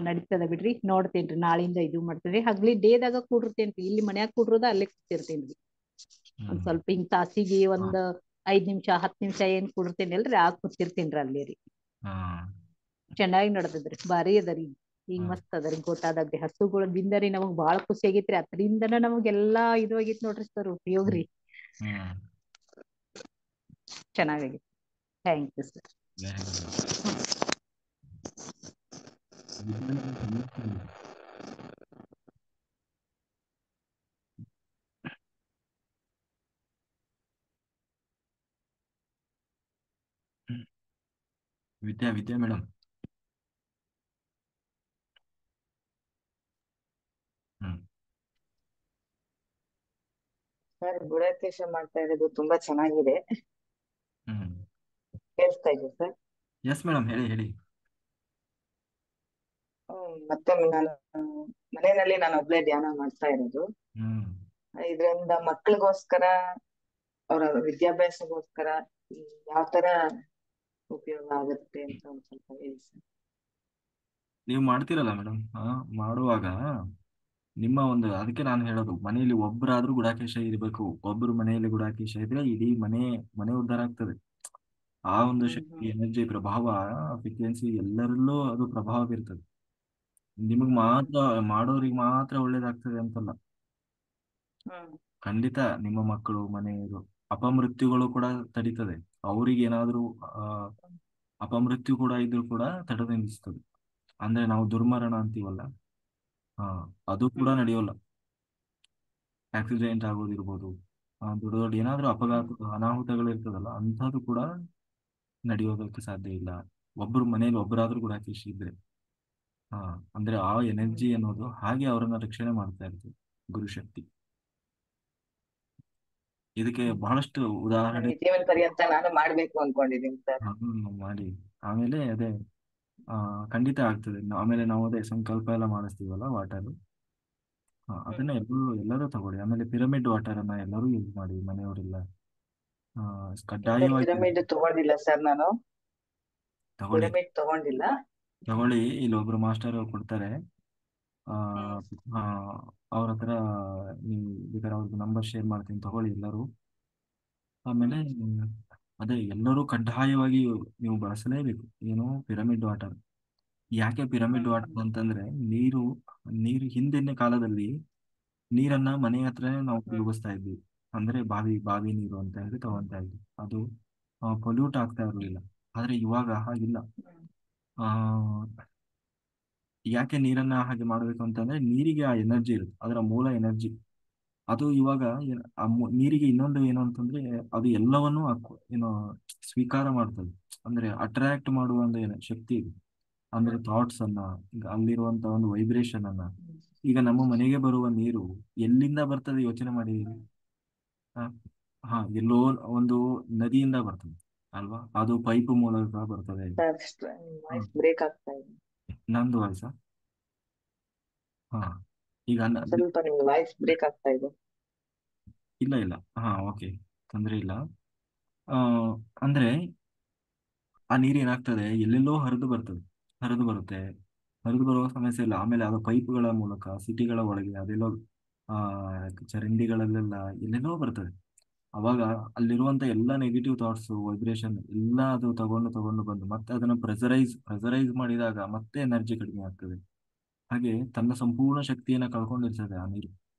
ನಡೀತದ ಬಿಡ್ರಿ, ನೋಡ್ತೇನ್ರಿ, ನಾಳಿಂದ ಇದು ಮಾಡ್ತೇನ್ರಿ. ಹಗ್ಲಿ ಡೇದಾಗ ಕೂಡಿರ್ತೇನ್ರಿ, ಇಲ್ಲಿ ಮನ್ಯಾಗ ಕೂಡ್ರೋದ ಅಲ್ಲೇ ಕೂತಿರ್ತೇನ್ರಿ. ಒಂದ್ ಸ್ವಲ್ಪ ಹಿಂಗ್ ತಾಸಿಗೆ ಒಂದ್ 5 ನಿಮಿಷ 10 ನಿಮಿಷ ಏನ್ ಕೂಡಿರ್ತೇನಲ್ರಿ, ಕೂತಿರ್ತೇನ್ರಿ ಅಲ್ಲೇ ರೀ. ಚೆನ್ನಾಗಿ ನಡ್ದದ್ರಿ, ಭಾರಿ ಅದರಿ. ಈಗ ಮಸ್ತ್ ಅದರಿ, ಗೊತ್ತಾದದ್ರಿ ಹಸುಗಳಿಂದರಿ ನಮಗ್ ಬಾಳ ಖುಷಿ ಆಗೇತ್ರಿ. ಅದ್ರಿಂದನ ನಮಗೆಲ್ಲಾ ಇದು ಆಗೇತ್ ನೋಡ್ರಿ ಸರ್, ಉಪಯೋಗ್ರಿ. ಚೆನ್ನಾಗೈತಿ, thank you sir. Vidya madam. Sir, ಗುಡಾಕೇಶ ಮಾಡ್ತಾ ಇರೋದು ತುಂಬಾ ಚೆನ್ನಾಗಿದೆ. ಕೇಳಿಸ್ತಾ ಇದೆ ಸರ್? ಎಸ್ ಮೇಡಮ್, ಹೇಳಿ. ಮತ್ತೊಮ್ಮೆ ನಾನು ಮನೆಯಲ್ಲಿ ನಾನು ಒಬ್ಳೆ ಧ್ಯಾನ ಮಾಡ್ತಾ ಇರೋದು. ಇದರಿಂದ ಮಕ್ಕಳಿಗೋಸ್ಕರ, ಅವರ ವಿದ್ಯಾಭ್ಯಾಸಗೋಸ್ಕರ ಯಾವ ತರ ಉಪಯೋಗ ಆಗುತ್ತೆ ಅಂತ ಒಂದ್ ಸ್ವಲ್ಪ ಹೇಳಿ ಸರ್. ನೀವು ಮಾಡ್ತೀರಲ್ಲ ಮೇಡಮ್, ಮಾಡುವಾಗ ನಿಮ್ಮ ಅದಕ್ಕೆ ನಾನು ಹೇಳೋದು, ಮನೆಯಲ್ಲಿ ಒಬ್ಬರಾದ್ರೂ ಗುಡಾಕೇಶ ಇರಬೇಕು. ಒಬ್ಬರು ಮನೆಯಲ್ಲಿ ಗುಡಾಕೇಶ ಇದ್ರೆ ಇಡೀ ಮನೆ ಉದ್ಧಾರ ಆಗ್ತದೆ. ಆ ಒಂದು ಶಕ್ತಿ, ಎನರ್ಜಿ, ಪ್ರಭಾವ, ಫ್ರೀಕ್ವೆನ್ಸಿ ಎಲ್ಲರಲ್ಲೂ ಅದು ಪ್ರಭಾವ ಬೀರ್ತದೆ. ನಿಮಗ್ ಮಾತ್ರ, ಮಾಡೋರಿಗೆ ಮಾತ್ರ ಒಳ್ಳೇದಾಗ್ತದೆ ಅಂತಲ್ಲ, ಖಂಡಿತ ನಿಮ್ಮ ಮಕ್ಕಳು, ಮನೆಯವರು, ಅಪಮೃತ್ಯುಗಳು ಕೂಡ ತಡೀತದೆ. ಅವ್ರಿಗೆ ಏನಾದ್ರೂ ಅಪಮೃತ್ಯು ಕೂಡ ಇದ್ರೂ ಕೂಡ ತಡೆದು ನಿಲ್ಲಿಸ್ತದೆ. ಅಂದ್ರೆ ನಾವು ದುರ್ಮರಣ ಅಂತೀವಲ್ಲ, ಅದು ಕೂಡ ನಡೆಯೋಲ್ಲ. ಆಕ್ಸಿಡೆಂಟ್ ಆಗೋದಿರ್ಬೋದು, ದೊಡ್ಡ ಏನಾದ್ರೂ ಅಪಘಾತ, ಅನಾಹುತಗಳು ಇರ್ತದಲ್ಲ, ಅಂಥದ್ದು ಕೂಡ ನಡೆಯೋದಕ್ಕೆ ಸಾಧ್ಯ ಇಲ್ಲ ಮನೇಲಿ ಒಬ್ಬರಾದ್ರೂ ಕೂಡ ಇದ್ರೆ. ಅಂದ್ರೆ ಆ ಎನರ್ಜಿ ಅನ್ನೋದು ಹಾಗೆ ಅವರನ್ನ ರಕ್ಷಣೆ ಮಾಡ್ತಾ ಇರ್ತದೆ, ಗುರುಶಕ್ತಿ. ಇದಕ್ಕೆ ಬಹಳಷ್ಟು ಉದಾಹರಣೆ ಜೀವನ ಪರ್ಯಂತ ನಾನು ಮಾಡ್ಬೇಕು ಅನ್ಕೊಂಡಿದ್ದೀನಿ ಸರ್. ಮಾಡಿ ಆಮೇಲೆ ಅದೇ ಖಂಡಿತ ಆಗ್ತದೆ. ಆಮೇಲೆ ನಾವು ಅದೇ ಸಂಕಲ್ಪ ಎಲ್ಲ ಮಾಡಿಸ್ತೀವಲ್ಲ, ವಾಟರ್, ಅದನ್ನ ಎಲ್ಲರೂ ತಗೊಳ್ಳಿ. ಆಮೇಲೆ ಪಿರಮಿಡ್ ವಾಟರ್ ಅನ್ನ ಎಲ್ಲರೂ ಯೂಸ್ ಮಾಡಿ, ಮನೆಯವರೆಲ್ಲ ಕಡ್ಡಾಯವಾಗಿ ಪಿರಮಿಡ್ ತಗೊಂಡಿಲ್ಲ ಸರ್, ನಾನು ಪಿರಮಿಡ್ ತಗೊಂಡಿಲ್ಲ. ತಗೊಳ್ಳಿ, ಇಲ್ಲಿ ಒಬ್ರು ಮಾಸ್ಟರ್ ಕೊಡ್ತಾರೆ, ಅವ್ರ ಹತ್ರ ನೀವು ಬೇಕಾದ್ರೆ ಅವ್ರದ್ದು ನಂಬರ್ ಶೇರ್ ಮಾಡ್ತೀನಿ, ತಗೊಳ್ಳಿ ಎಲ್ಲರೂ. ಆಮೇಲೆ ಅದೇ ಎಲ್ಲರೂ ಕಡ್ಡಾಯವಾಗಿ ನೀವು ಬಳಸಲೇಬೇಕು. ಏನು ಪಿರಮಿಡ್ ವಾಟರ್. ಯಾಕೆ ಪಿರಮಿಡ್ ವಾಟರ್ ಅಂತಂದ್ರೆ ನೀರು ನೀರು ಹಿಂದಿನ ಕಾಲದಲ್ಲಿ ನೀರನ್ನ ಮನೆ ಹತ್ರನೇ ನಾವು ಉಪಯೋಗಿಸ್ತಾ ಇದ್ವಿ. ಅಂದ್ರೆ ಬಾವಿ ನೀರು ಅಂತ ಹೇಳಿ ತಗೊಂತಾ ಇದ್ವಿ. ಅದು ಪೊಲ್ಯೂಟ್ ಆಗ್ತಾ ಇರಲಿಲ್ಲ. ಆದ್ರೆ ಇವಾಗ ಹಾಗಿಲ್ಲ. ಆ ಯಾಕೆ ನೀರನ್ನ ಹಾಗೆ ಮಾಡಬೇಕು ಅಂತಂದ್ರೆ ನೀರಿಗೆ ಆ ಎನರ್ಜಿ ಇರುತ್ತೆ, ಅದರ ಮೂಲ ಎನರ್ಜಿ. ಅದು ಇವಾಗ ನೀರಿಗೆ ಇನ್ನೊಂದು ಏನು ಅಂತಂದ್ರೆ ಅದು ಎಲ್ಲವನ್ನೂ ಏನು ಸ್ವೀಕಾರ ಮಾಡ್ತದೆ. ಅಂದ್ರೆ ಅಟ್ರಾಕ್ಟ್ ಮಾಡುವ ಒಂದು ಶಕ್ತಿ ಇದೆ. ಅಂದ್ರೆ ಥಾಟ್ಸ್ ಅನ್ನ, ಈಗ ಅಲ್ಲಿರುವಂತ ಒಂದು ವೈಬ್ರೇಷನ್ ಅನ್ನ. ಈಗ ನಮ್ಮ ಮನೆಗೆ ಬರುವ ನೀರು ಎಲ್ಲಿಂದ ಬರ್ತದೆ ಯೋಚನೆ ಮಾಡಿದೀವಿ? ಎಲ್ಲೋ ಒಂದು ನದಿಯಿಂದ ಬರ್ತದೆ ಅಲ್ವಾ? ಅದು ಪೈಪ್ ಮೂಲಕ ಬರ್ತದೆ. ವಾಯ್ಸ್ ಬ್ರೇಕ್ ಆಗ್ತಾ ಇದೆ. ನಂದು ವಾಯ್ಸ ಈಗ ಸ್ವಲ್ಪ ನಿಮ್ಗೆ ವಾಯ್ಸ್ ಬ್ರೇಕ್ ಆಗ್ತಾ ಇದೆ. ಇಲ್ಲ ಓಕೆ, ತೊಂದರೆ ಇಲ್ಲ. ಅಂದ್ರೆ ಆ ನೀರು ಏನಾಗ್ತದೆ, ಎಲ್ಲೆಲ್ಲೋ ಹರಿದು ಬರುತ್ತೆ. ಹರಿದು ಬರುವ ಸಮಸ್ಯೆ ಇಲ್ಲ. ಆಮೇಲೆ ಅದು ಪೈಪ್ಗಳ ಮೂಲಕ ಸಿಟಿಗಳ ಒಳಗೆ ಅದೆಲ್ಲೋ ಚರಂಡಿಗಳಲ್ಲೆಲ್ಲ ಎಲ್ಲೆಲ್ಲೋ ಬರ್ತದೆ. ಅವಾಗ ಅಲ್ಲಿರುವಂತ ಎಲ್ಲ ನೆಗೆಟಿವ್ ಥಾಟ್ಸ್, ವೈಬ್ರೇಷನ್ ಎಲ್ಲ ಅದು ತಗೊಂಡು ಬಂದು ಮತ್ತೆ ಅದನ್ನು ಪ್ರೆಸರೈಸ್ ಮಾಡಿದಾಗ ಮತ್ತೆ ಎನರ್ಜಿ ಕಡಿಮೆ ಆಗ್ತದೆ. ಹಾಗೆ ತನ್ನ ಸಂಪೂರ್ಣ ಶಕ್ತಿಯನ್ನು ಕಳ್ಕೊಂಡಿರ್ತದೆ ಆ ನೀರು.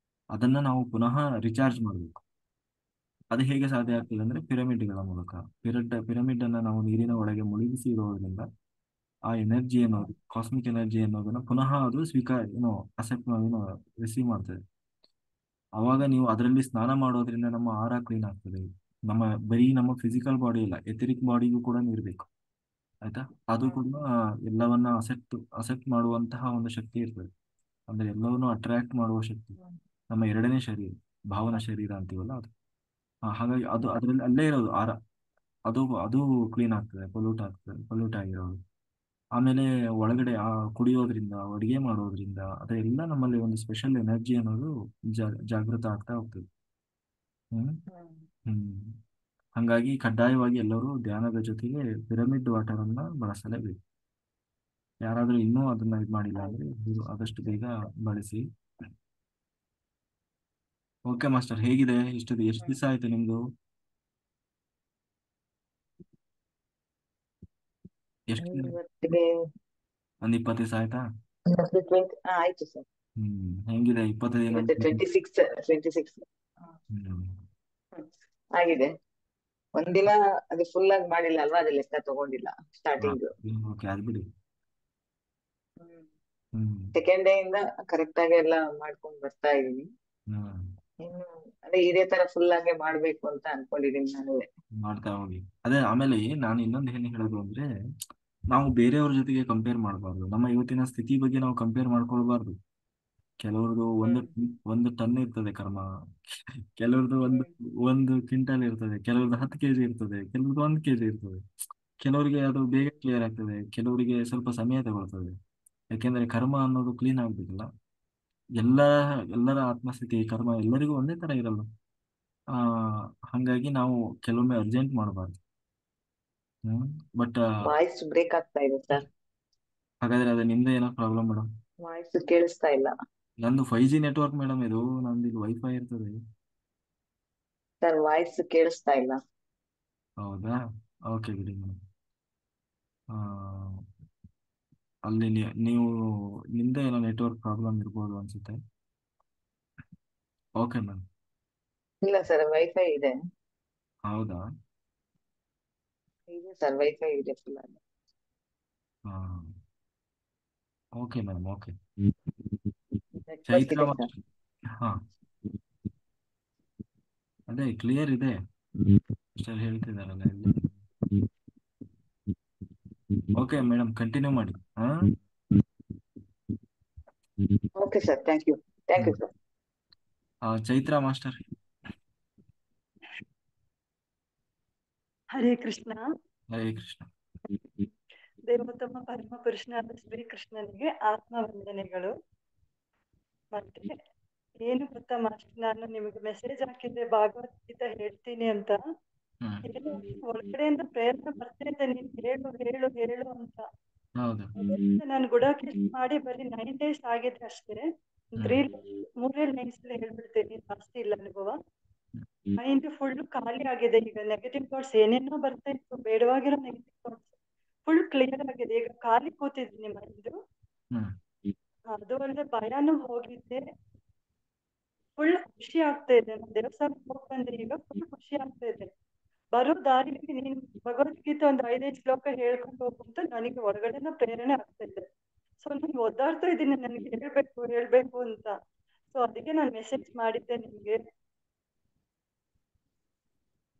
ಅದನ್ನ ನಾವು ಪುನಃ ರಿಚಾರ್ಜ್ ಮಾಡಬೇಕು. ಅದು ಹೇಗೆ ಸಾಧ್ಯ ಆಗ್ತದೆ ಅಂದ್ರೆ ಪಿರಮಿಡ್ಗಳ ಮೂಲಕ. ಪಿರಮಿಡ್ ಅನ್ನ ನಾವು ನೀರಿನ ಒಳಗೆ ಮುಳುಗಿಸಿ ಇರೋದ್ರಿಂದ ಆ ಎನರ್ಜಿ ಅನ್ನೋದು, ಕಾಸ್ಮಿಕ್ ಎನರ್ಜಿ ಅನ್ನೋದನ್ನ ಪುನಃ ಅದು ರಿಸೀವ್ ಮಾಡ್ತದೆ. ಅವಾಗ ನೀವು ಅದರಲ್ಲಿ ಸ್ನಾನ ಮಾಡೋದ್ರಿಂದ ನಮ್ಮ ಆಹಾರ ಕ್ಲೀನ್ ಆಗ್ತದೆ. ಬರೀ ನಮ್ಮ ಫಿಸಿಕಲ್ ಬಾಡಿ ಇಲ್ಲ, ಎಥೆರಿಕ್ ಬಾಡಿಗೂ ಕೂಡ ನೀರು ಬೇಕು. ಆಯ್ತಾ? ಅದು ಕೂಡ ಎಲ್ಲವನ್ನ ಅಸೆಪ್ಟ್ ಮಾಡುವಂತಹ ಒಂದು ಶಕ್ತಿ ಇರ್ತದೆ. ಅಂದ್ರೆ ಎಲ್ಲವನ್ನೂ ಅಟ್ರಾಕ್ಟ್ ಮಾಡುವ ಶಕ್ತಿ ನಮ್ಮ ಎರಡನೇ ಶರೀರ, ಭಾವನಾ ಶರೀರ ಅಂತೀವಲ್ಲ ಅದು. ಹಾಗಾಗಿ ಅದು ಅದರಲ್ಲಿ ಅಲ್ಲೇ ಇರೋದು ಆರ. ಅದು ಕ್ಲೀನ್ ಆಗ್ತದೆ, ಪೊಲ್ಯೂಟ್ ಆಗಿರೋದು. ಆಮೇಲೆ ಒಳಗಡೆ ಕುಡಿಯೋದ್ರಿಂದ, ಅಡುಗೆ ಮಾಡೋದ್ರಿಂದ ಅದೆಲ್ಲ ನಮ್ಮಲ್ಲಿ ಒಂದು ಸ್ಪೆಷಲ್ ಎನರ್ಜಿ ಅನ್ನೋದು ಜಾಗೃತ ಆಗ್ತಾ ಹೋಗ್ತದೆ. ಹಂಗಾಗಿ ಕಡ್ಡಾಯವಾಗಿ ಎಲ್ಲರೂ ಧ್ಯಾನದ ಜೊತೆಗೆ ಪಿರಮಿಡ್ ವಾಟರ್ ಅನ್ನ ಬಳಸಲೇಬೇಕು. ಯಾರಾದ್ರೂ ಇನ್ನೂ ಅದನ್ನ ಇದು ಮಾಡಿಲ್ಲ ಅಂದ್ರೆ ಆದಷ್ಟು ಬೇಗ ಬಳಸಿ. ಓಕೆ ಮಾಸ್ಟರ್, ಹೇಗಿದೆ? ಎಷ್ಟು ದಿವಸ ಆಯ್ತು ನಿಮ್ದು? ಎಷ್ಟು ಒಂದ್ 20 ದಿವಸ ಆಯ್ತಾ? ಆಯ್ತು ಸರ್. ಹೆಂಗಿದೆ 20 ದಿನ? 26 ಆಗಿದೆ. ಒಂದಿನ ಅದು ಫುಲ್ ಆಗಿ ಮಾಡಿಲ್ಲ ಅಲ್ವಾ, ಅದು ಲೆಕ್ಕ ತಗೊಂಡಿಲ್ಲ ಸ್ಟಾರ್ಟಿಂಗ್. ಓಕೆ, ಅದು ಬಿಡಿ. ಸೆಕೆಂಡ್ ಡೇ ಇಂದ ಕರೆಕ್ಟ್ ಆಗಿ ಎಲ್ಲ ಮಾಡ್ಕೊಂಡ್ ಬರ್ತಾ ಇದೀನಿ. ಇನ್ನು ಅದೇ ಇದೇ ತರ ಫುಲ್ ಆಗಿ ಮಾಡ್ಬೇಕು ಅಂತ ಅನ್ಕೊಂಡಿದೀನಿ ನಾನು. ಮಾಡ್ತಾ ಹೋಗಿ. ಅದೇ ಆಮೇಲೆ ನಾನು ಇನ್ನೊಂದು ಏನು ಹೇಳೋದು ಅಂದ್ರೆ, ನಾವು ಬೇರೆಯವ್ರ ಜೊತೆಗೆ ಕಂಪೇರ್ ಮಾಡಬಾರ್ದು. ನಮ್ಮ ಇವತ್ತಿನ ಸ್ಥಿತಿ ಬಗ್ಗೆ ನಾವು ಕಂಪೇರ್ ಮಾಡ್ಕೊಳ್ಬಾರ್ದು. ಕೆಲವ್ರದ್ದು ಒಂದು ಟನ್ ಇರ್ತದೆ ಕರ್ಮ, ಕೆಲವ್ರದ್ದು ಒಂದು ಕ್ವಿಂಟಲ್ ಇರ್ತದೆ, ಕೆಲವ್ರದ್ದು 10 kg ಇರ್ತದೆ, ಕೆಲವ್ರದ್ದು 1 kg ಇರ್ತದೆ. ಕೆಲವರಿಗೆ ಅದು ಬೇಗ ಕ್ಲಿಯರ್ ಆಗ್ತದೆ, ಕೆಲವರಿಗೆ ಸ್ವಲ್ಪ ಸಮಯ ತಗೊಳ್ತದೆ. ಯಾಕೆಂದ್ರೆ ಕರ್ಮ ಅನ್ನೋದು ಕ್ಲೀನ್ ಆಗ್ಬೇಕಲ್ಲ. ಎಲ್ಲರ ಆತ್ಮಸ್ಥಿತಿ, ಕರ್ಮ ಎಲ್ಲರಿಗೂ ಒಂದೇ ತರ ಇರಲ್ಲ. ಹಂಗಾಗಿ ನಾವು ಕೆಲವೊಮ್ಮೆ ಅರ್ಜೆಂಟ್ ಮಾಡಬಾರ್ದು. ಬಟ್ ವಾಯ್ಸ್ ಬ್ರೇಕ್ ಆಗ್ತಾ ಇದೆ ಸರ್. ಹಾಗಾದ್ರೆ ಅದು ನಿಮ್ದೇ ಏನೋ ಪ್ರಾಬ್ಲಮ್ ಮೇಡಮ್. ವಾಯ್ಸ್ ಕೇಳಿಸ್ತಾ ಇಲ್ಲ. ನಂದು 5G ನೆಟ್ವರ್ಕ್ ಮೇಡಮ್, ಇದು ನಂದು ಇಲ್ಲಿ ವೈಫೈ ಇರ್ತದೆ. ಸರ್ ವಾಯ್ಸ್ ಕೇಳಿಸ್ತಾ ಇಲ್ಲ. ಹೌದಾ? ಓಕೆ ಬಿಡಿ ಮೇಡಮ್. ಅಲ್ಲಿ ನೀವು ನಿಮ್ದೇ ಏನೋ ನೆಟ್ವರ್ಕ್ ಪ್ರಾಬ್ಲಮ್ ಇರ್ಬೋದು ಅನ್ಸುತ್ತೆ. Okay ma'am. ಇಲ್ಲ ಸರ್, ವೈಫೈ ಇದೆ. ಹೌದಾ? ಇದೆ ಸರ್, ವೈಫೈ ಇದೆ ಫುಲ್ ಆಗಿ. Okay ma'am, okay. Network Chaitra ಇದೆ ಸರ್. ಅದೇ ಕ್ಲಿಯರ್ ಇದೆ ಸರ್, ಹೇಳ್ತಿದಾರಲ್ಲ ಇಲ್ಲಿ. ಓಕೆ ಮೇಡಮ್, ಕಂಟಿನ್ಯೂ ಮಾಡಿ. Okay sir, thank you sir. Chaitra master. Hare Krishna. Hare Krishna. ದೇವೋತ್ತಮ ಪರಮ ಪುರುಷನಾದ ಶ್ರೀಕೃಷ್ಣನಿಗೆ ಆತ್ಮವಂದನೆಗಳು. ಮತ್ತೆ ಏನು ಗೊತ್ತಾ ಮಾಸ್ಟರ್, ನಾನು ನಿಮಗೆ ಮೆಸೇಜ್ ಹಾಕಿದ್ದೆ ಭಾಗವದ್ಗೀತಾ ಹೇಳ್ತೀನಿ ಅಂತ. ಏನು ಒಳಗಡೆಯಿಂದ ಪ್ರಯತ್ನ ಬರ್ತಾ ಇದೆ, ನೀನ್ ಹೇಳು ಹೇಳು ಹೇಳು ಅಂತ. ನಾನು ಗುಡಾಕೇಶ್ ಮಾಡಿ ಬರೀ 9 days ಆಗಿದೆ ಅಷ್ಟೇ. 3 days ಹೇಳ್ಬಿಡ್ತೇನೆ, ಜಾಸ್ತಿ ಇಲ್ಲ ಅನುಭವ. ಮೈಂಡ್ ಫುಲ್ ಖಾಲಿ ಆಗಿದೆ ಈಗ. ನೆಗೆಟಿವ್ ಥಾಟ್ಸ್ ಏನೇನೋ ಬರ್ತಾ ಇತ್ತು, ಬೇಡವಾಗಿರೋ ನೆಗೆಟಿವ್ ಥಾಟ್ಸ್ ಫುಲ್ ಕ್ಲಿಯರ್ ಆಗಿದೆ ಈಗ. ಖಾಲಿ ಕೂತಿದ್ದೀನಿ ಮೈಂಡ್. ಅದು ಅಲ್ಲದೆ ಭಯನೂ ಹೋಗಿದ್ದೆ. ಫುಲ್ ಖುಷಿ ಆಗ್ತಾ ಇದೆ. ನಾನು ದೇವಸ್ಥಾನಕ್ಕೆ ಹೋಗಿ ಬಂದೆ, ಈಗ ಫುಲ್ ಖುಷಿ ಆಗ್ತಾ ಇದೆ. ಬರೋ ದಾರಿಯಲ್ಲಿ ನೀನು ಭಗವದ್ಗೀತೆ ಒಂದು 5 ಶ್ಲೋಕ ಹೇಳ್ಕೊಂಡು ಹೋಗು ಅಂತ ನನಗೆ ಹೊರಗಡೆನ ಪ್ರೇರಣೆ ಆಗ್ತಾ ಇದೆ. ಸೊ ನಾನು ಒದ್ದಾಡ್ತಾ ಇದ್ದೀನಿ, ನನಗೆ ಹೇಳ್ಬೇಕು ಅಂತ. ಸೊ ಅದಕ್ಕೆ ನಾನು ಮೆಸೇಜ್ ಮಾಡಿದ್ದೆ ನಿಮ್ಗೆ.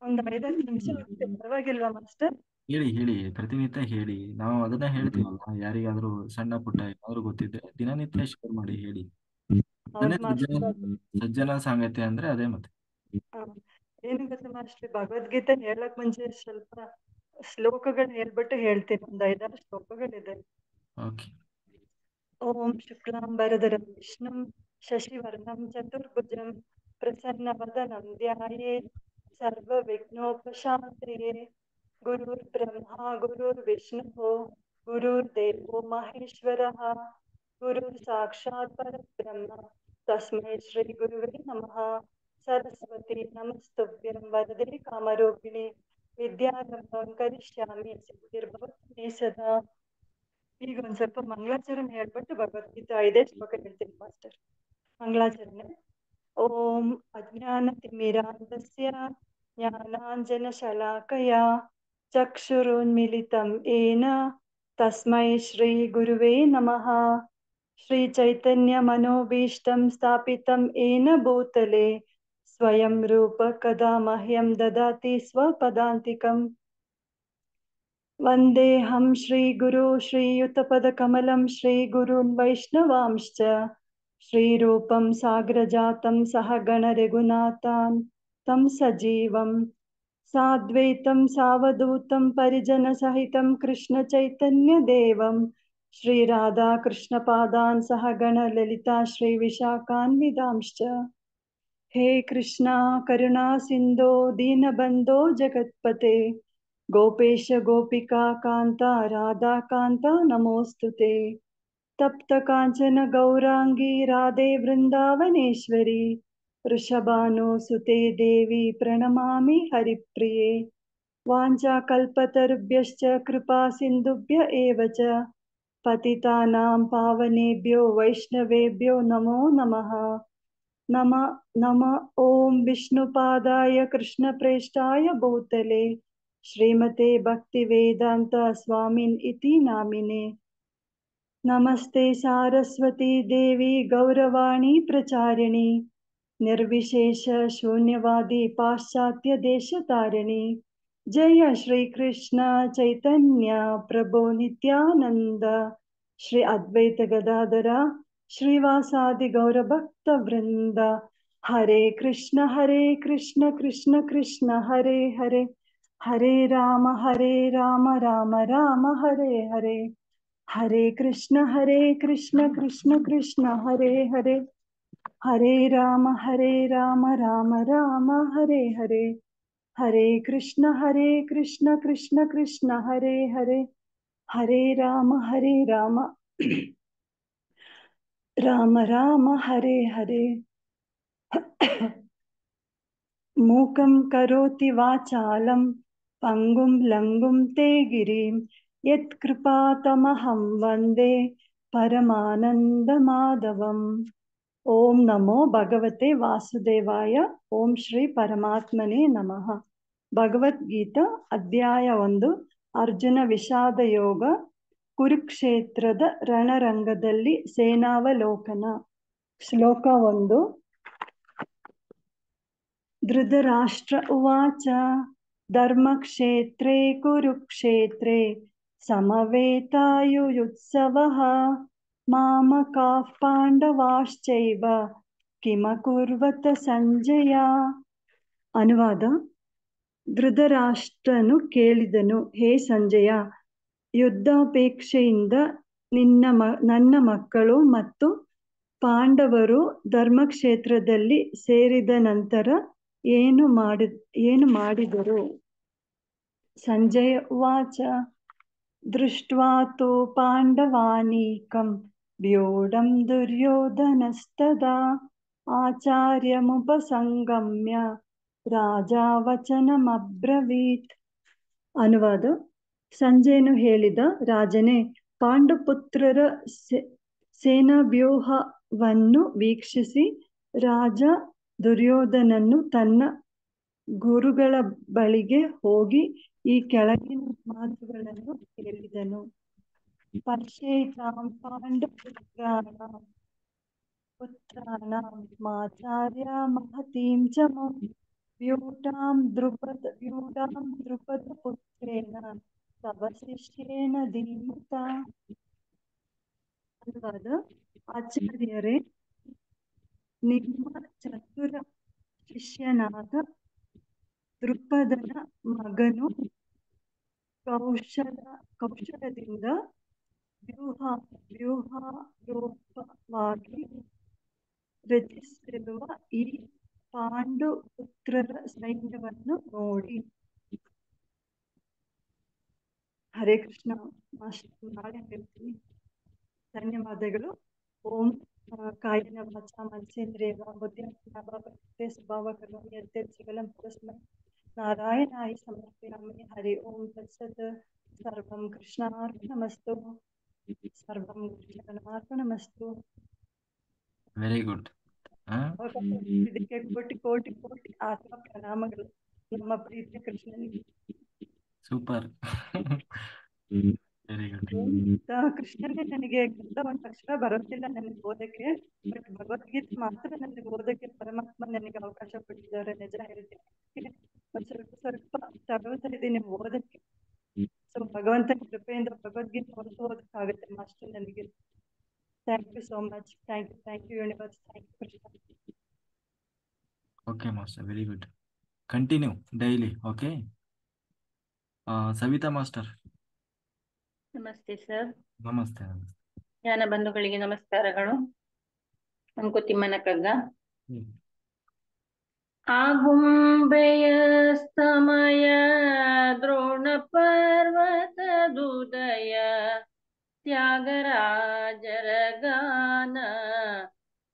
ಒಂದು 5 ನಿಮಿಷ ಆಗುತ್ತೆ, ಪರವಾಗಿಲ್ವಾ ಮಾಸ್ಟರ್? ಹೇಳಿ ಪ್ರತಿನಿತ್ಯ ಹೇಳಿ. ನಾವು ಅದನ್ನ ಹೇಳ್ತೀವಲ್ಲ, ಯಾರಿಗಾದ್ರೂ ಸಣ್ಣ ಪುಟ್ಟ ಏನಾದ್ರು ಗೊತ್ತಿದ್ರೆ ದಿನನಿತ್ಯ ಶೇರ್ ಮಾಡಿ ಹೇಳಿ. ಹೌದು ಮಾಸ್ಟರ್. ಸಜ್ಜನ ಸಾಂಗತ್ಯ ಅಂದ್ರೆ ಅದೇ ಮತ್ತೆ. ಏನು ಗೊತ್ತಾ ಮಾಸ್ಟರ್, ಭಗವದ್ಗೀತೆ ಹೇಳಕ್ ಮುಂಚೆ ಸ್ವಲ್ಪ ಶ್ಲೋಕಗಳು ಹೇಳ್ಬಿಟ್ಟು ಹೇಳ್ತೀನಿ. ಒಂದು 5-6 ಶ್ಲೋಕಗಳಿದೆ. ಓಂ ಶುಕ್ಲಾಂಬರಧರಂ ವಿಷ್ಣುಂ ಶಶಿವರ್ಣಂ ಚತುರ್ಭುಜಂ ಪ್ರಸನ್ನವದನಂ ಧ್ಯಾಯೇತ್ ಸರ್ವವಿಘ್ನೋಪಶಾಂತಯೇ. ಗುರುರ್ಬ್ರಹ್ಮ ಗುರುರ್ವಿಷ್ಣುಃ ಗುರುರ್ದೇವೋ ಮಹೇಶ್ವರಃ ಗುರುರ್ ಸಾಕ್ಷಾತ್ ಪರಬ್ರಹ್ಮ ತಸ್ಮೈ ಶ್ರೀ ಗುರುವೇ ನಮಃ. ಸರಸ್ವತಿ ನಮಸ್ತುಭ್ಯಂ ವರದೆ ಕಾಮರೂಪಿಣಿ ವಿದ್ಯಾರಂಭಂ ಕರಿಷ್ಯಾಮಿ ಸಿದ್ಧಿರ್ಭವತು ಮೇ ಸದಾ. ಈಗ ಒಂದ್ ಸ್ವಲ್ಪ ಮಂಗಳಾಚರಣೆ ಹೇಳ್ಬಿಟ್ಟು ಭಗವದ್ಗೀತೆ 5 ಶ್ಲೋಕ ಹೇಳ್ತೀನಿ ಮಾಸ್ಟರ್. ಮಂಗಳಾಚರಣೆ. ಓಂ ಅಜ್ಞಾನತಿಮಿರಾಂಧಸ್ಯ ಜ್ಞಾನಾಂಜನಶಲಾಕಯಾ ಚಕ್ಷುರುನ್ಮಿಲಿತಂ ಯೇನ ತಸ್ಮೈ ಶ್ರೀ ಗುರುವೇ ನಮಃ. ಶ್ರೀ ಚೈತನ್ಯ ಮನೋಭೀಷ್ಟಂ ಸ್ಥಾಪಿತಂ ಯೇನ ಭೂತಲೆ ಸ್ವಯಂ ರೂಪ ಕದಾ ಮಹ್ಯಂ ದದಾತಿ ಸ್ವಪದಾಂತಿಕಂ. ವಂದೇಹಂ ಶ್ರೀ ಗುರು ಶ್ರೀಯುತಪದಕಮಲಂ ಶ್ರೀ ಗುರುನ್ ವೈಷ್ಣವಾಂಶ್ಚ ಶ್ರೀರೂಪಂ ಸಾಗ್ರಜಾತಂ ಸಹಗಣ ರಘುನಾಥಾನ್ ತಂ ಸಜೀವಂ ಸಾದ್ವೈತಂ ಸಾವಧೂತಂ ಪರಿಜನ ಸಹಿತಂ ಕೃಷ್ಣ ಚೈತನ್ಯ ದೇವಂ ಶ್ರೀ ರಾಧಾ ಕೃಷ್ಣ ಪಾದಾನ್ ಸಹಗಣ ಲಲಿತಾ ಶ್ರೀ ವಿಶಾಖಾನ್ವಿತಾಂಶ್ಚ. ಹೇ ಕೃಷ್ಣ ಕರುಣಾ ಸಿಂಧೋ ದೀನಬಂಧೋ ಜಗತ್ಪತೆ ಗೋಪೇಶ ಗೋಪಿಕಾ ಕಾಂತ ರಾಧಾ ಕಾಂತ ನಮೋಸ್ತುತೆ. ತಪ್ತ ಕಾಂಚನ ಗೌರಾಂಗಿ ರಾಧೆ ವೃಂದಾವನೇಶ್ವರಿ ವೃಷಭಾನುಸುತೆ ದೇವಿ ಪ್ರಣಮಾಮಿ ಹರಿಪ್ರಿಯೆ. ವಾಂಚಾ ಕಲ್ಪತರುಭ್ಯಶ್ಚ ಕೃಪಾ ಸಿಂಧುಭ್ಯ ಏವ ಚ ಪತಿತಾನಾಂ ಪಾವನೇಭ್ಯೋ ವೈಷ್ಣವೇಭ್ಯೋ ನಮೋ ನಮಃ. ನಮ ಓಂ ವಿಷ್ಣುಪಾದಾಯ ಕೃಷ್ಣಪ್ರೇಷ್ಠಾಯ ಭೂತಲೆ ಶ್ರೀಮತೆ ಭಕ್ತಿವೇದಾಂತ ಸ್ವಾಮಿನ್ ಇತಿ ನಾಮಿನೆ. ನಮಸ್ತೆ ಸಾರಸ್ವತಿ ದೇವಿ ಗೌರವಾಣಿ ಪ್ರಚಾರಿಣಿ ನಿರ್ವಿಶೇಷ ಶೂನ್ಯವಾದಿ ಪಾಶ್ಚಾತ್ಯ ದೇಶ ತಾರಿಣಿ. ಜಯ ಶ್ರೀ ಕೃಷ್ಣ ಚೈತನ್ಯ ಪ್ರಭು ನಿತ್ಯಾನಂದ ಶ್ರೀ ಅದ್ವೈತ ಗದಾಧರ ಶ್ರೀವಾಸಾದಿ ಗೌರಭಕ್ತ ವೃಂದ. ಹರೇ ಕೃಷ್ಣ ಕೃಷ್ಣ ಕೃಷ್ಣ ಹರೇ ಹರೇ ಹರೇ ರಾಮ ರಾಮ ರಾಮ ಹರೇ ಹರೇ. ಹರೇ ಕೃಷ್ಣ ಕೃಷ್ಣ ಕೃಷ್ಣ ಹರೇ ಹರೇ ಹರೇ ರಾಮ ರಾಮ ರಾಮ ಹರೇ ಹರೇ. ಹರೇ ಕೃಷ್ಣ ಕೃಷ್ಣ ಕೃಷ್ಣ ಹರೇ ಹರೇ ಹರೇ ರಾಮ ರಾಮ ರಾಮ ಹರೇ ಹರೇ. ಮೂಕಂ ಕರೋತಿ ವಾಚಾಲಂ ಪಂಗುಂ ಲಂಗುಂ ತೇ ಗಿರಿಂ ಯತ್ ಕೃಪಾತಮಹಂ ವಂದೇ ಪರಮಾನಂದ ಮಾಧವಂ. ಓಂ ನಮೋ ಭಗವತೆ ವಾಸುದೇವಾಯ. ಓಂ ಶ್ರೀ ಪರಮಾತ್ಮನೇ ನಮಃ. ಭಗವದ್ಗೀತಾ ಅಧ್ಯಾಯ 1 ಅರ್ಜುನ ವಿಷಾದ ಯೋಗ. ಕುರುಕ್ಷೇತ್ರದ ರಣರಂಗದಲ್ಲಿ ಸೇನಾವಲೋಕನ. ಶ್ಲೋಕ 1. ಧೃತರಾಷ್ಟ್ರ ಉವಾಚ ಧರ್ಮಕ್ಷೇತ್ರೇ ಕುರುಕ್ಷೇತ್ರೇ ಸಮವೇತಾಯುಯುತ್ಸವಃ ಮಾಮಕಾಃ ಪಾಂಡವಾಶ್ಚೈವ ಕಿಮಕುರ್ವತ ಸಂಜಯ. ಅನುವಾದ. ಧೃತರಾಷ್ಟ್ರನು ಕೇಳಿದನು, ಹೇ ಸಂಜಯ, ಯುದ್ಧಾಪೇಕ್ಷೆಯಿಂದ ನನ್ನ ಮಕ್ಕಳು ಮತ್ತು ಪಾಂಡವರು ಧರ್ಮಕ್ಷೇತ್ರದಲ್ಲಿ ಸೇರಿದ ನಂತರ ಏನು ಮಾಡಿದರು? ಸಂಜಯ ಉವಾಚ ದೃಷ್ಟ್ವಾ ತು ಪಾಂಡವಾನೀಕಂ ವ್ಯೂಢಂ ದುರ್ಯೋಧನಸ್ತದಾ ಆಚಾರ್ಯಮುಪಸಂಗಮ್ಯ ರಾಜಾವಚನಮಬ್ರವೀತ್. ಅನುವಾದ. ಸಂಜಯನು ಹೇಳಿದ, ರಾಜನೇ, ಪಾಂಡುಪುತ್ರರ ಸೇನಾವ್ಯೂಹವನ್ನು ವೀಕ್ಷಿಸಿ ರಾಜ ದುರ್ಯೋಧನನು ತನ್ನ ಗುರುಗಳ ಬಳಿಗೆ ಹೋಗಿ ಈ ಕೆಳಗಿನ ಮಾತುಗಳನ್ನು ಹೇಳಿದನು. ಪಶ್ಯೇತಾಂ ಪಾಂಡುಪುತ್ರಾಣಾಂ ಮಾಚಾರ್ಯ ಮಹತೀಂ ಚ ವ್ಯೂಢಾಂ ದ್ರುಪದಪುತ್ರೇಣ ತವ ಶಿಷ್ಯೇನ ಧೀಮತ. ಅನುವಾದ. ಆಚಾರ್ಯರೇ, ನಿಮ್ಮ ಚತುರ ಶಿಷ್ಯನಾದ ದೃಪದನ ಮಗನು ಕೌಶಲದಿಂದ ವ್ಯೂಹಾರೋಪವಾಗಿ ರಚಿಸಿರುವ ಈ ಪಾಂಡುಪುತ್ರರ ಸೈನ್ಯವನ್ನು ನೋಡಿ. ಹರೇ ಕೃಷ್ಣ. ನಾಳೆ ಹೇಳ್ತೀನಿ. ಧನ್ಯವಾದಗಳು. ಓಂ ಕಾಯೇನ ವಾಚಾ ಮನಸೇಂದ್ರಿಯ ಬುದ್ಧಿರ್ಮನಸಾ ಪ್ರಕೃತಿ ಸ್ವಭಾವಕರೋಮಿ ಯದ್ಯಚ್ಛಿಕಲಂ ಪರಸ್ಮೈ ನಾರಾಯಣಾಯ ಸಮರ್ಪಯಾಮಿ. ಹರಿ ಓಂ ತತ್ಸತ್. ಸರ್ವಂ ಕೃಷ್ಣಾರ್ಪಣಮಸ್ತು. ಸರ್ವಂ ಕೃಷ್ಣಾರ್ಪಣಮಸ್ತು. Very good. ಇದಕ್ಕೆ ಕೋಟಿ ಕೋಟಿ ಕೋಟಿ ಆತ್ಮ ಪ್ರಣಾಮಗಳು ನಮ್ಮ ಪ್ರೀತಿಯ ಕೃಷ್ಣನಿಗೆ. ಸೂಪರ್. Very good. ಕೃಷ್ಣನಿಗೆ ನನಗೆ ಒಂದು ಅಕ್ಷರ ಬರೋದಿಲ್ಲ ನನಗೆ ಓದಕ್ಕೆ, ಬಟ್ ಭಗವದ್ಗೀತೆ ಮಾತ್ರ ನನಗೆ ಓದಕ್ಕೆ ಪರಮಾತ್ಮ ನನಗೆ ಅವಕಾಶ ಕೊಟ್ಟಿದ್ದಾರೆ. ನಿಜ ಹೇಳ್ತೀನಿ, ಒಂದು ಸ್ವಲ್ಪ ತಗೊಳ್ತಾ ಇದ್ದೀನಿ ಓದಕ್ಕೆ. ಸೊ ಭಗವಂತನ ಕೃಪೆಯಿಂದ ಭಗವದ್ಗೀತೆ ಓದಕ್ಕಾಗುತ್ತೆ ಮಾಸ್ಟರ್ ನನಗೆ. Thank you so much. Thank you universe. Thank you Krishna. Okay master, very good. Continue daily. Okay. Savita master. ನಮಸ್ತೆ ಸರ್. ನಮಸ್ತೆ. ಜ್ಞಾನ ಬಂಧುಗಳಿಗೆ ನಮಸ್ಕಾರಗಳು. ಮಂಕುತಿಮ್ಮನ ಕಗ್ಗ. ಆಗುಂಬೆಯ ಸಮಯ ದ್ರೋಣ ಪರ್ವತದುದಯ ತ್ಯಾಗರಾಜರ ಗಾನ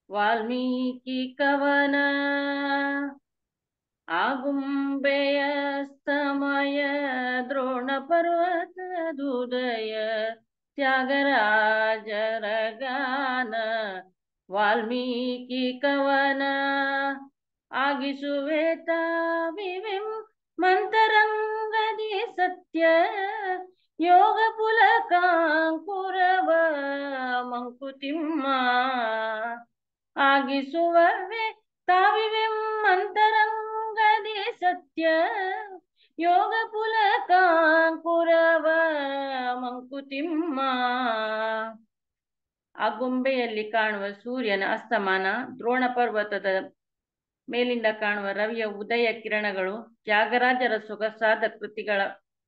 ವಾಲ್ಮೀಕಿ ಕವನ. ಆಗುಂಬೆಯ ಸಮಯ ದ್ರೋಣ ಪರ್ವತದುದಯ ತ್ಯಾಗರಾಜರ ಗಾನ ವಾಲ್ಮೀಕಿ ಕವನ. ಆಗಿಸುವೆ ತಾವಿವೆಂ ಮಂತರಂಗದಿ ಸತ್ಯ ಯೋಗ ಪುಲಕಾಂಕುರವ ಮಂಕುತಿಮ್ಮ. ಆಗಿಸುವವೆ ತಾವಿವೆಂ ಮಂತರಂಗದಿ ಸತ್ಯ ಯೋಗ ಪುಲಕಾಂಕುರವ ಮಂಕುತಿಮ್ಮ. ಆಗುಂಬೆಯಲ್ಲಿ ಕಾಣುವ ಸೂರ್ಯನ ಅಸ್ತಮಾನ, ದ್ರೋಣ ಪರ್ವತದ ಮೇಲಿಂದ ಕಾಣುವ ರವಿಯ ಉದಯ ಕಿರಣಗಳು, ತ್ಯಾಗರಾಜರ ಸೊಗಸಾದ ಕೃತಿಗಳ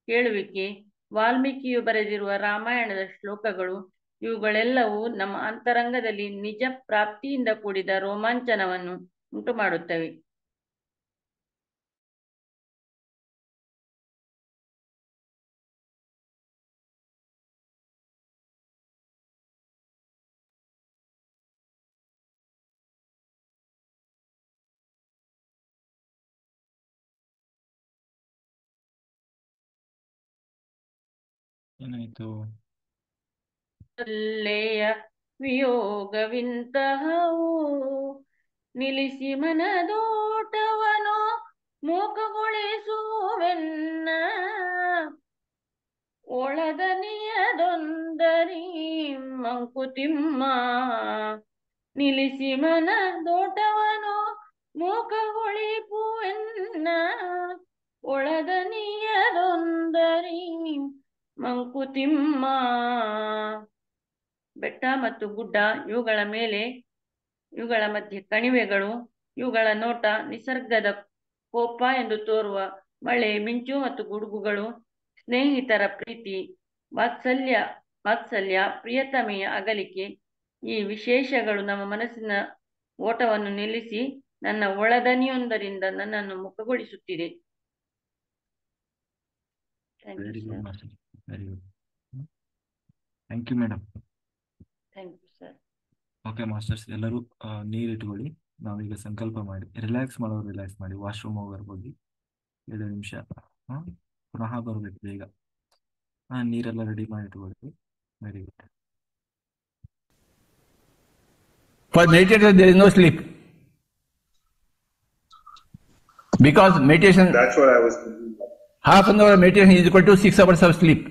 ಕೇಳುವಿಕೆ, ವಾಲ್ಮೀಕಿಯು ಬರೆದಿರುವ ರಾಮಾಯಣದ ಶ್ಲೋಕಗಳು, ಇವುಗಳೆಲ್ಲವೂ ನಮ್ಮ ಅಂತರಂಗದಲ್ಲಿ ನಿಜ ಪ್ರಾಪ್ತಿಯಿಂದ ಕೂಡಿದ ರೋಮಾಂಚನವನ್ನು ಉಂಟು ಮಾಡುತ್ತವೆ. ಏನಾಯ್ತು? ಅಲ್ಲೆಯ ವಿಯೋಗವಿಂತಹವು ನಿಲ್ಲಿಸಿ ಮನದೋಟವನು ಮೂಕಗೊಳಿಸುವೆನ್ನ. ಒಳದನಿಯದೊಂದರಿ ಮಂಕುತಿಮ್ಮ. ನಿಲ್ಲಿಸಿ ಮನದೋಟವನು ಮೂಕಗೊಳಿಪುವೆನ್ನ. ಒಳದನಿಯದೊಂದರಿ ಮಂಕುತಿಮ್ಮ. ಬೆಟ್ಟ ಮತ್ತು ಗುಡ್ಡ, ಇವುಗಳ ಮಧ್ಯೆ ಕಣಿವೆಗಳು, ಇವುಗಳ ನೋಟ ನಿಸರ್ಗದ ಕೋಪ ಎಂದು ತೋರುವ ಮಳೆ, ಮಿಂಚು ಮತ್ತು ಗುಡುಗುಗಳು, ಸ್ನೇಹಿತರ ಪ್ರೀತಿ, ವಾತ್ಸಲ್ಯ, ಪ್ರಿಯತಮೆಯ ಅಗಲಿಕೆ, ಈ ವಿಶೇಷಗಳು ನಮ್ಮ ಮನಸ್ಸಿನ ಓಟವನ್ನು ನಿಲ್ಲಿಸಿ ನನ್ನ ಒಳದನಿಯೊಂದರಿಂದ ನನ್ನನ್ನು ಮುಖಗೊಳಿಸುತ್ತಿದೆ. Very good master, very good. Thank you madam. Thank you sir. Okay masters, ಎಲ್ಲರೂ ನೀರಿಟ್ಕೊಳ್ಳಿ. ನಾವೀಗ ಸಂಕಲ್ಪ ಮಾಡಿ ರಿಲ್ಯಾಕ್ಸ್ ಮಾಡೋರು ರಿಲ್ಯಾಕ್ಸ್ ಮಾಡಿ, ವಾಶ್ರೂಮ್ ಹೋಗೋರು ಹೋಗಿ 2 ನಿಮಿಷ ಪುನಃ ಬರ್ಬೇಕು ಬೇಗ. ನೀರೆಲ್ಲ ರೆಡಿ ಮಾಡಿ ಇಟ್ಕೊಳ್ತೀವಿ. Very good. For meditation, there is no sleep. Because meditation, That's what I was thinking. half an hour meditation is equal to 6 hours of sleep.